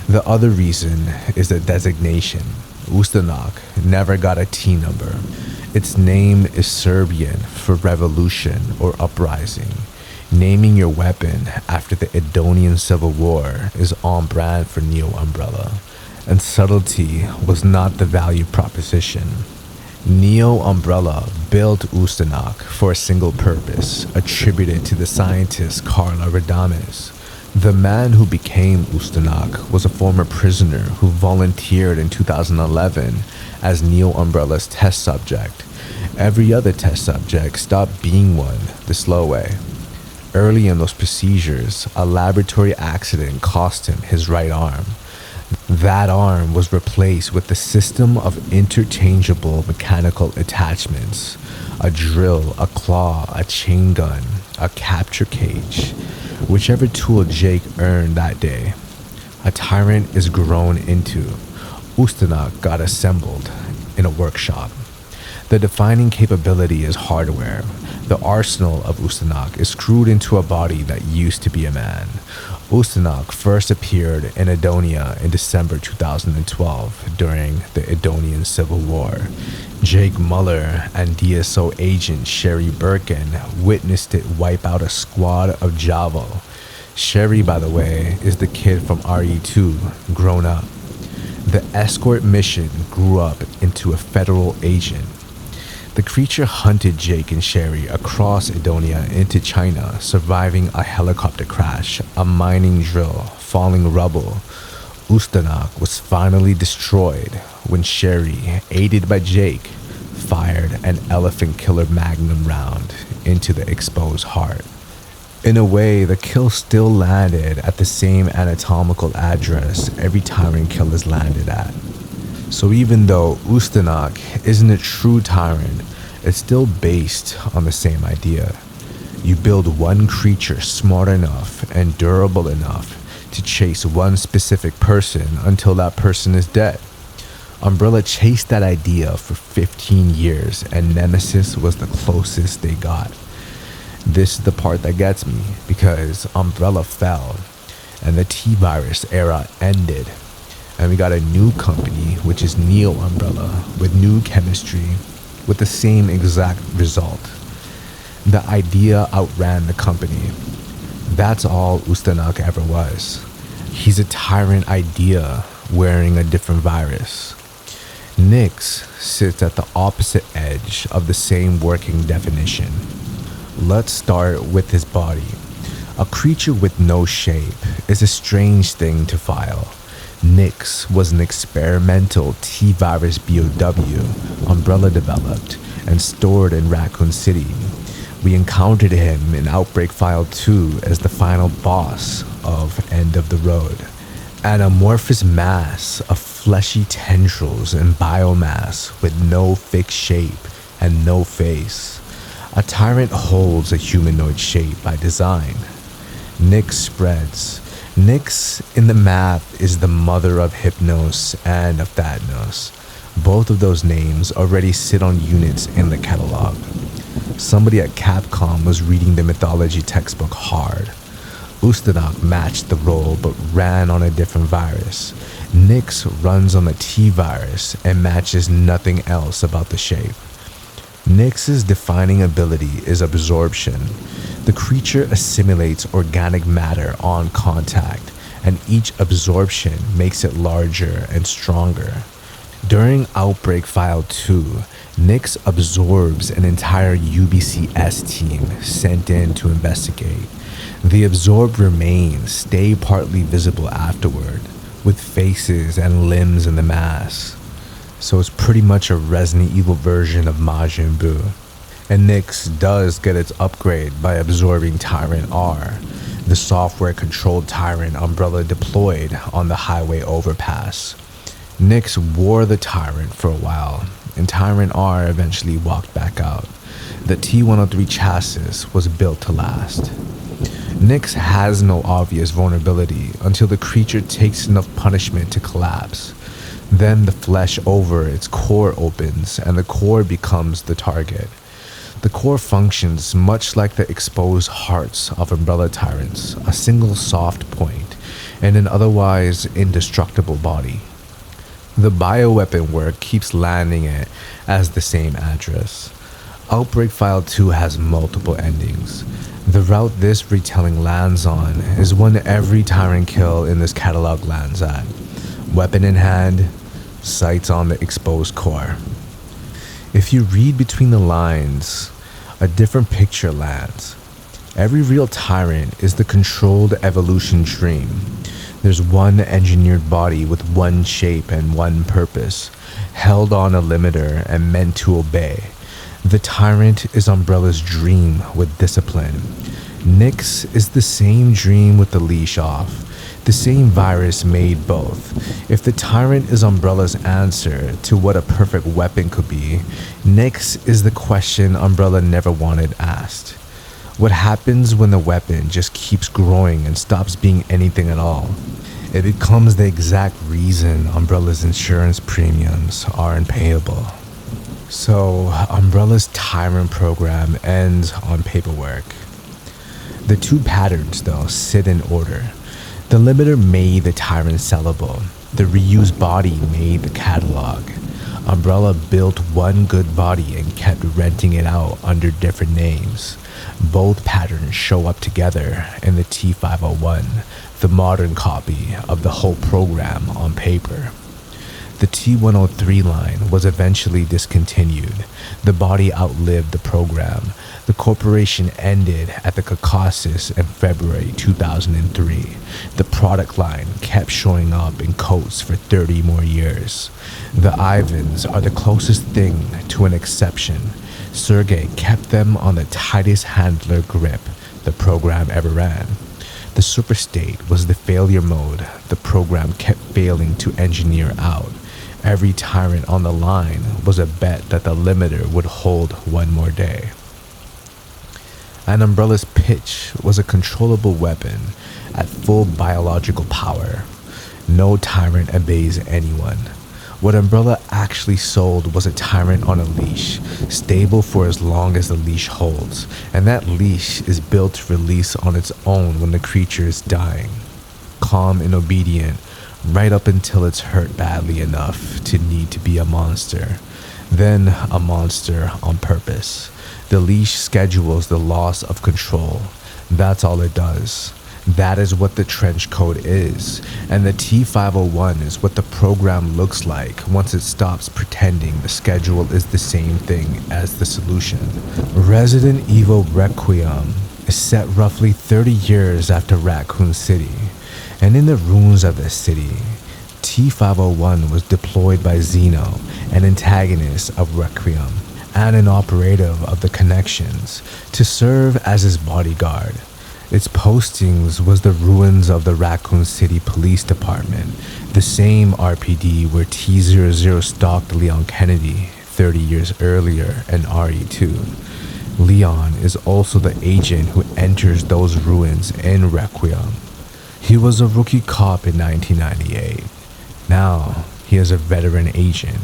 The other reason is the designation. Ustanak never got a T number. Its name is Serbian for revolution or uprising. Naming your weapon after the Edonian Civil War is on brand for Neo Umbrella, and subtlety was not the value proposition. Neo Umbrella built Ustanak for a single purpose, attributed to the scientist Carla Radames. The man who became Ustanak was a former prisoner who volunteered in 2011 as Neo Umbrella's test subject, Every other test subject stopped being one the slow way. Early in those procedures, a laboratory accident cost him his right arm. That arm was replaced with a system of interchangeable mechanical attachments: a drill, a claw, a chain gun, a capture cage. Whichever tool Jake earned that day, a Tyrant is grown into. Ustanok got assembled in a workshop. The defining capability is hardware. The arsenal of Ustanok is screwed into a body that used to be a man. Ustanok first appeared in Edonia in December 2012 during the Edonian Civil War. Jake Muller and DSO agent Sherry Birkin witnessed it wipe out a squad of Javo. Sherry, by the way, is the kid from RE2, grown up. The escort mission grew up into a federal agent. The creature hunted Jake and Sherry across Edonia into China, surviving a helicopter crash, a mining drill, falling rubble. Ustanok was finally destroyed when Sherry, aided by Jake, fired an elephant killer magnum round into the exposed heart. In a way, the kill still landed at the same anatomical address every Tyrant kill is landed at. So even though Ustanok isn't a true Tyrant, it's still based on the same idea. You build one creature smart enough and durable enough to chase one specific person until that person is dead. Umbrella chased that idea for 15 years, and Nemesis was the closest they got. This is the part that gets me, because Umbrella fell, and the T-Virus era ended. And we got a new company, which is Neo Umbrella, with new chemistry, with the same exact result. The idea outran the company. That's all Ustanok ever was. He's a Tyrant idea wearing a different virus. Nyx sits at the opposite edge of the same working definition. Let's start with his body. A creature with no shape is a strange thing to file. Nyx was an experimental T-Virus BOW Umbrella developed and stored in Raccoon City. We encountered him in Outbreak File 2 as the final boss of End of the Road. An amorphous mass of fleshy tendrils and biomass with no fixed shape and no face. A Tyrant holds a humanoid shape by design. Nyx spreads. Nyx in the math is the mother of Hypnos and of Thadnos. Both of those names already sit on units in the catalog. Somebody at Capcom was reading the mythology textbook hard. Ustanok matched the role but ran on a different virus. Nyx runs on the T-Virus and matches nothing else about the shape. Nyx's defining ability is absorption. The creature assimilates organic matter on contact, and each absorption makes it larger and stronger. During Outbreak File 2, Nyx absorbs an entire UBCS team sent in to investigate. The absorbed remains stay partly visible afterward, with faces and limbs in the mass. So it's pretty much a Resident Evil version of Majin Buu. And Nyx does get its upgrade by absorbing Tyrant R, the software-controlled Tyrant Umbrella deployed on the highway overpass. Nyx wore the Tyrant for a while, and Tyrant R eventually walked back out. The T-103 chassis was built to last. Nyx has no obvious vulnerability until the creature takes enough punishment to collapse. Then the flesh over its core opens, and the core becomes the target. The core functions much like the exposed hearts of Umbrella Tyrants, a single soft point, and an otherwise indestructible body. The bioweapon work keeps landing it as the same address. Outbreak File 2 has multiple endings. The route this retelling lands on is one every Tyrant kill in this catalog lands at. Weapon in hand, sights on the exposed core. If you read between the lines, a different picture lands. Every real Tyrant is the controlled evolution dream. There's one engineered body with one shape and one purpose, held on a limiter and meant to obey. The Tyrant is Umbrella's dream with discipline. Nyx is the same dream with the leash off. The same virus made both. If the Tyrant is Umbrella's answer to what a perfect weapon could be, Nyx is the question Umbrella never wanted asked. What happens when the weapon just keeps growing and stops being anything at all? It becomes the exact reason Umbrella's insurance premiums are unpayable. So, Umbrella's Tyrant program ends on paperwork. The two patterns, though, sit in order. The limiter made the Tyrant sellable. The reused body made the catalog. Umbrella built one good body and kept renting it out under different names. Both patterns show up together in the T501, the modern copy of the whole program on paper. The T103 line was eventually discontinued. The body outlived the program. The corporation ended at the Caucasus in February 2003. The product line kept showing up in coats for 30 more years. The Ivans are the closest thing to an exception. Sergei kept them on the tightest handler grip the program ever ran. The superstate was the failure mode the program kept failing to engineer out. Every Tyrant on the line was a bet that the limiter would hold one more day. And Umbrella's pitch was a controllable weapon at full biological power. No Tyrant obeys anyone. What Umbrella actually sold was a Tyrant on a leash, stable for as long as the leash holds, and that leash is built to release on its own when the creature is dying. Calm and obedient, right up until it's hurt badly enough to need to be a monster. Then a monster on purpose. The leash schedules the loss of control. That's all it does. That is what the trench code is, and the T501 is what the program looks like once it stops pretending the schedule is the same thing as the solution. Resident Evil Requiem is set roughly 30 years after Raccoon City, and in the ruins of the city, T501 was deployed by Xeno, an antagonist of Requiem, and an operative of the Connections, to serve as his bodyguard. Its postings was the ruins of the Raccoon City Police Department, the same RPD where T-00 stalked Leon Kennedy 30 years earlier in RE2. Leon is also the agent who enters those ruins in Requiem. He was a rookie cop in 1998. Now, he is a veteran agent.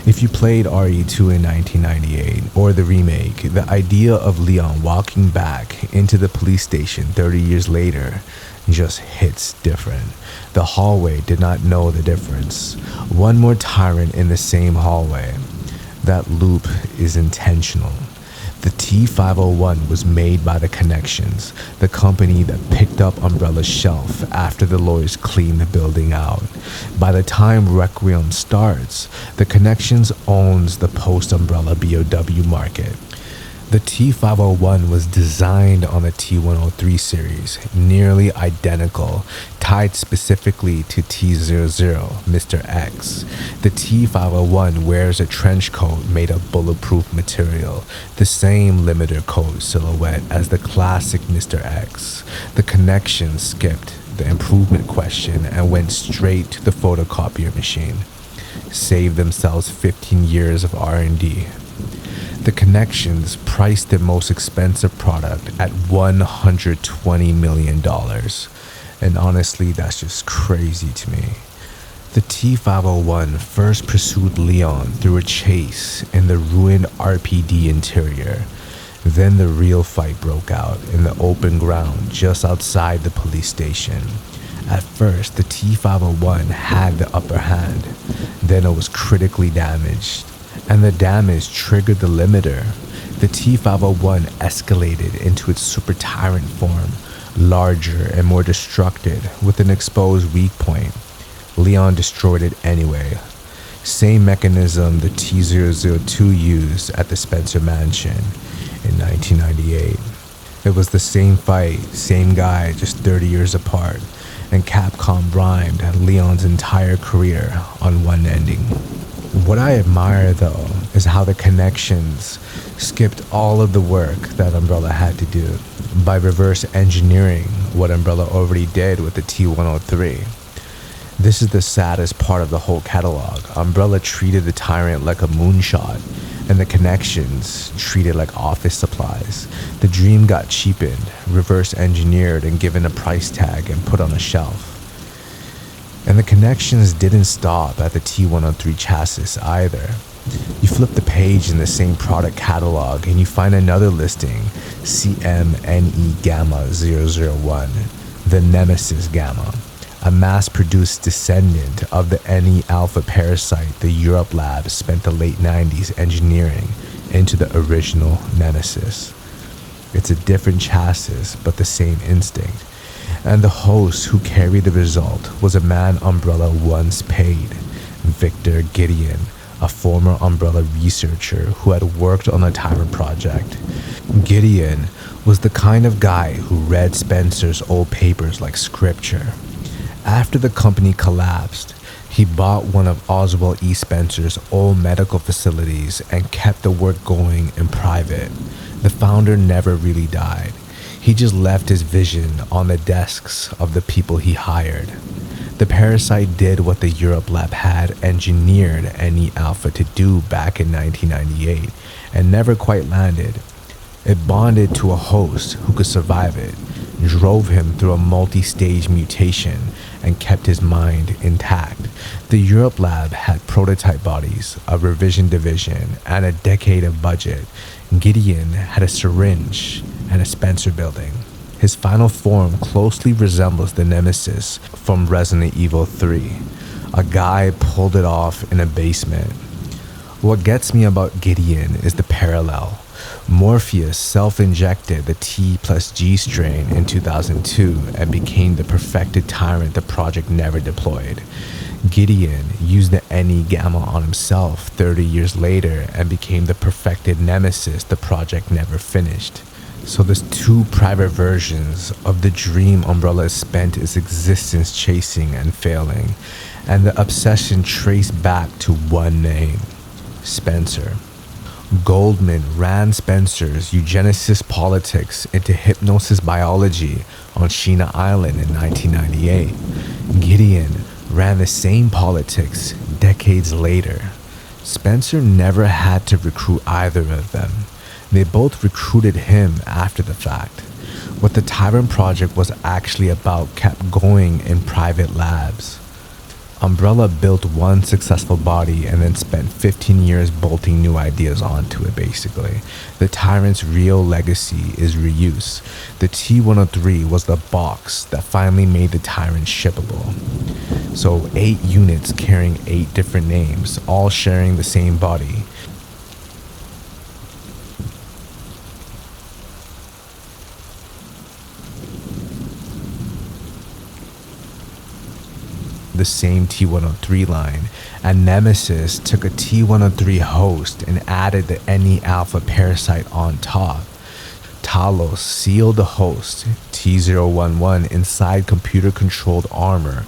If you played RE2 in 1998 or the remake, the idea of Leon walking back into the police station 30 years later just hits different. The hallway did not know the difference. One more Tyrant in the same hallway. That loop is intentional. The T501 was made by the Connections, the company that picked up Umbrella's shelf after the lawyers cleaned the building out. By the time Requiem starts, the Connections owns the post-Umbrella BOW market. The T501 was designed on the T103 series, nearly identical, tied specifically to T00, Mr. X. The T501 wears a trench coat made of bulletproof material, the same limiter code silhouette as the classic Mr. X. The Connection skipped the improvement question and went straight to the photocopier machine. Saved themselves 15 years of R&D. The Connections priced their most expensive product at $120 million. And honestly, that's just crazy to me. The T501 first pursued Leon through a chase in the ruined RPD interior. Then the real fight broke out in the open ground just outside the police station. At first, the T501 had the upper hand. Then it was critically damaged, and the damage triggered the limiter. The T501 escalated into its Super Tyrant form, larger and more destructive with an exposed weak point. Leon destroyed it anyway. Same mechanism the T002 used at the Spencer Mansion in 1998. It was the same fight, same guy, just 30 years apart, and Capcom rhymed Leon's entire career on one ending. What I admire though is how the connections skipped all of the work that Umbrella had to do by reverse engineering what Umbrella already did with the T-103. This is the saddest part of the whole catalog. Umbrella treated the Tyrant like a moonshot, and the connections treated like office supplies. The dream got cheapened, reverse engineered, and given a price tag and put on a shelf. And the connections didn't stop at the T-103 chassis either. You flip the page in the same product catalog and you find another listing, CMNE Gamma 001, the Nemesis Gamma, a mass-produced descendant of the NE Alpha parasite the Europe lab spent the late 90s engineering into the original Nemesis. It's a different chassis, but the same instinct. And the host who carried the result was a man Umbrella once paid, Victor Gideon, a former Umbrella researcher who had worked on the Tyrant project. Gideon was the kind of guy who read Spencer's old papers like scripture. After the company collapsed, he bought one of Oswald E. Spencer's old medical facilities and kept the work going in private. The founder never really died. He just left his vision on the desks of the people he hired. The parasite did what the Europe lab had engineered NE Alpha to do back in 1998 and never quite landed. It bonded to a host who could survive it, drove him through a multi-stage mutation, and kept his mind intact. The Europe lab had prototype bodies, a revision division, and a decade of budget. Gideon had a syringe and a Spencer building. His final form closely resembles the Nemesis from Resident Evil 3. A guy pulled it off in a basement. What gets me about Gideon is the parallel. Morpheus self-injected the T plus G strain in 2002 and became the perfected Tyrant the project never deployed. Gideon used the NE Gamma on himself 30 years later and became the perfected Nemesis the project never finished. So there's two private versions of the dream Umbrella spent its existence chasing and failing, and the obsession traced back to one name, Spencer. Goldman ran Spencer's eugenicist politics into hypnosis biology on Sheena Island in 1998. Gideon ran the same politics decades later. Spencer never had to recruit either of them. They both recruited him after the fact. What the Tyrant project was actually about kept going in private labs. Umbrella built one successful body and then spent 15 years bolting new ideas onto it basically. The Tyrant's real legacy is reuse. The T-103 was the box that finally made the Tyrant shippable. So 8 units carrying 8 different names, all sharing the same body. The same T-103 line, and Nemesis took a T-103 host and added the NE Alpha parasite on top. Talos sealed the host, T-011, inside computer-controlled armor,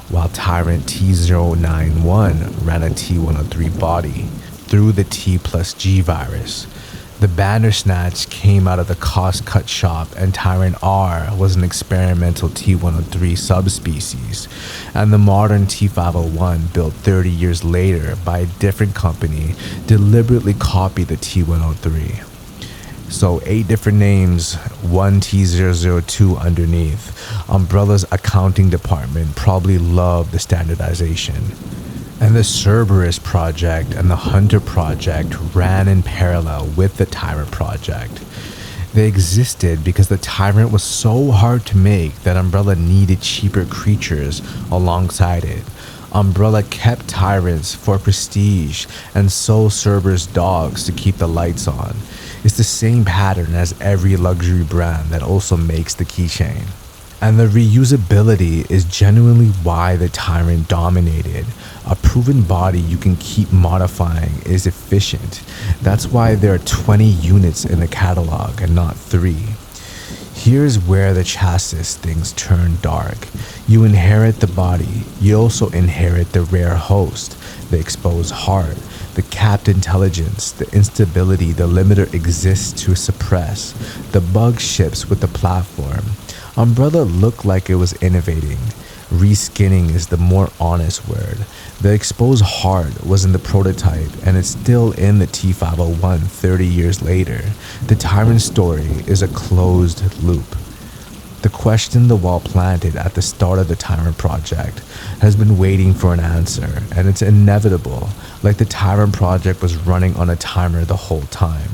while Tyrant T-091 ran a T-103 body through the T plus G virus. The Bandersnatch came out of the cost-cut shop, and Tyrant R was an experimental T-103 subspecies, and the modern T-501, built 30 years later by a different company, deliberately copied the T-103. So 8 different names, one T-002 underneath. Umbrella's accounting department probably loved the standardization. And the Cerberus project and the Hunter project ran in parallel with the Tyrant project. They existed because the Tyrant was so hard to make that Umbrella needed cheaper creatures alongside it. Umbrella kept Tyrants for prestige and sold Cerberus dogs to keep the lights on. It's the same pattern as every luxury brand that also makes the keychain. And the reusability is genuinely why the Tyrant dominated. A proven body you can keep modifying is efficient. That's why there are 20 units in the catalog and not 3. Here's where the chassis things turn dark. You inherit the body, you also inherit the rare host, the exposed heart, the capped intelligence, the instability the limiter exists to suppress, the bug ships with the platform. Umbrella looked like it was innovating. Reskinning is the more honest word. The exposed heart was in the prototype and it's still in the T501 30 years later. The Tyrant story is a closed loop. The question the wall planted at the start of the Tyrant project has been waiting for an answer, and it's inevitable, like the Tyrant project was running on a timer the whole time.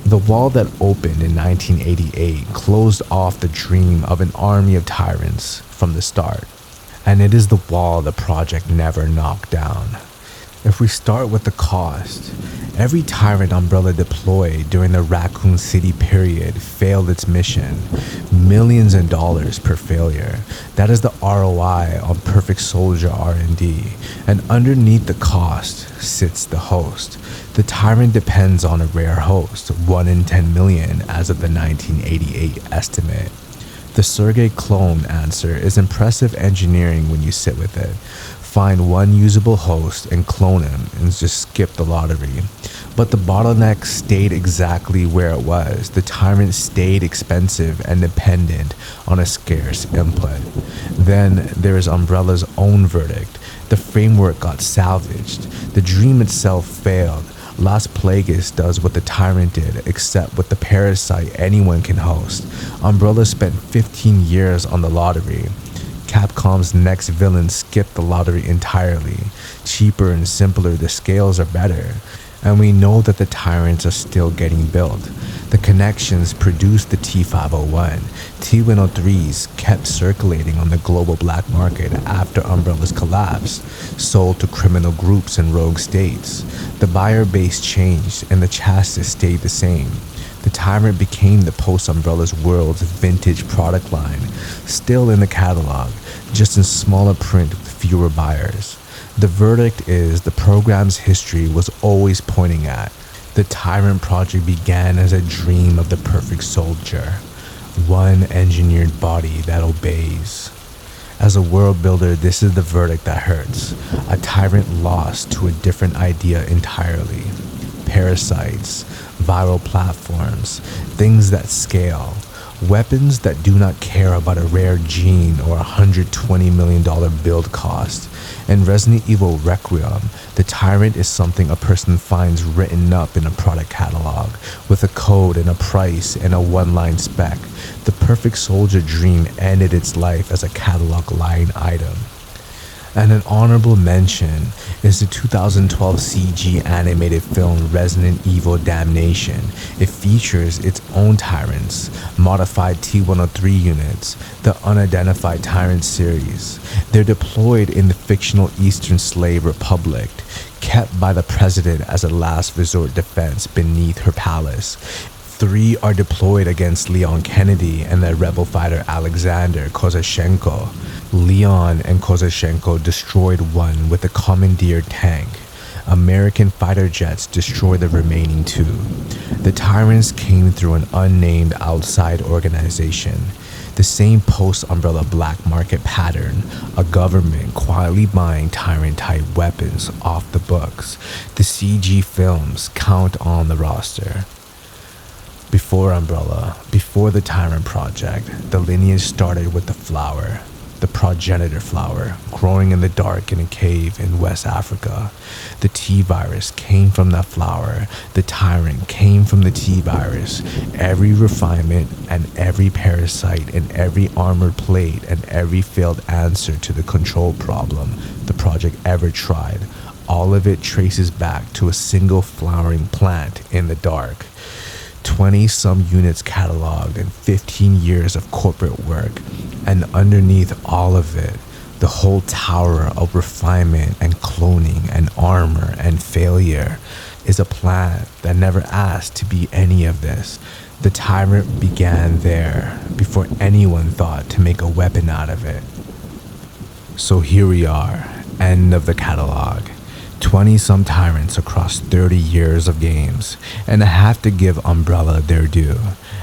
The wall that opened in 1988 closed off the dream of an army of tyrants from the start. And it is the wall the project never knocked down. If we start with the cost, every Tyrant Umbrella deployed during the Raccoon City period failed its mission. Millions in dollars per failure. That is the ROI on Perfect Soldier R&D. And underneath the cost sits the host. The Tyrant depends on a rare host, 1 in 10 million as of the 1988 estimate. The Sergei clone answer is impressive engineering when you sit with it. Find one usable host and clone him and just skip the lottery. But the bottleneck stayed exactly where it was. The Tyrant stayed expensive and dependent on a scarce input. Then there is Umbrella's own verdict. The framework got salvaged. The dream itself failed. Las Plagas does what the Tyrant did, except with the Parasite anyone can host. Umbrella spent 15 years on the lottery. Capcom's next villain skipped the lottery entirely. Cheaper and simpler, the scales are better. And we know that the Tyrants are still getting built. The connections produced the T501. T103s kept circulating on the global black market after Umbrella's collapse, sold to criminal groups and rogue states. The buyer base changed and the chassis stayed the same. The Tyrant became the post-Umbrella's world's vintage product line, still in the catalog, just in smaller print with fewer buyers. The verdict is the program's history was always pointing at. The Tyrant project began as a dream of the perfect soldier, one engineered body that obeys. As a world builder, this is the verdict that hurts. A Tyrant lost to a different idea entirely. Parasites, viral platforms, things that scale, weapons that do not care about a rare gene or $120 million build cost. In Resident Evil Requiem, the Tyrant is something a person finds written up in a product catalog, with a code and a price and a one-line spec. The Perfect Soldier dream ended its life as a catalog line item. And an honorable mention is the 2012 CG animated film Resident Evil Damnation. It features its own Tyrants, modified T103 units, the unidentified Tyrant series. They're deployed in the fictional Eastern Slave Republic, kept by the president as a last resort defense beneath her palace. 3 are deployed against Leon Kennedy and the rebel fighter Alexander Kozashenko. Leon and Kozashenko destroyed one with a commandeered tank. American fighter jets destroyed the remaining 2. The Tyrants came through an unnamed outside organization. The same post-Umbrella black market pattern, a government quietly buying Tyrant-type weapons off the books. The CG films count on the roster. Before Umbrella, before the Tyrant project, the lineage started with the flower, the progenitor flower, growing in the dark in a cave in West Africa. The T-virus came from that flower. The Tyrant came from the T-virus. Every refinement and every parasite and every armored plate and every failed answer to the control problem the project ever tried, all of it traces back to a single flowering plant in the dark. 20-some units cataloged and 15 years of corporate work, and underneath all of it, the whole tower of refinement and cloning and armor and failure is a plant that never asked to be any of this. The Tyrant began there before anyone thought to make a weapon out of it. So here we are, end of the catalog. 20-some tyrants across 30 years of games, and I have to give Umbrella their due.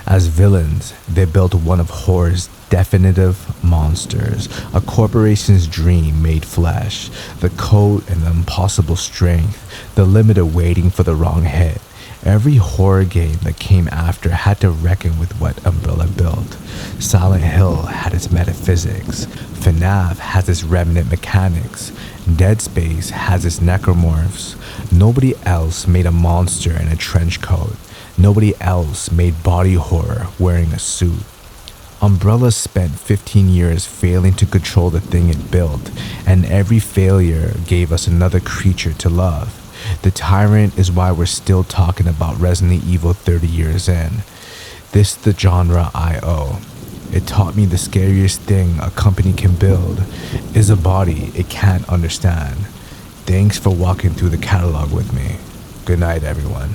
As villains, they built one of horror's definitive monsters, a corporation's dream made flesh, the code and the impossible strength, the limit of waiting for the wrong hit. Every horror game that came after had to reckon with what Umbrella built. Silent Hill had its metaphysics, FNAF has its remnant mechanics, Dead Space has its necromorphs. Nobody else made a monster in a trench coat. Nobody else made body horror wearing a suit. Umbrella spent 15 years failing to control the thing it built, and every failure gave us another creature to love. The Tyrant is why we're still talking about Resident Evil 30 years in. This is the genre I owe. It taught me the scariest thing a company can build is a body it can't understand. Thanks for walking through the catalog with me. Good night, everyone.